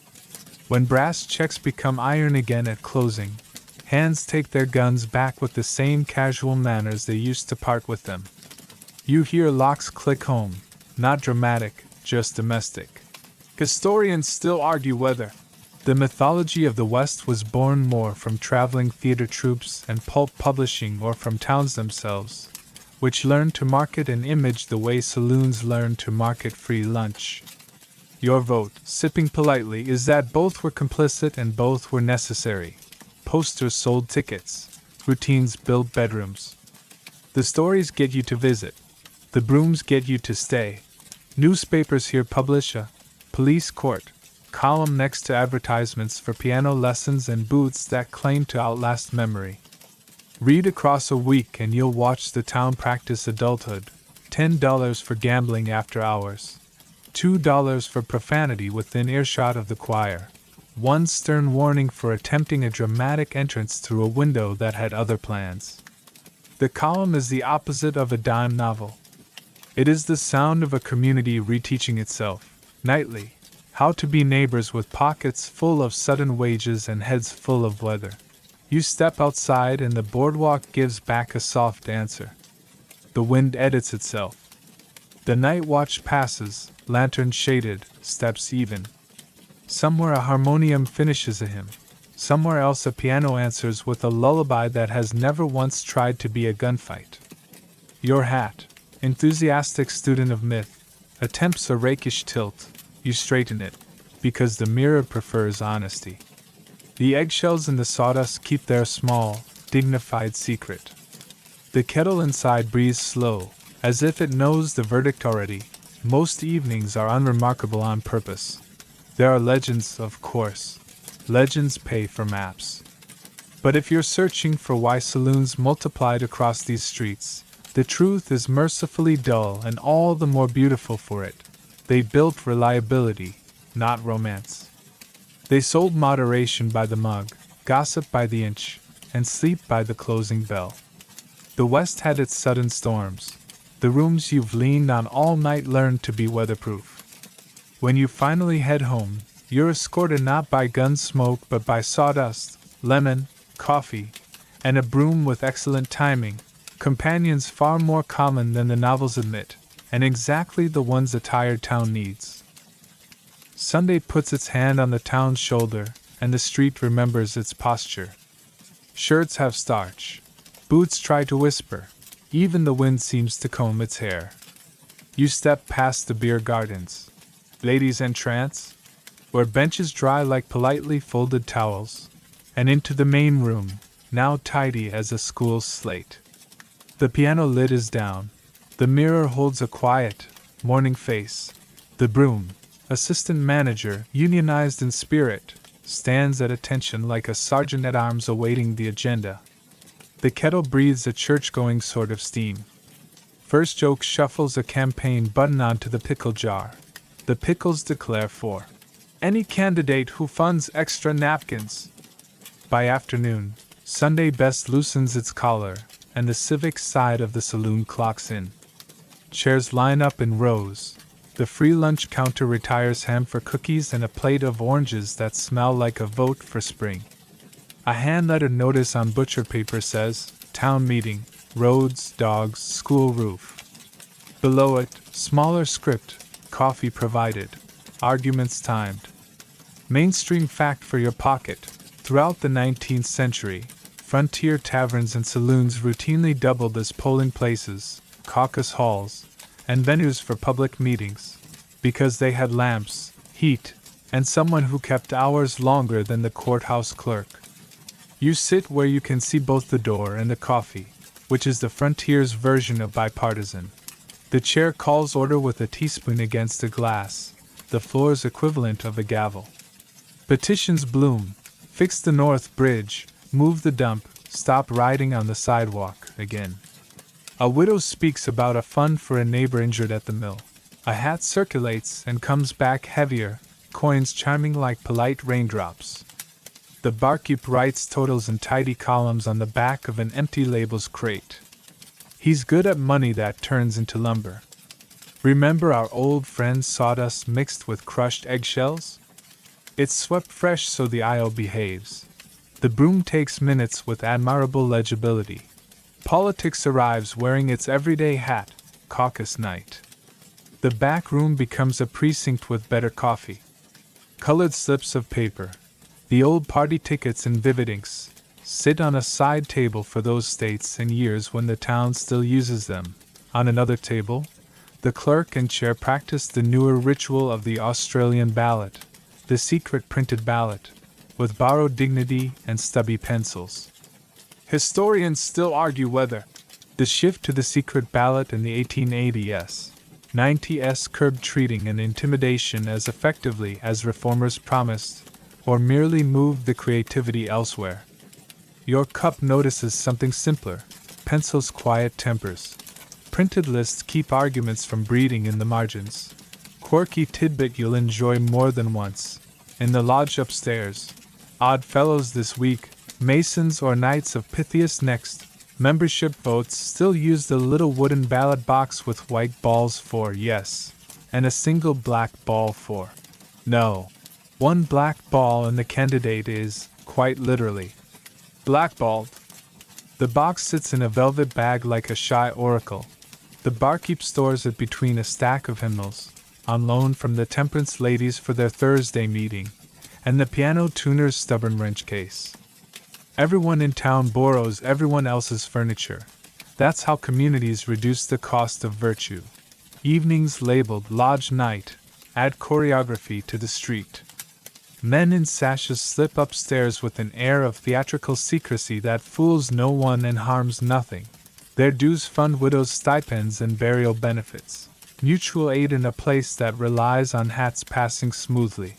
When brass checks become iron again at closing, hands take their guns back with the same casual manners they used to part with them. You hear locks click home, not dramatic, just domestic. Historians still argue whether the mythology of the West was born more from traveling theater troupes and pulp publishing or from towns themselves, which learned to market an image the way saloons learned to market free lunch. Your vote, sipping politely, is that both were complicit and both were necessary. Posters sold tickets, routines built bedrooms. The stories get you to visit, the brooms get you to stay. Newspapers here publish a police court column next to advertisements for piano lessons and booths that claim to outlast memory. Read across a week and you'll watch the town practice adulthood. $10 for gambling after hours. $2 for profanity within earshot of the choir. 1 stern warning for attempting a dramatic entrance through a window that had other plans. The column is the opposite of a dime novel. It is the sound of a community reteaching itself, nightly, how to be neighbors with pockets full of sudden wages and heads full of weather. You step outside and the boardwalk gives back a soft answer. The wind edits itself. The night watch passes, lantern shaded, steps even. Somewhere a harmonium finishes a hymn. Somewhere else a piano answers with a lullaby that has never once tried to be a gunfight. Your hat, enthusiastic student of myth, attempts a rakish tilt. You straighten it, because the mirror prefers honesty. The eggshells in the sawdust keep their small, dignified secret. The kettle inside breathes slow, as if it knows the verdict already. Most evenings are unremarkable on purpose. There are legends, of course. Legends pay for maps. But if you're searching for why saloons multiplied across these streets, the truth is mercifully dull and all the more beautiful for it. They built reliability, not romance. They sold moderation by the mug, gossip by the inch, and sleep by the closing bell. The West had its sudden storms. The rooms you've leaned on all night learned to be weatherproof. When you finally head home, you're escorted not by gun smoke but by sawdust, lemon, coffee, and a broom with excellent timing, companions far more common than the novels admit, and exactly the ones a tired town needs. Sunday puts its hand on the town's shoulder, and the street remembers its posture. Shirts have starch. Boots try to whisper. Even the wind seems to comb its hair. You step past the beer gardens. Ladies entrance? where benches dry like politely folded towels, and into the main room, now tidy as a school slate. The piano lid is down. The mirror holds a quiet, morning face. The broom, assistant manager, unionized in spirit, stands at attention like a sergeant-at-arms awaiting the agenda. The kettle breathes a church-going sort of steam. First Joke shuffles a campaign button onto the pickle jar. The pickles declare for any candidate who funds extra napkins. By afternoon, Sunday Best loosens its collar, and the civic side of the saloon clocks in. Chairs line up in rows. The free lunch counter retires ham for cookies and a plate of oranges that smell like a vote for spring. A hand-lettered notice on butcher paper says, "Town meeting, roads, dogs, school roof." Below it, smaller script, "Coffee provided, arguments timed." Mainstream fact for your pocket. Throughout the 19th century, frontier taverns and saloons routinely doubled as polling places, caucus halls, and venues for public meetings, because they had lamps, heat, and someone who kept hours longer than the courthouse clerk. You sit where you can see both the door and the coffee, which is the frontier's version of bipartisan. The chair calls order with a teaspoon against a glass, the floor's equivalent of a gavel. Petitions bloom. Fix the North Bridge, move the dump, stop riding on the sidewalk again. A widow speaks about a fund for a neighbor injured at the mill. A hat circulates and comes back heavier, coins chiming like polite raindrops. The barkeep writes totals in tidy columns on the back of an empty labels crate. He's good at money that turns into lumber. Remember our old friend sawdust mixed with crushed eggshells? It's swept fresh so the aisle behaves. The broom takes minutes with admirable legibility. Politics arrives wearing its everyday hat, caucus night. The back room becomes a precinct with better coffee. Colored slips of paper, the old party tickets in vivid inks, sit on a side table for those states and years when the town still uses them. On another table, the clerk and chair practice the newer ritual of the Australian ballot, the secret printed ballot, with borrowed dignity and stubby pencils. Historians still argue whether the shift to the secret ballot in the 1880s, 90s curbed treating and intimidation as effectively as reformers promised, or merely moved the creativity elsewhere. Your cup notices something simpler. Pencils quiet tempers. Printed lists keep arguments from breeding in the margins. Quirky tidbit you'll enjoy more than once. In the lodge upstairs, Odd Fellows this week, Masons or Knights of Pythias next. Membership votes still use the little wooden ballot box with white balls for yes, and a single black ball for no. One black ball and the candidate is, quite literally, blackballed. The box sits in a velvet bag like a shy oracle. The barkeep stores it between a stack of hymnals, on loan from the temperance ladies for their Thursday meeting, and the piano tuner's stubborn wrench case. Everyone in town borrows everyone else's furniture. That's how communities reduce the cost of virtue. Evenings labeled Lodge Night add choreography to the street. Men in sashes slip upstairs with an air of theatrical secrecy that fools no one and harms nothing. Their dues fund widows' stipends and burial benefits. Mutual aid in a place that relies on hats passing smoothly.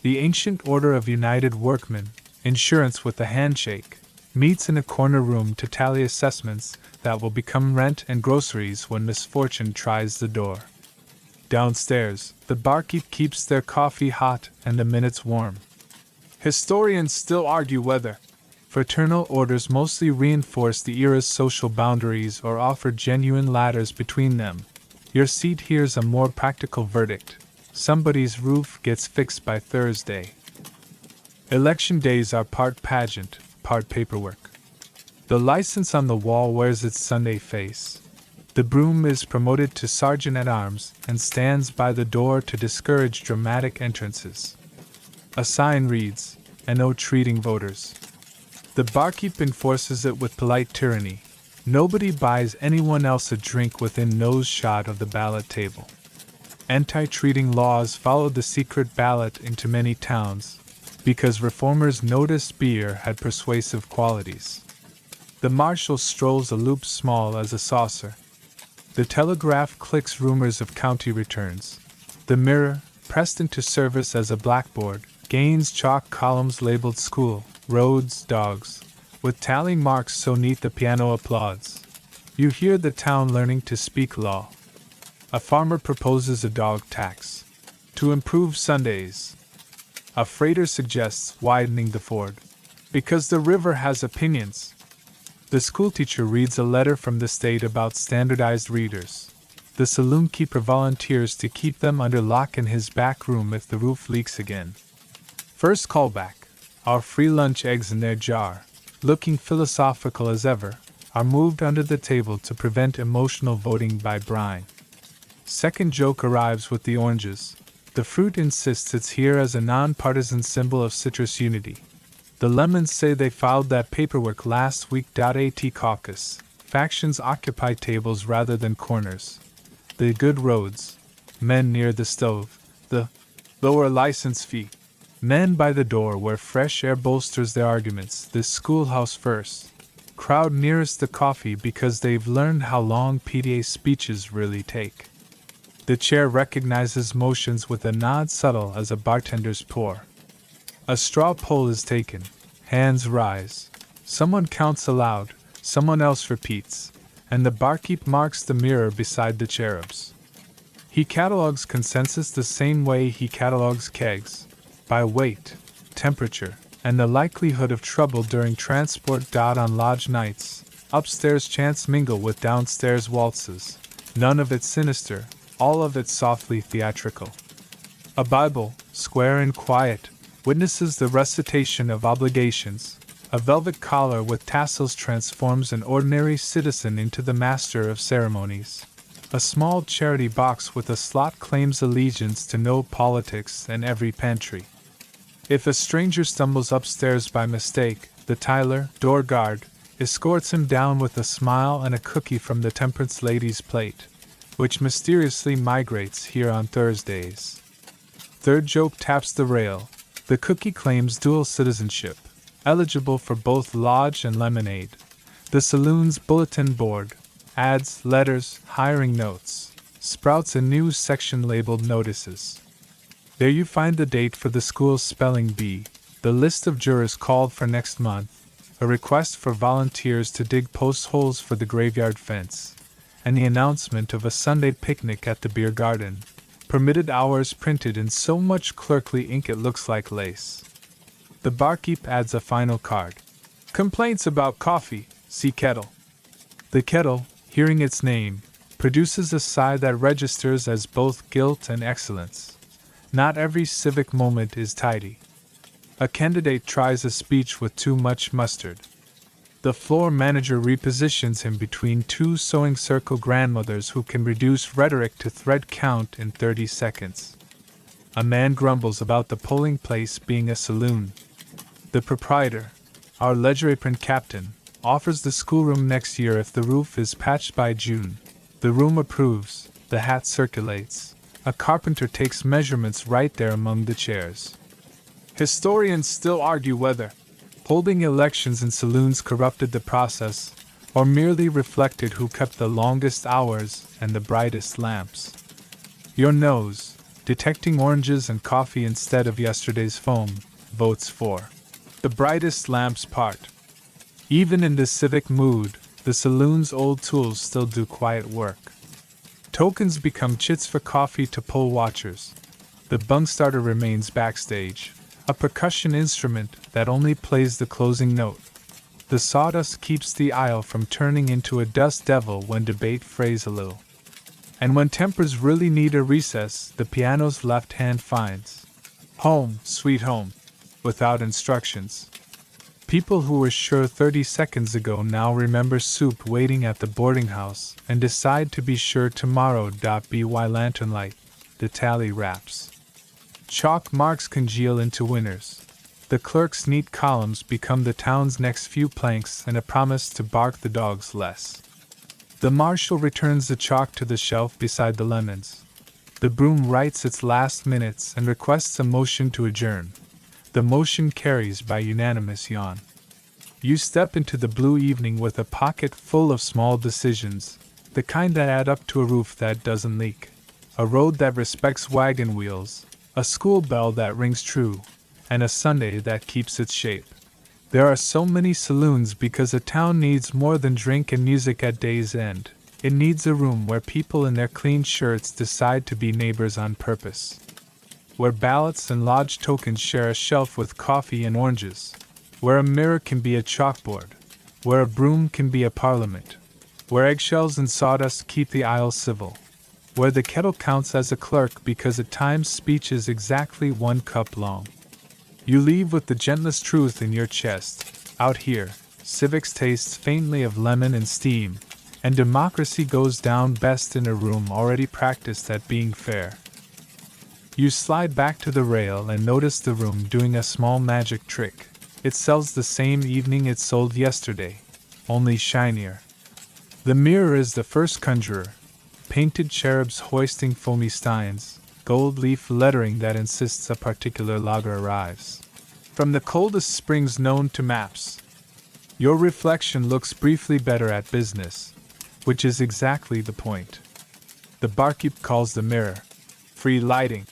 The ancient order of United Workmen, insurance with a handshake, meets in a corner room to tally assessments that will become rent and groceries when misfortune tries the door. Downstairs, the barkeep keeps their coffee hot and the minutes warm. Historians still argue whether fraternal orders mostly reinforce the era's social boundaries or offer genuine ladders between them. Your seat hears a more practical verdict. Somebody's roof gets fixed by Thursday. Election days are part pageant, part paperwork. The license on the wall wears its Sunday face. The broom is promoted to sergeant-at-arms and stands by the door to discourage dramatic entrances. A sign reads, "No treating voters." The barkeep enforces it with polite tyranny. Nobody buys anyone else a drink within nose shot of the ballot table. Anti-treating laws followed the secret ballot into many towns, because reformers noticed beer had persuasive qualities. The marshal strolls a loop small as a saucer. The telegraph clicks rumors of county returns. The mirror, pressed into service as a blackboard, gains chalk columns labeled school, roads, dogs, with tally marks so neat the piano applauds. You hear the town learning to speak law. A farmer proposes a dog tax to improve Sundays. A freighter suggests widening the ford because the river has opinions. The schoolteacher reads a letter from the state about standardized readers. The saloon keeper volunteers to keep them under lock in his back room if the roof leaks again. First callback, our free lunch eggs in their jar, looking philosophical as ever, are moved under the table to prevent emotional voting by brine. Second joke arrives with the oranges. The fruit insists it's here as a non-partisan symbol of citrus unity. The lemons say they filed that paperwork last week. At caucus, factions occupy tables rather than corners. The good roads, men near the stove, the lower license fee, men by the door where fresh air bolsters their arguments. The schoolhouse first, crowd nearest the coffee because they've learned how long PTA speeches really take. The chair recognizes motions with a nod subtle as a bartender's pour. A straw poll is taken. Hands rise. Someone counts aloud, someone else repeats, and the barkeep marks the mirror beside the cherubs. He catalogs consensus the same way he catalogs kegs, by weight, temperature, and the likelihood of trouble during transport. On lodge nights, upstairs chants mingle with downstairs waltzes, none of it sinister, all of it softly theatrical. A Bible, square and quiet, witnesses the recitation of obligations. A velvet collar with tassels transforms an ordinary citizen into the master of ceremonies. A small charity box with a slot claims allegiance to no politics and every pantry. If a stranger stumbles upstairs by mistake, the Tyler, door guard, escorts him down with a smile and a cookie from the temperance lady's plate, which mysteriously migrates here on Thursdays. Third joke taps the rail. The cookie claims dual citizenship, eligible for both lodge and lemonade. The saloon's bulletin board, ads, letters, hiring notes, sprouts a news section labeled notices. There you find the date for the school's spelling bee, the list of jurors called for next month, a request for volunteers to dig post holes for the graveyard fence, and the announcement of a Sunday picnic at the beer garden. Permitted hours printed in so much clerkly ink it looks like lace. The barkeep adds a final card. Complaints about coffee, see kettle. The kettle, hearing its name, produces a sigh that registers as both guilt and excellence. Not every civic moment is tidy. A candidate tries a speech with too much mustard. The floor manager repositions him between two sewing circle grandmothers who can reduce rhetoric to thread count in 30 seconds. A man grumbles about the polling place being a saloon. The proprietor, our ledger apron captain, offers the schoolroom next year if the roof is patched by June. The room approves, the hat circulates. A carpenter takes measurements right there among the chairs. Historians still argue whether holding elections in saloons corrupted the process, or merely reflected who kept the longest hours and the brightest lamps. Your nose, detecting oranges and coffee instead of yesterday's foam, votes for the brightest lamps part. Even in this civic mood, the saloon's old tools still do quiet work. Tokens become chits for coffee to poll watchers. The bung starter remains backstage, a percussion instrument that only plays the closing note. The sawdust keeps the aisle from turning into a dust devil when debate frays a little. And when tempers really need a recess, the piano's left hand finds home, sweet home, without instructions. People who were sure 30 seconds ago now remember soup waiting at the boarding house and decide to be sure tomorrow. By lantern light, the tally wraps. Chalk marks congeal into winners. The clerk's neat columns become the town's next few planks and a promise to bark the dogs less. The marshal returns the chalk to the shelf beside the lemons. The broom writes its last minutes and requests a motion to adjourn. The motion carries by unanimous yawn. You step into the blue evening with a pocket full of small decisions, the kind that add up to a roof that doesn't leak, a road that respects wagon wheels, a school bell that rings true, and a Sunday that keeps its shape. There are so many saloons because a town needs more than drink and music at day's end. It needs a room where people in their clean shirts decide to be neighbors on purpose. Where ballots and lodge tokens share a shelf with coffee and oranges. Where a mirror can be a chalkboard. Where a broom can be a parliament. Where eggshells and sawdust keep the aisle civil. Where the kettle counts as a clerk because at times speech is exactly 1 cup long. You leave with the gentlest truth in your chest. Out here, civics tastes faintly of lemon and steam, and democracy goes down best in a room already practiced at being fair. You slide back to the rail and notice the room doing a small magic trick. It sells the same evening it sold yesterday, only shinier. The mirror is the first conjurer, painted cherubs hoisting foamy steins, gold leaf lettering that insists a particular lager arrives from the coldest springs known to maps. Your reflection looks briefly better at business, which is exactly the point. The barkeep calls the mirror free lighting,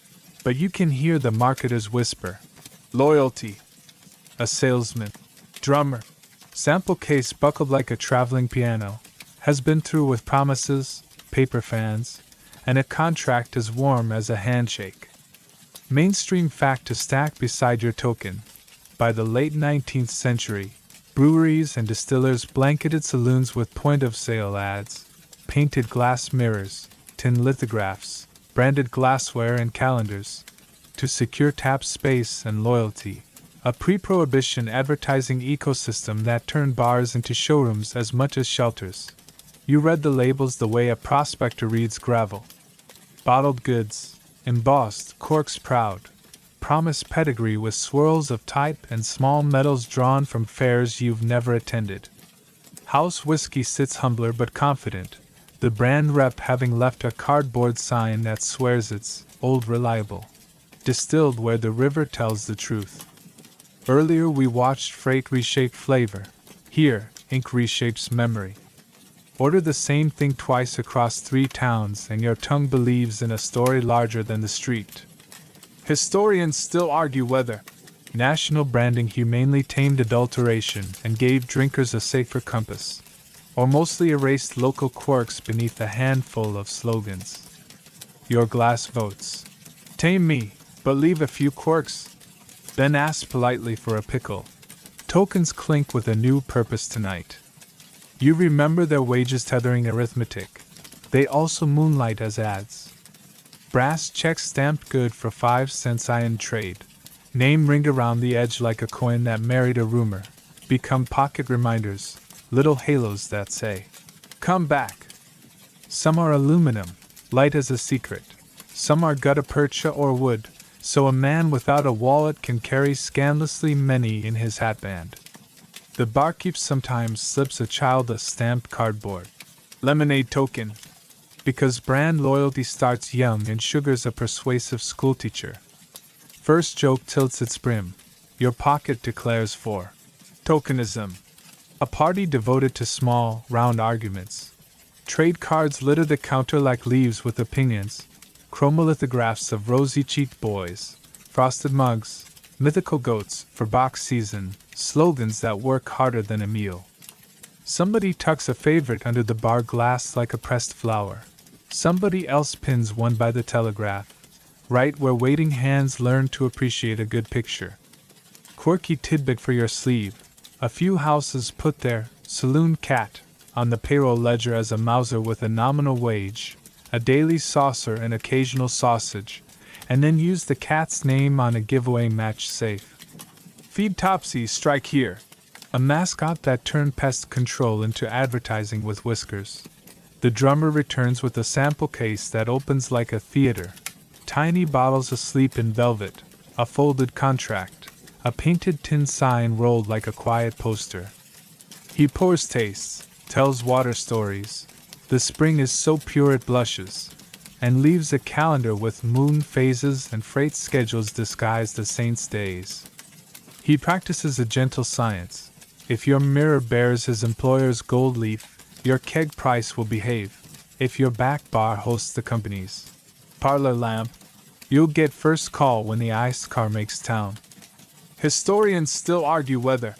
but you can hear the marketer's whisper, loyalty. A salesman, drummer, sample case buckled like a traveling piano, has been through with promises, paper fans, and a contract as warm as a handshake. Mainstream fact to stack beside your token. By the late 19th century, breweries and distillers blanketed saloons with point-of-sale ads, painted glass mirrors, tin lithographs, branded glassware and calendars, to secure tap space and loyalty. A pre-prohibition advertising ecosystem that turned bars into showrooms as much as shelters. You read the labels the way a prospector reads gravel. Bottled goods, embossed, corks proud, promise pedigree with swirls of type and small medals drawn from fairs you've never attended. House whiskey sits humbler but confident, the brand rep having left a cardboard sign that swears it's old reliable. Distilled where the river tells the truth. Earlier we watched freight reshape flavor. Here, ink reshapes memory. Order the same thing twice across 3 towns and your tongue believes in a story larger than the street. Historians still argue whether national branding humanely tamed adulteration and gave drinkers a safer compass, or mostly erased local quirks beneath a handful of slogans. Your glass votes. Tame me, but leave a few quirks. Then ask politely for a pickle. Tokens clink with a new purpose tonight. You remember their wages tethering arithmetic. They also moonlight as ads. Brass checks stamped good for 5 cents iron trade. Name ring around the edge like a coin that married a rumor. Become pocket reminders, little halos that say, come back. Some are aluminum, light as a secret. Some are gutta percha or wood, so a man without a wallet can carry scandalously many in his hatband. The barkeep sometimes slips a child a stamped cardboard lemonade token, because brand loyalty starts young and sugar's a persuasive schoolteacher. First joke tilts its brim, your pocket declares for tokenism. A party devoted to small, round arguments. Trade cards litter the counter like leaves with opinions, chromolithographs of rosy-cheeked boys, frosted mugs, mythical goats for box season, slogans that work harder than a meal. Somebody tucks a favorite under the bar glass like a pressed flower. Somebody else pins one by the telegraph, right where waiting hands learn to appreciate a good picture. Quirky tidbit for your sleeve. A few houses put their saloon cat on the payroll ledger as a mouser with a nominal wage, a daily saucer and occasional sausage, and then use the cat's name on a giveaway match safe. Feed Topsy, strike here. A mascot that turned pest control into advertising with whiskers. The drummer returns with a sample case that opens like a theater. Tiny bottles asleep in velvet, a folded contract, a painted tin sign rolled like a quiet poster. He pours tastes, tells water stories. The spring is so pure it blushes. and leaves a calendar with moon phases and freight schedules disguised as saints' days. He practices a gentle science. If your mirror bears his employer's gold leaf, your keg price will behave. If your back bar hosts the company's parlor lamp, you'll get first call when the ice car makes town. Historians still argue whether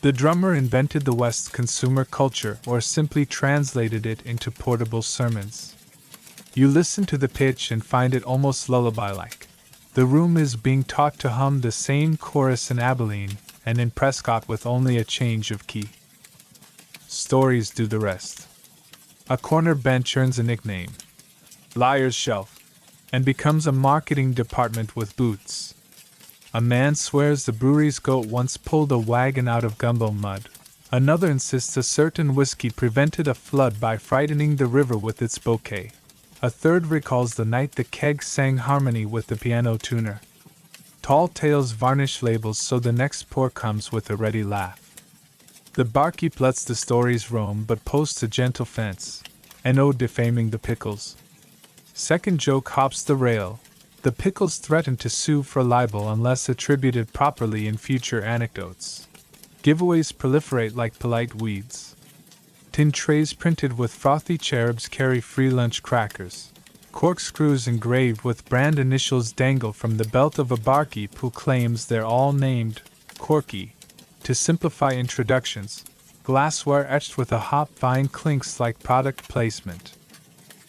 the drummer invented the West's consumer culture or simply translated it into portable sermons. You listen to the pitch and find it almost lullaby-like. The room is being taught to hum the same chorus in Abilene and in Prescott with only a change of key. Stories do the rest. A corner bench earns a nickname, Liar's Shelf, and becomes a marketing department with boots. A man swears the brewery's goat once pulled a wagon out of gumbo mud. Another insists a certain whiskey prevented a flood by frightening the river with its bouquet. A third recalls the night the keg sang harmony with the piano tuner. Tall tales varnish labels so the next pour comes with a ready laugh. The barkeep lets the stories roam but posts a gentle fence, an ode defaming the pickles. Second joke hops the rail. The pickles threaten to sue for libel unless attributed properly in future anecdotes. Giveaways proliferate like polite weeds. Tin trays printed with frothy cherubs carry free lunch crackers. Corkscrews engraved with brand initials dangle from the belt of a barkeep who claims they're all named Corky. To simplify introductions, glassware etched with a hop vine clinks like product placement.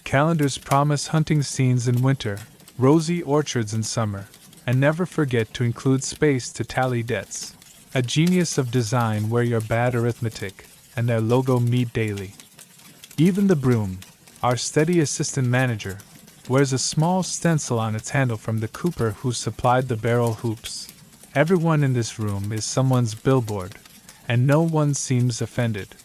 Calendars promise hunting scenes in winter, rosy orchards in summer, and never forget to include space to tally debts. A genius of design where your bad arithmetic and their logo meet daily. Even the broom, our steady assistant manager, wears a small stencil on its handle from the cooper who supplied the barrel hoops. Everyone in this room is someone's billboard, and no one seems offended.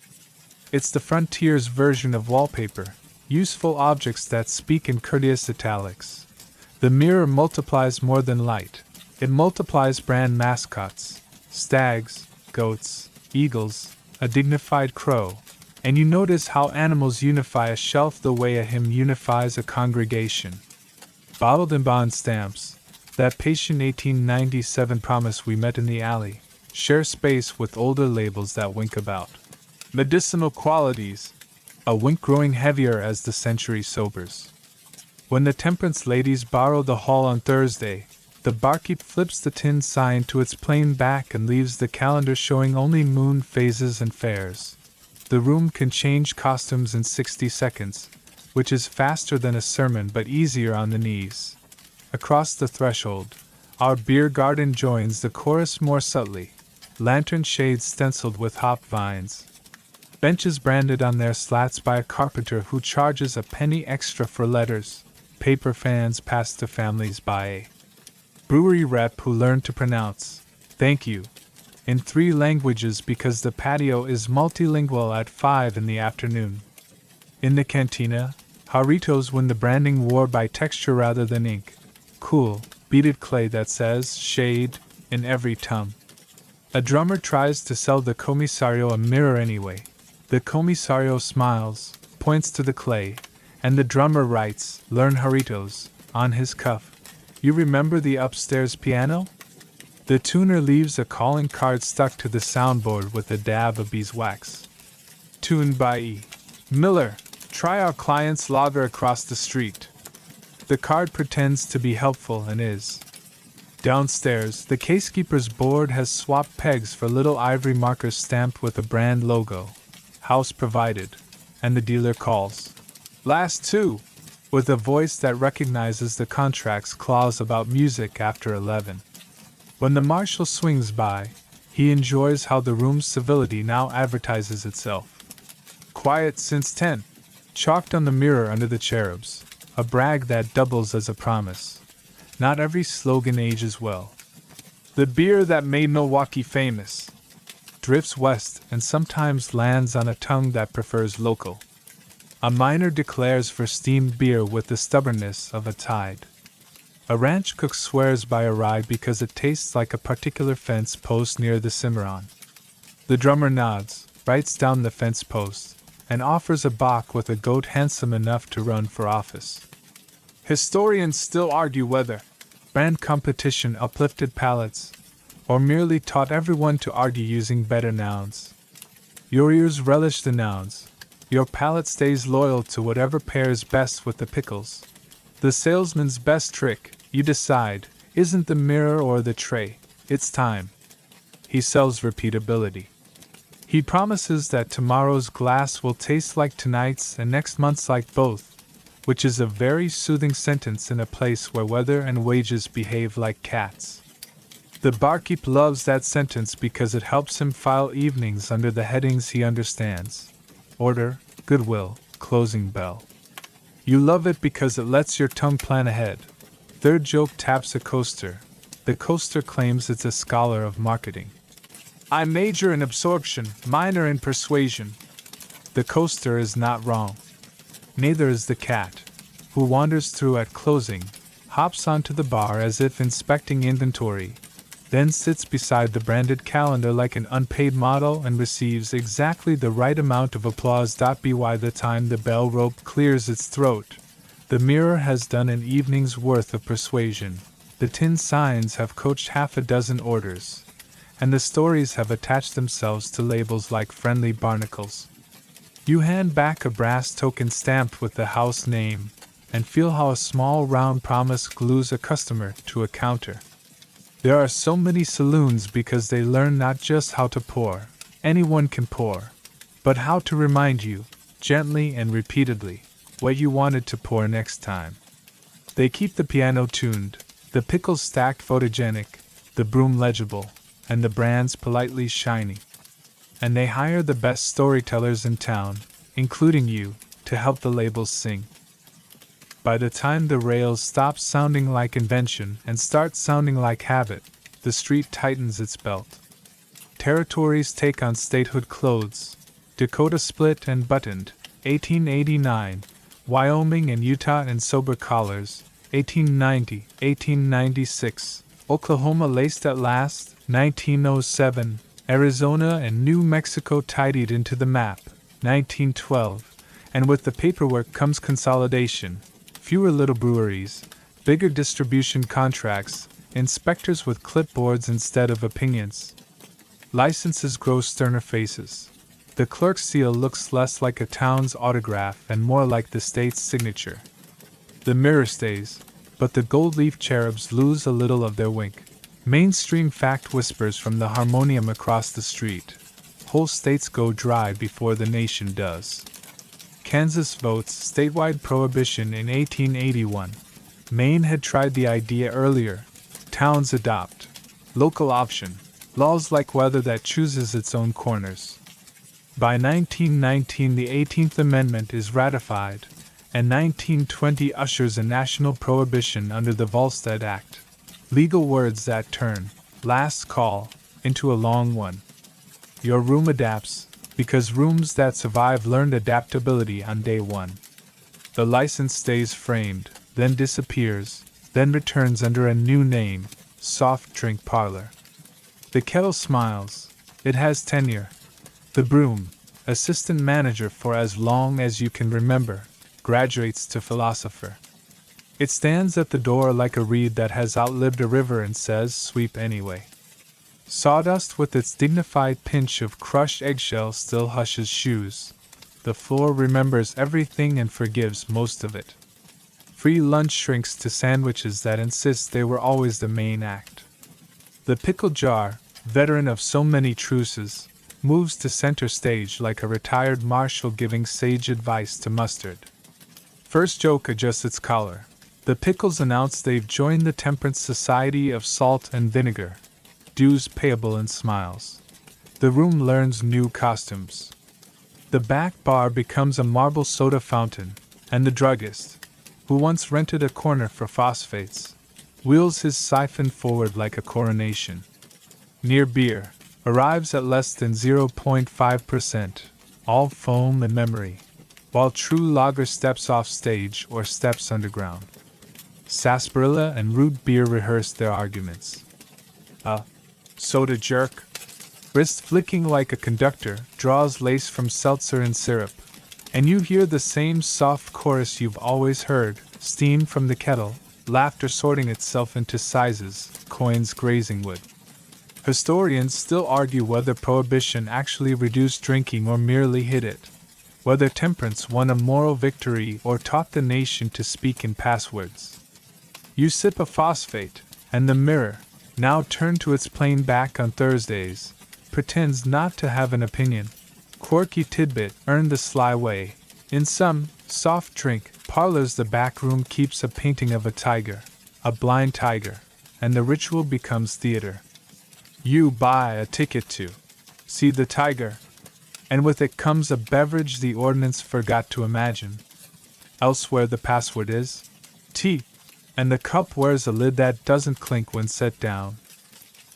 It's the frontier's version of wallpaper, useful objects that speak in courteous italics. The mirror multiplies more than light. It multiplies brand mascots, stags, goats, eagles, a dignified crow, and you notice how animals unify a shelf the way a hymn unifies a congregation. Bottled and bond stamps, that patient 1897 promise we met in the alley, share space with older labels that wink about medicinal qualities, a wink growing heavier as the century sobers. When the temperance ladies borrow the hall on Thursday, the barkeep flips the tin sign to its plain back and leaves the calendar showing only moon phases and fairs. The room can change costumes in 60 seconds, which is faster than a sermon but easier on the knees. Across the threshold, our beer garden joins the chorus more subtly, lantern shades stenciled with hop vines. Benches branded on their slats by a carpenter who charges a penny extra for letters, paper fans passed to families by a brewery rep who learned to pronounce "thank you" in 3 languages because the patio is multilingual at 5 in the afternoon. In the cantina, Jarritos win the branding war by texture rather than ink. Cool, beaded clay that says "shade" in every tongue. A drummer tries to sell the comisario a mirror anyway. The comisario smiles, points to the clay, and the drummer writes, "Learn Jarritos," on his cuff. You remember the upstairs piano? The tuner leaves a calling card stuck to the soundboard with a dab of beeswax. Tuned by E. Miller, try our client's lager across the street. The card pretends to be helpful and is. Downstairs, the casekeeper's board has swapped pegs for little ivory markers stamped with a brand logo. House provided, and the dealer calls. Last 2! With a voice that recognizes the contract's clause about music after 11. When the marshal swings by, he enjoys how the room's civility now advertises itself. Quiet since 10. Chalked on the mirror under the cherubs, a brag that doubles as a promise. Not every slogan ages well. The beer that made Milwaukee famous drifts west and sometimes lands on a tongue that prefers local. A miner declares for steamed beer with the stubbornness of a tide. A ranch cook swears by a rye because it tastes like a particular fence post near the Cimarron. The drummer nods, writes down the fence post, and offers a bock with a goat handsome enough to run for office. Historians still argue whether brand competition uplifted palates, or merely taught everyone to argue using better nouns. Your ears relish the nouns. Your palate stays loyal to whatever pairs best with the pickles. The salesman's best trick, you decide, isn't the mirror or the tray, it's time. He sells repeatability. He promises that tomorrow's glass will taste like tonight's and next month's like both, which is a very soothing sentence in a place where weather and wages behave like cats. The barkeep loves that sentence because it helps him file evenings under the headings he understands. Order, goodwill, closing bell. You love it because it lets your tongue plan ahead. Third joke taps a coaster. The coaster claims it's a scholar of marketing. I major in absorption, minor in persuasion. The coaster is not wrong. Neither is the cat, who wanders through at closing, hops onto the bar as if inspecting inventory, then sits beside the branded calendar like an unpaid model and receives exactly the right amount of applause. By the time the bell rope clears its throat, the mirror has done an evening's worth of persuasion, the tin signs have coached half a dozen orders, and the stories have attached themselves to labels like friendly barnacles. You hand back a brass token stamped with the house name, and feel how a small round promise glues a customer to a counter. There are so many saloons because they learn not just how to pour, anyone can pour, but how to remind you, gently and repeatedly, what you wanted to pour next time. They keep the piano tuned, the pickles stacked photogenic, the broom legible, and the brands politely shiny. And they hire the best storytellers in town, including you, to help the labels sing. By the time the rails stop sounding like invention and start sounding like habit, the street tightens its belt. Territories take on statehood clothes. Dakota split and buttoned, 1889. Wyoming and Utah in sober collars, 1890, 1896. Oklahoma laced at last, 1907. Arizona and New Mexico tidied into the map, 1912. And with the paperwork comes consolidation. Fewer little breweries, bigger distribution contracts, inspectors with clipboards instead of opinions. Licenses grow sterner faces. The clerk's seal looks less like a town's autograph and more like the state's signature. The mirror stays, but the gold leaf cherubs lose a little of their wink. Mainstream fact whispers from the harmonium across the street. Whole states go dry before the nation does. Kansas votes statewide prohibition in 1881. Maine had tried the idea earlier. Towns adopt. Local option. Laws like weather that chooses its own corners. By 1919 the 18th Amendment is ratified, and 1920 ushers a national prohibition under the Volstead Act. Legal words that turn last call into a long one. Your room adapts, because rooms that survive learned adaptability on day one. The license stays framed, then disappears, then returns under a new name, soft drink parlor. The kettle smiles, it has tenure. The broom, assistant manager for as long as you can remember, graduates to philosopher. It stands at the door like a reed that has outlived a river and says, sweep anyway. Sawdust with its dignified pinch of crushed eggshell still hushes shoes. The floor remembers everything and forgives most of it. Free lunch shrinks to sandwiches that insist they were always the main act. The pickle jar, veteran of so many truces, moves to center stage like a retired marshal giving sage advice to mustard. First joke adjusts its collar. The pickles announce they've joined the Temperance Society of Salt and Vinegar. Dues payable in smiles. The room learns new costumes. The back bar becomes a marble soda fountain, and the druggist, who once rented a corner for phosphates, wheels his siphon forward like a coronation. Near beer, arrives at less than 0.5%, all foam and memory, while true lager steps off stage or steps underground. Sarsaparilla and root beer rehearse their arguments. Soda jerk, wrist flicking like a conductor, draws lace from seltzer and syrup, and you hear the same soft chorus you've always heard, steam from the kettle, laughter sorting itself into sizes, coins grazing wood. Historians still argue whether prohibition actually reduced drinking or merely hid it, whether temperance won a moral victory or taught the nation to speak in passwords. You sip a phosphate, and the mirror, now turned to its plain back on Thursdays, pretends not to have an opinion. Quirky tidbit earned the sly way. In some soft drink parlors, the back room keeps a painting of a tiger, a blind tiger, and the ritual becomes theater. You buy a ticket to see the tiger, and with it comes a beverage the ordinance forgot to imagine. Elsewhere the password is tea, and the cup wears a lid that doesn't clink when set down.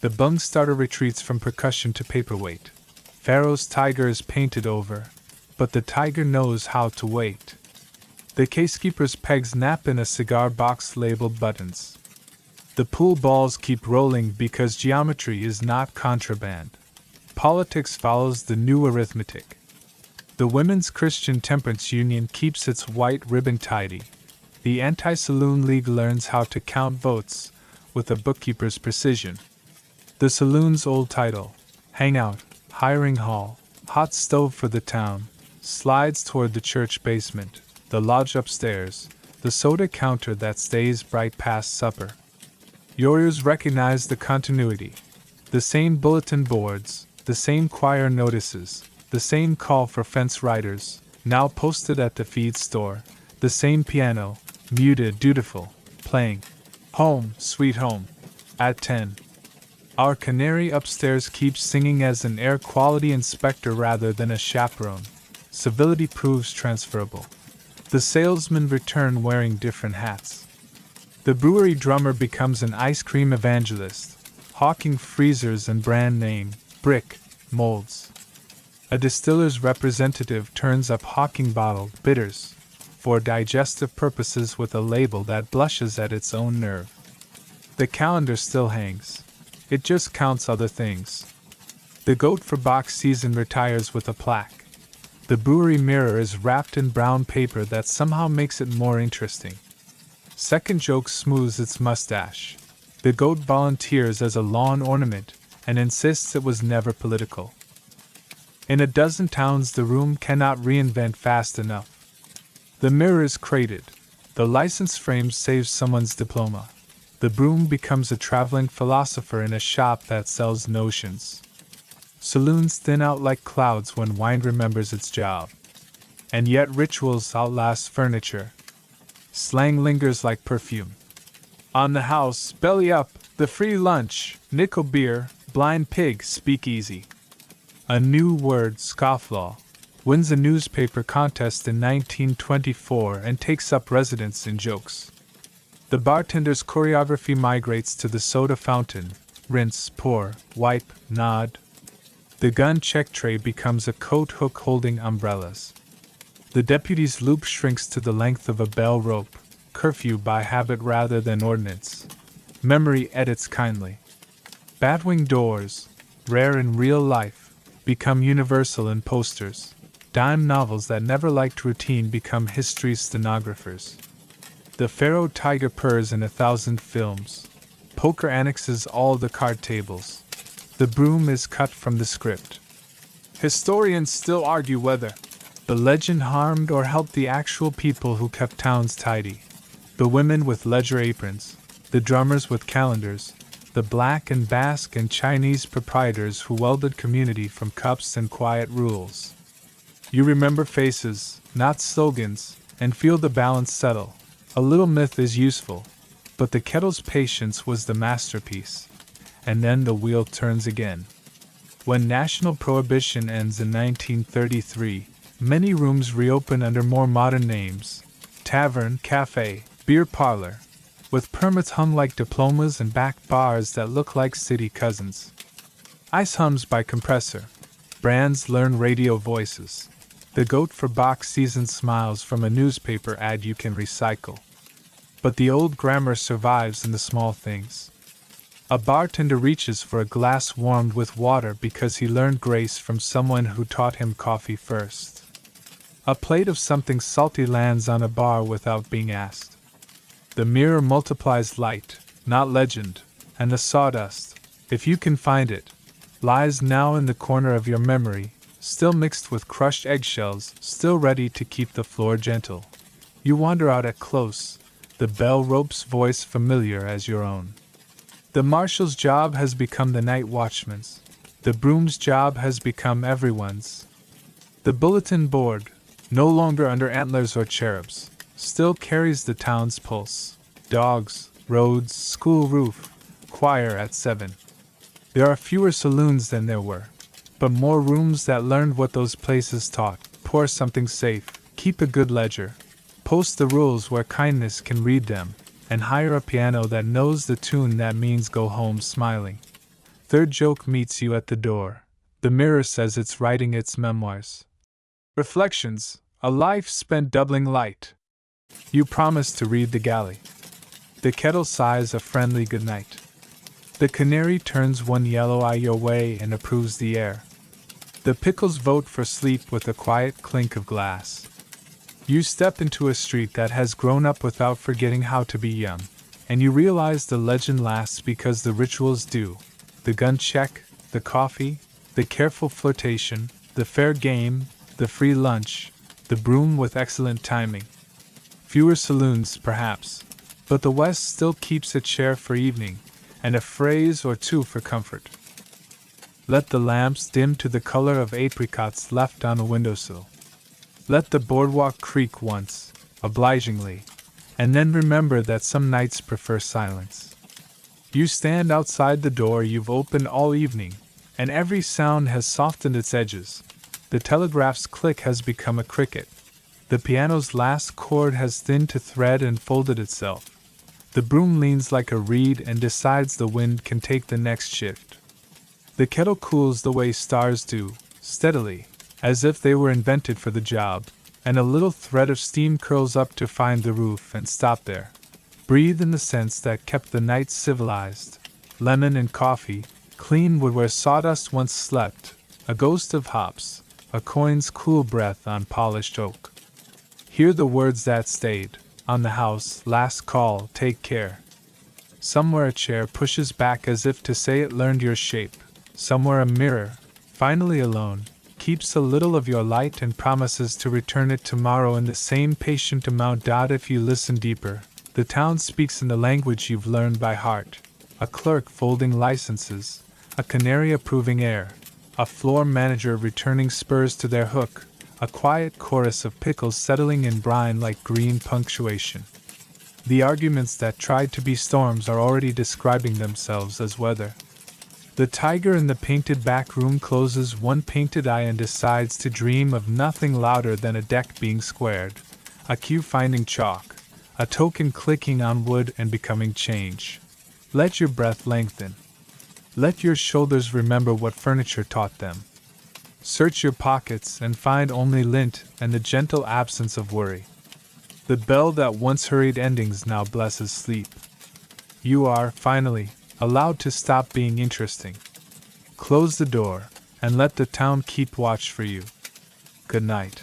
The bung starter retreats from percussion to paperweight. Pharaoh's tiger is painted over, but the tiger knows how to wait. The casekeeper's pegs nap in a cigar box labeled buttons. The pool balls keep rolling because geometry is not contraband. Politics follows the new arithmetic. The Women's Christian Temperance Union keeps its white ribbon tidy. The Anti-Saloon League learns how to count votes with a bookkeeper's precision. The saloon's old title, hangout, hiring hall, hot stove for the town, slides toward the church basement, the lodge upstairs, the soda counter that stays bright past supper. Your ears recognize the continuity. The same bulletin boards, the same choir notices, the same call for fence riders, now posted at the feed store, the same piano, muted, dutiful, playing Home, Sweet Home, at 10. Our canary upstairs keeps singing as an air quality inspector rather than a chaperone. Civility proves transferable. The salesmen return wearing different hats. The brewery drummer becomes an ice cream evangelist, hawking freezers and brand name, brick, molds. A distiller's representative turns up hawking bottled bitters, for digestive purposes with a label that blushes at its own nerve. The calendar still hangs. It just counts other things. The goat for box season retires with a plaque. The brewery mirror is wrapped in brown paper that somehow makes it more interesting. Second joke smooths its mustache. The goat volunteers as a lawn ornament and insists it was never political. In a dozen towns the room cannot reinvent fast enough. The mirror is crated. The license frame saves someone's diploma. The broom becomes a traveling philosopher in a shop that sells notions. Saloons thin out like clouds when wine remembers its job. And yet rituals outlast furniture. Slang lingers like perfume. On the house, belly up, the free lunch, nickel beer, blind pig, speakeasy. A new word, scofflaw, wins a newspaper contest in 1924 and takes up residence in jokes. The bartender's choreography migrates to the soda fountain, rinse, pour, wipe, nod. The gun check tray becomes a coat hook holding umbrellas. The deputy's loop shrinks to the length of a bell rope, curfew by habit rather than ordinance. Memory edits kindly. Batwing doors, rare in real life, become universal in posters. Dime novels that never liked routine become history's stenographers. The pharaoh tiger purrs in 1,000 films. Poker annexes all the card tables. The broom is cut from the script. Historians still argue whether the legend harmed or helped the actual people who kept towns tidy. The women with ledger aprons, the drummers with calendars, the black and Basque and Chinese proprietors who welded community from cups and quiet rules. You remember faces, not slogans, and feel the balance settle. A little myth is useful, but the kettle's patience was the masterpiece. And then the wheel turns again. When national prohibition ends in 1933, many rooms reopen under more modern names: tavern, cafe, beer parlor, with permits hung like diplomas and back bars that look like city cousins. Ice hums by compressor. Brands learn radio voices. The goat for box season smiles from a newspaper ad you can recycle. But the old grammar survives in the small things. A bartender reaches for a glass warmed with water because he learned grace from someone who taught him coffee first. A plate of something salty lands on a bar without being asked. The mirror multiplies light, not legend, and the sawdust, if you can find it, lies now in the corner of your memory, still mixed with crushed eggshells, still ready to keep the floor gentle. You wander out at close, the bell rope's voice familiar as your own. The marshal's job has become the night watchman's. The broom's job has become everyone's. The bulletin board, no longer under antlers or cherubs, still carries the town's pulse. Dogs, roads, school roof, choir at 7. There are fewer saloons than there were, but more rooms that learned what those places taught. Pour something safe, keep a good ledger, post the rules where kindness can read them, and hire a piano that knows the tune that means go home smiling. Third joke meets you at the door. The mirror says it's writing its memoirs. Reflections, a life spent doubling light. You promise to read the galley. The kettle sighs a friendly goodnight. The canary turns one yellow eye your way and approves the air. The pickles vote for sleep with a quiet clink of glass. You step into a street that has grown up without forgetting how to be young, and you realize the legend lasts because the rituals do. The gun check, the coffee, the careful flirtation, the fair game, the free lunch, the broom with excellent timing. Fewer saloons, perhaps, but the West still keeps a chair for evening, and a phrase or two for comfort. Let the lamps dim to the color of apricots left on a windowsill. Let the boardwalk creak once, obligingly, and then remember that some nights prefer silence. You stand outside the door you've opened all evening, and every sound has softened its edges. The telegraph's click has become a cricket. The piano's last chord has thinned to thread and folded itself. The broom leans like a reed and decides the wind can take the next shift. The kettle cools the way stars do, steadily, as if they were invented for the job, and a little thread of steam curls up to find the roof and stop there. Breathe in the scents that kept the night civilized. Lemon and coffee, clean wood where sawdust once slept, a ghost of hops, a coin's cool breath on polished oak. Hear the words that stayed, on the house, last call, take care. Somewhere a chair pushes back as if to say it learned your shape. Somewhere a mirror, finally alone, keeps a little of your light and promises to return it tomorrow in the same patient amount. If you listen deeper, the town speaks in the language you've learned by heart. A clerk folding licenses, a canary approving air, a floor manager returning spurs to their hook, a quiet chorus of pickles settling in brine like green punctuation. The arguments that tried to be storms are already describing themselves as weather. The tiger in the painted back room closes one painted eye and decides to dream of nothing louder than a deck being squared, a cue finding chalk, a token clicking on wood and becoming change. Let your breath lengthen. Let your shoulders remember what furniture taught them. Search your pockets and find only lint and the gentle absence of worry. The bell that once hurried endings now blesses sleep. You are, finally, allowed to stop being interesting. Close the door, and let the town keep watch for you. Good night.